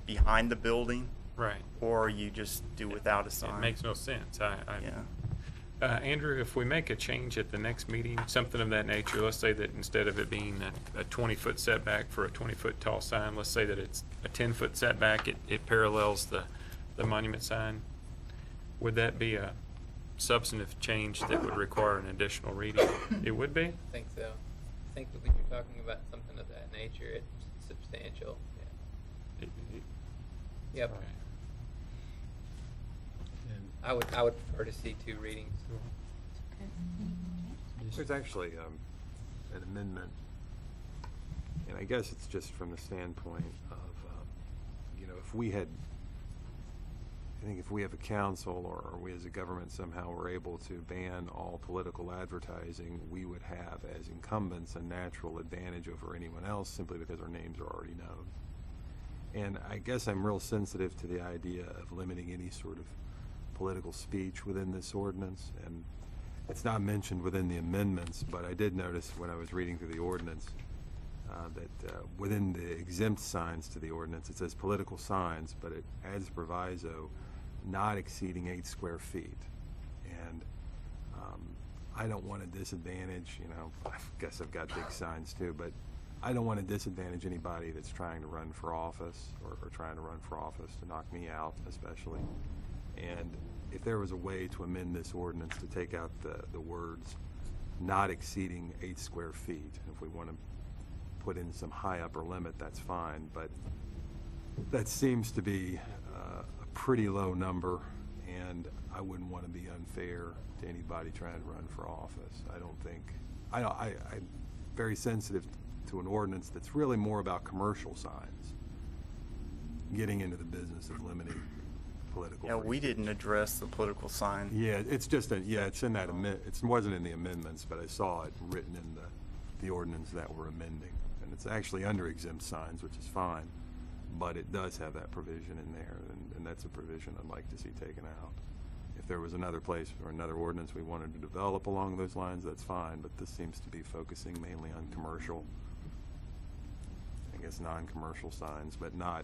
behind the building, right, or you just do without a sign. It makes no sense. Andrew, if we make a change at the next meeting, something of that nature, let's say that instead of it being a 20-foot setback for a 20-foot tall sign, let's say that it's a 10-foot setback, it parallels the monument sign. Would that be a substantive change that would require an additional reading? It would be? I think so. I think that when you're talking about something of that nature, it's substantial. Yeah. Yep. Right. I would prefer to see 2 readings. There's actually an amendment, and I guess it's just from the standpoint of, if we have a council or we as a government somehow were able to ban all political advertising, we would have as incumbents a natural advantage over anyone else simply because our names are already known. And I guess I'm real sensitive to the idea of limiting any sort of political speech within this ordinance, and it's not mentioned within the amendments, but I did notice when I was reading through the ordinance that within the exempt signs to the ordinance, it says political signs, but it adds proviso not exceeding 8 square feet. And I don't want to disadvantage, I guess I've got big signs too, but I don't want to disadvantage anybody that's trying to run for office or trying to run for office to knock me out especially. And if there was a way to amend this ordinance to take out the words not exceeding 8 square feet, if we want to put in some high upper limit, that's fine, but that seems to be a pretty low number, and I wouldn't want to be unfair to anybody trying to run for office. I'm very sensitive to an ordinance that's really more about commercial signs, getting into the business of limiting political. Yeah, we free speech. didn't address the political sign. Yeah, it's just, it's in that it wasn't in the amendments, but I saw it written in the ordinance that we're amending. And it's actually under exempt signs, which is fine, but it does have that provision in there, and that's a provision I'd like to see taken out. If there was another place or another ordinance we wanted to develop along those lines, that's fine, but this seems to be focusing mainly on commercial, I guess non-commercial signs, but not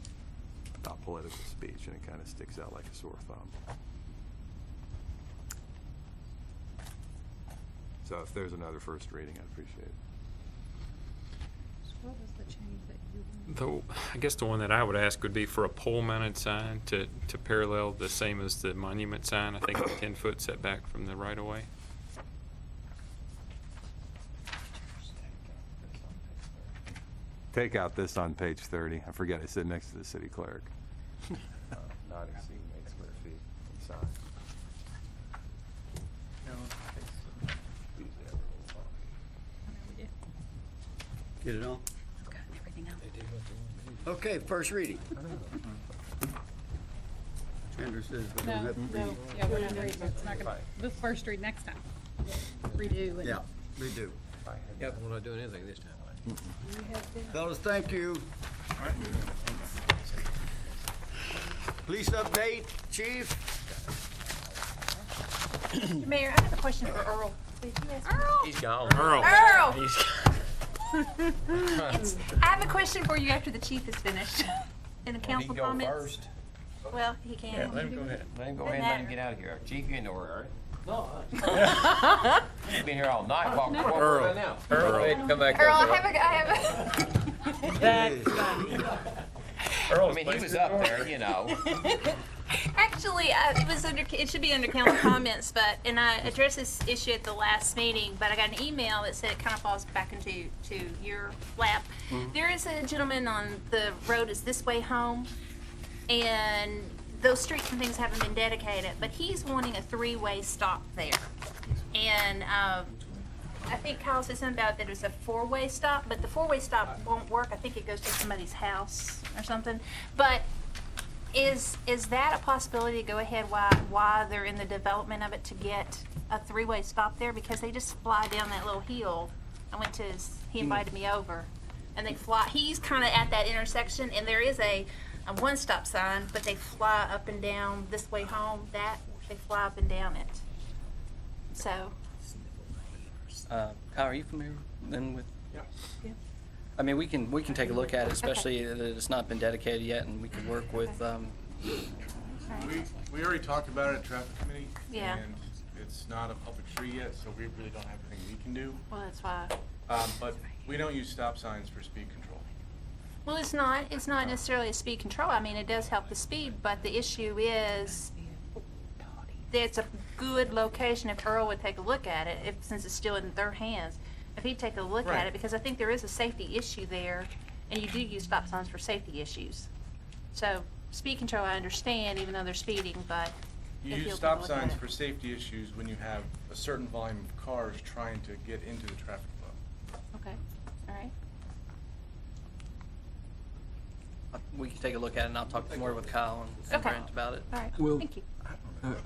political speech, and it kind of sticks out like a sore thumb. So if there's another first reading, I'd appreciate it. What was the change that you Though, I guess the one that I would ask would be for a pole-mounted sign to parallel the same as the monument sign. I think the 10-foot setback from the right-of-way. Take out this on page 30. I forget I sit next to the city clerk. Not exceeding 8 square feet in sign. Get it on? Okay, first reading. Chandra says we don't have to read. yeah, we're not reading. It's not gonna, the first read next time. Redo and. Yeah, we do. Yep, we're not doing anything this time. Fellas, thank you. Police update, chief. Mayor, I have a question for Earl. Did you ask me? Earl! He's gone. Earl. Earl! I have a question for you after the chief is finished. In the council comments. First. Well, he can. Yeah, let him go ahead. Let him go ahead and let him get out of here. Chief, you in the order. No. You've been here all night. Walk Earl. now. Earl. Go ahead and come back Earl, up. I have I mean, he was up there, you know. Actually, it was under. It should be under council comments, and I addressed this issue at the last meeting. But I got an email that said it kind of falls back into your lap. There is a gentleman on the road is this way home, and those streets and things haven't been dedicated. But he's wanting a 3-way stop there, and I think Kyle said something about that it was a 4-way stop, but the 4-way stop won't work. I think it goes to somebody's house or something. But is that a possibility to go ahead while they're in the development of it to get a 3-way stop there? Because they just fly down that little hill. I went to he invited me over, and they fly. He's kind of at that intersection, and there is a 1-stop sign, but they fly up and down this way home. They fly up and down it. So. Kyle, are you familiar then with? Yeah. I mean, we can take a look at it, especially that it's not been dedicated yet, and we can work with. We already talked about it at traffic committee. Yeah. And it's not a public street yet, so we really don't have anything we can do. Well, that's why. But we don't use stop signs for speed control. Well, it's not necessarily a speed control. I mean, it does help the speed, but the issue is it's a good location if Earl would take a look at it, since it's still in their hands. If he'd take a look at it, because I think there is a safety issue there, and you do use stop signs for safety issues. So speed control, I understand, even though they're speeding, but You if use he'll stop take a look at signs it. for safety issues when you have a certain volume of cars trying to get into the traffic flow. Okay, all right. We can take a look at it, and I'll talk more with Kyle and Okay. Brent about it. All right, Well, thank you.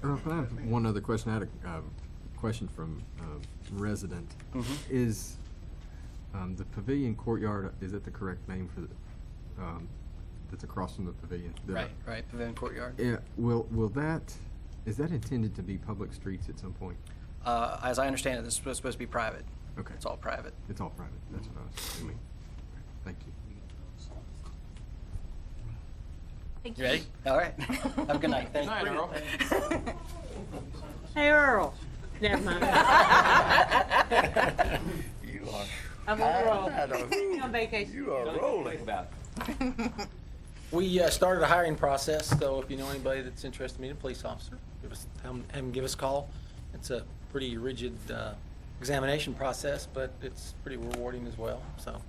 Earl, can I have one other question? I had a question from a resident. Is the pavilion courtyard, is it the correct name for the, that's across from the pavilion? Right, Pavilion Courtyard. Yeah, is that intended to be public streets at some point? As I understand it, this is supposed to be private. Okay. It's all private. It's all private, that's what I was assuming. Thank you. Thank You ready? All right. Have a good night. Thank you. Earl. Hey, Earl. Never mind. You are. I'm on the roll. On vacation. You are rolling. We started a hiring process, so if you know anybody that's interested in being a police officer, have them give us a call. It's a pretty rigid examination process, but it's pretty rewarding as well. So,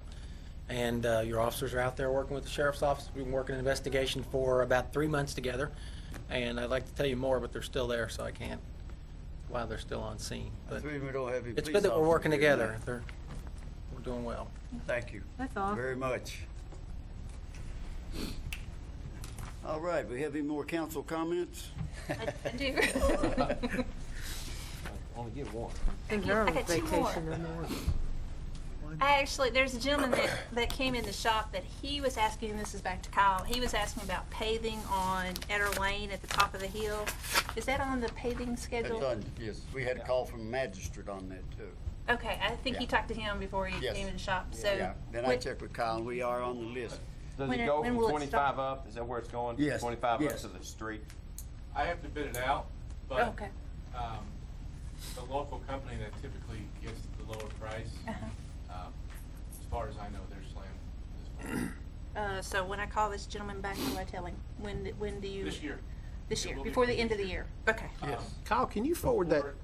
and your officers are out there working with the sheriff's office. We've been working an investigation for about 3 months together, and I'd like to tell you more, but they're still there, so I can't while they're still on scene. But That's the reason we don't have any it's police good that we're officers working here together. tonight. We're doing well. Thank you. That's all. Very much. All right, we have any more council comments? I do. Only get one. I got two more. There's a gentleman that came in the shop that he was asking, and this is back to Kyle, he was asking about paving on Etter Lane at the top of the hill. Is that on the paving schedule? Yes, we had a call from a magistrate on that too. Okay, I think he talked to him before he Yes. came in the shop, so. Yeah, then I checked with Kyle, and we are on the list. Does When it it- go when from will it 25 start? up? Is that where it's going? Yes, 25 up yes. to the street? I have to bid it out, but Okay. the local company that typically gets the lower price, as far as I know, they're slammed this point. So when I call this gentleman back, what do I tell him? When do you? This year. This year, It will be before the for end of this the year. year? Okay. Yes. Kyle, can you forward that? Before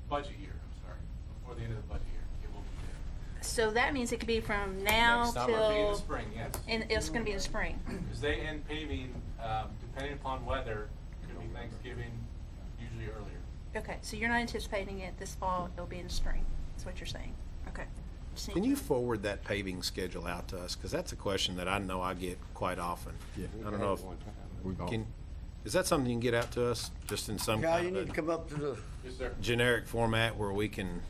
budget year, I'm sorry, before the end of the budget year, it will be there. So that means it could be from now Next summer. It'll be in the till, spring, yes. and it's gonna be in the spring. Because they end paving, depending upon weather, could be Thanksgiving, usually earlier. Okay, so you're not anticipating it this fall, it'll be in the spring, that's what you're saying? Okay. Just need Can to you know. forward that paving schedule out to us? Because that's a question that I know I get quite often. Yeah. I don't know if, We've all, is that something you can get out to us, just in some Kyle, you kind need to of come up to the, Yes, sir. generic format where we can,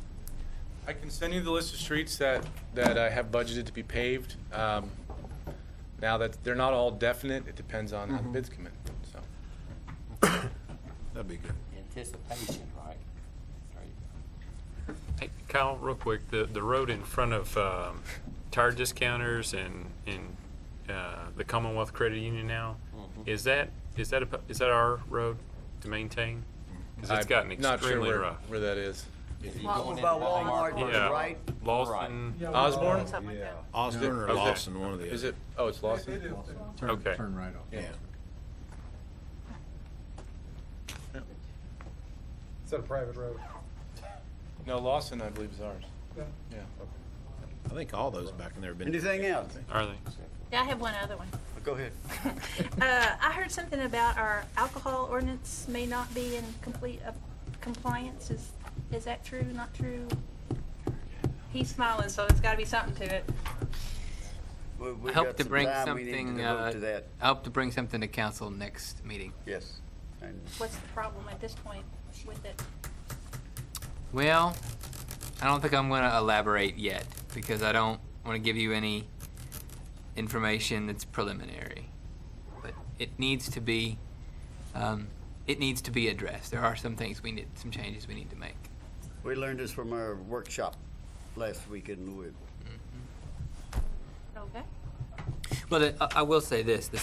I can send you the list of streets that I have budgeted to be paved. Now that they're not all definite, it depends on how the bids come in, so. that'd be good. Anticipation, right? Hey, Kyle, real quick, the road in front of tire discounters and the Commonwealth Credit Union now, is that our road to maintain? Because it's gotten I'm not sure extremely where, rough. where that is. Over by Walmart, to the Yeah, right. Lawson. Osborne? Something like that. Osborne or Okay. Lawson, one of the other. Is it, oh, it's Lawson? Okay. turn right off. Yeah. Is that a private road? No, Lawson, I believe, is ours. Yeah. I think all those back in there have been. Anything else? Are they? Yeah, I have one other one. Go ahead. I heard something about our alcohol ordinance may not be in complete compliance. Is that true, not true? He's smiling, so there's gotta be something to it. We I hope got to some bring time. We need to something, devote to that. I hope to bring something to council next meeting. Yes. And What's the problem at this point with it? Well, I don't think I'm going to elaborate yet because I don't want to give you any information that's preliminary. But it needs to be addressed. There are some things some changes we need to make. we learned this from our workshop last week in Louisville. Okay. Well, I will say this: the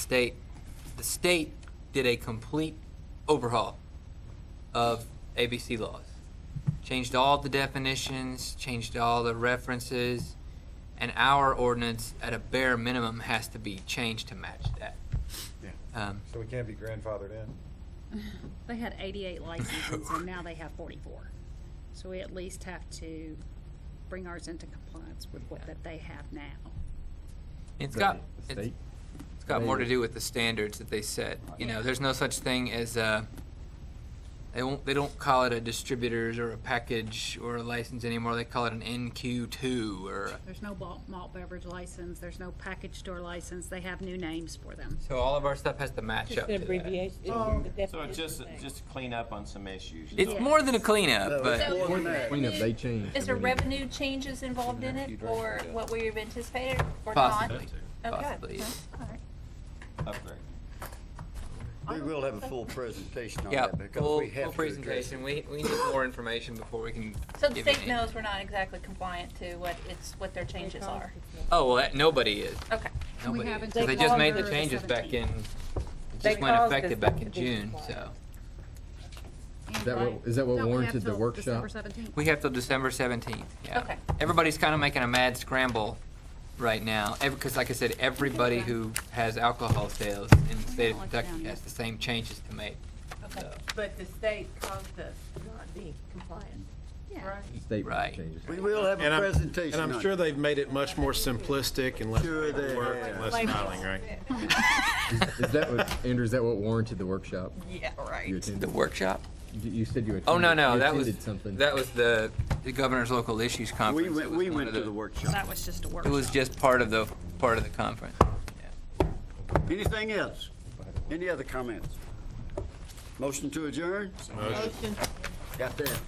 state did a complete overhaul of ABC laws, changed all the definitions, changed all the references, and our ordinance, at a bare minimum, has to be changed to match that. Yeah. So we can't be grandfathered in? They had 88 licenses and now they have 44. So we at least have to bring ours into compliance with what that they have now. It's But got the state- it's got more to do with the standards that they set. You know, there's no such thing as they don't call it a distributors or a package or a license anymore. They call it an NQ2 or. There's no malt beverage license, there's no package store license, they have new names for them. So all of our stuff has to match up to that. So it's just to clean up on some issues. It's more than a cleanup, No, but it's more than that. Cleanup, they changed. Is there revenue changes involved in it, or what we've anticipated, or possibly, not? Okay. possibly. All right. Upgrade. We will have a full presentation on Yeah, that because full we have to address presentation. it. We need more information before we can. So the give state any- knows we're not exactly compliant to what their changes are. Oh, well, nobody is. Okay. We Nobody haven't is. 'Cause they taken just made the over the changes back 17th. in. It They just went caused effective us back not in to be June. compliant. So Is that what Don't we have warranted the till workshop? December 17th? we have till December 17th. Yeah. Okay. Everybody's kind of making a mad scramble right now, because like I said, everybody who has alcohol sales in the state of Like Kentucky down has here. the same changes to make. Okay. So, But the state caused us not being compliant. Yeah. Right. State Right. changes. We will have a And presentation I'm on sure it. they've made it much more simplistic and less Sure they work, have. and less filing, right? Is that what, Andrew, is that what warranted the workshop? Yeah, right. You attended? the workshop? You said you attended. Oh no, you that was attended something. that was the governor's local issues conference. It was We one went of to the workshop. That was just a It workshop. was just part of the conference. Yeah. Anything else? Any other comments? Motion to adjourn? Motion. Got that?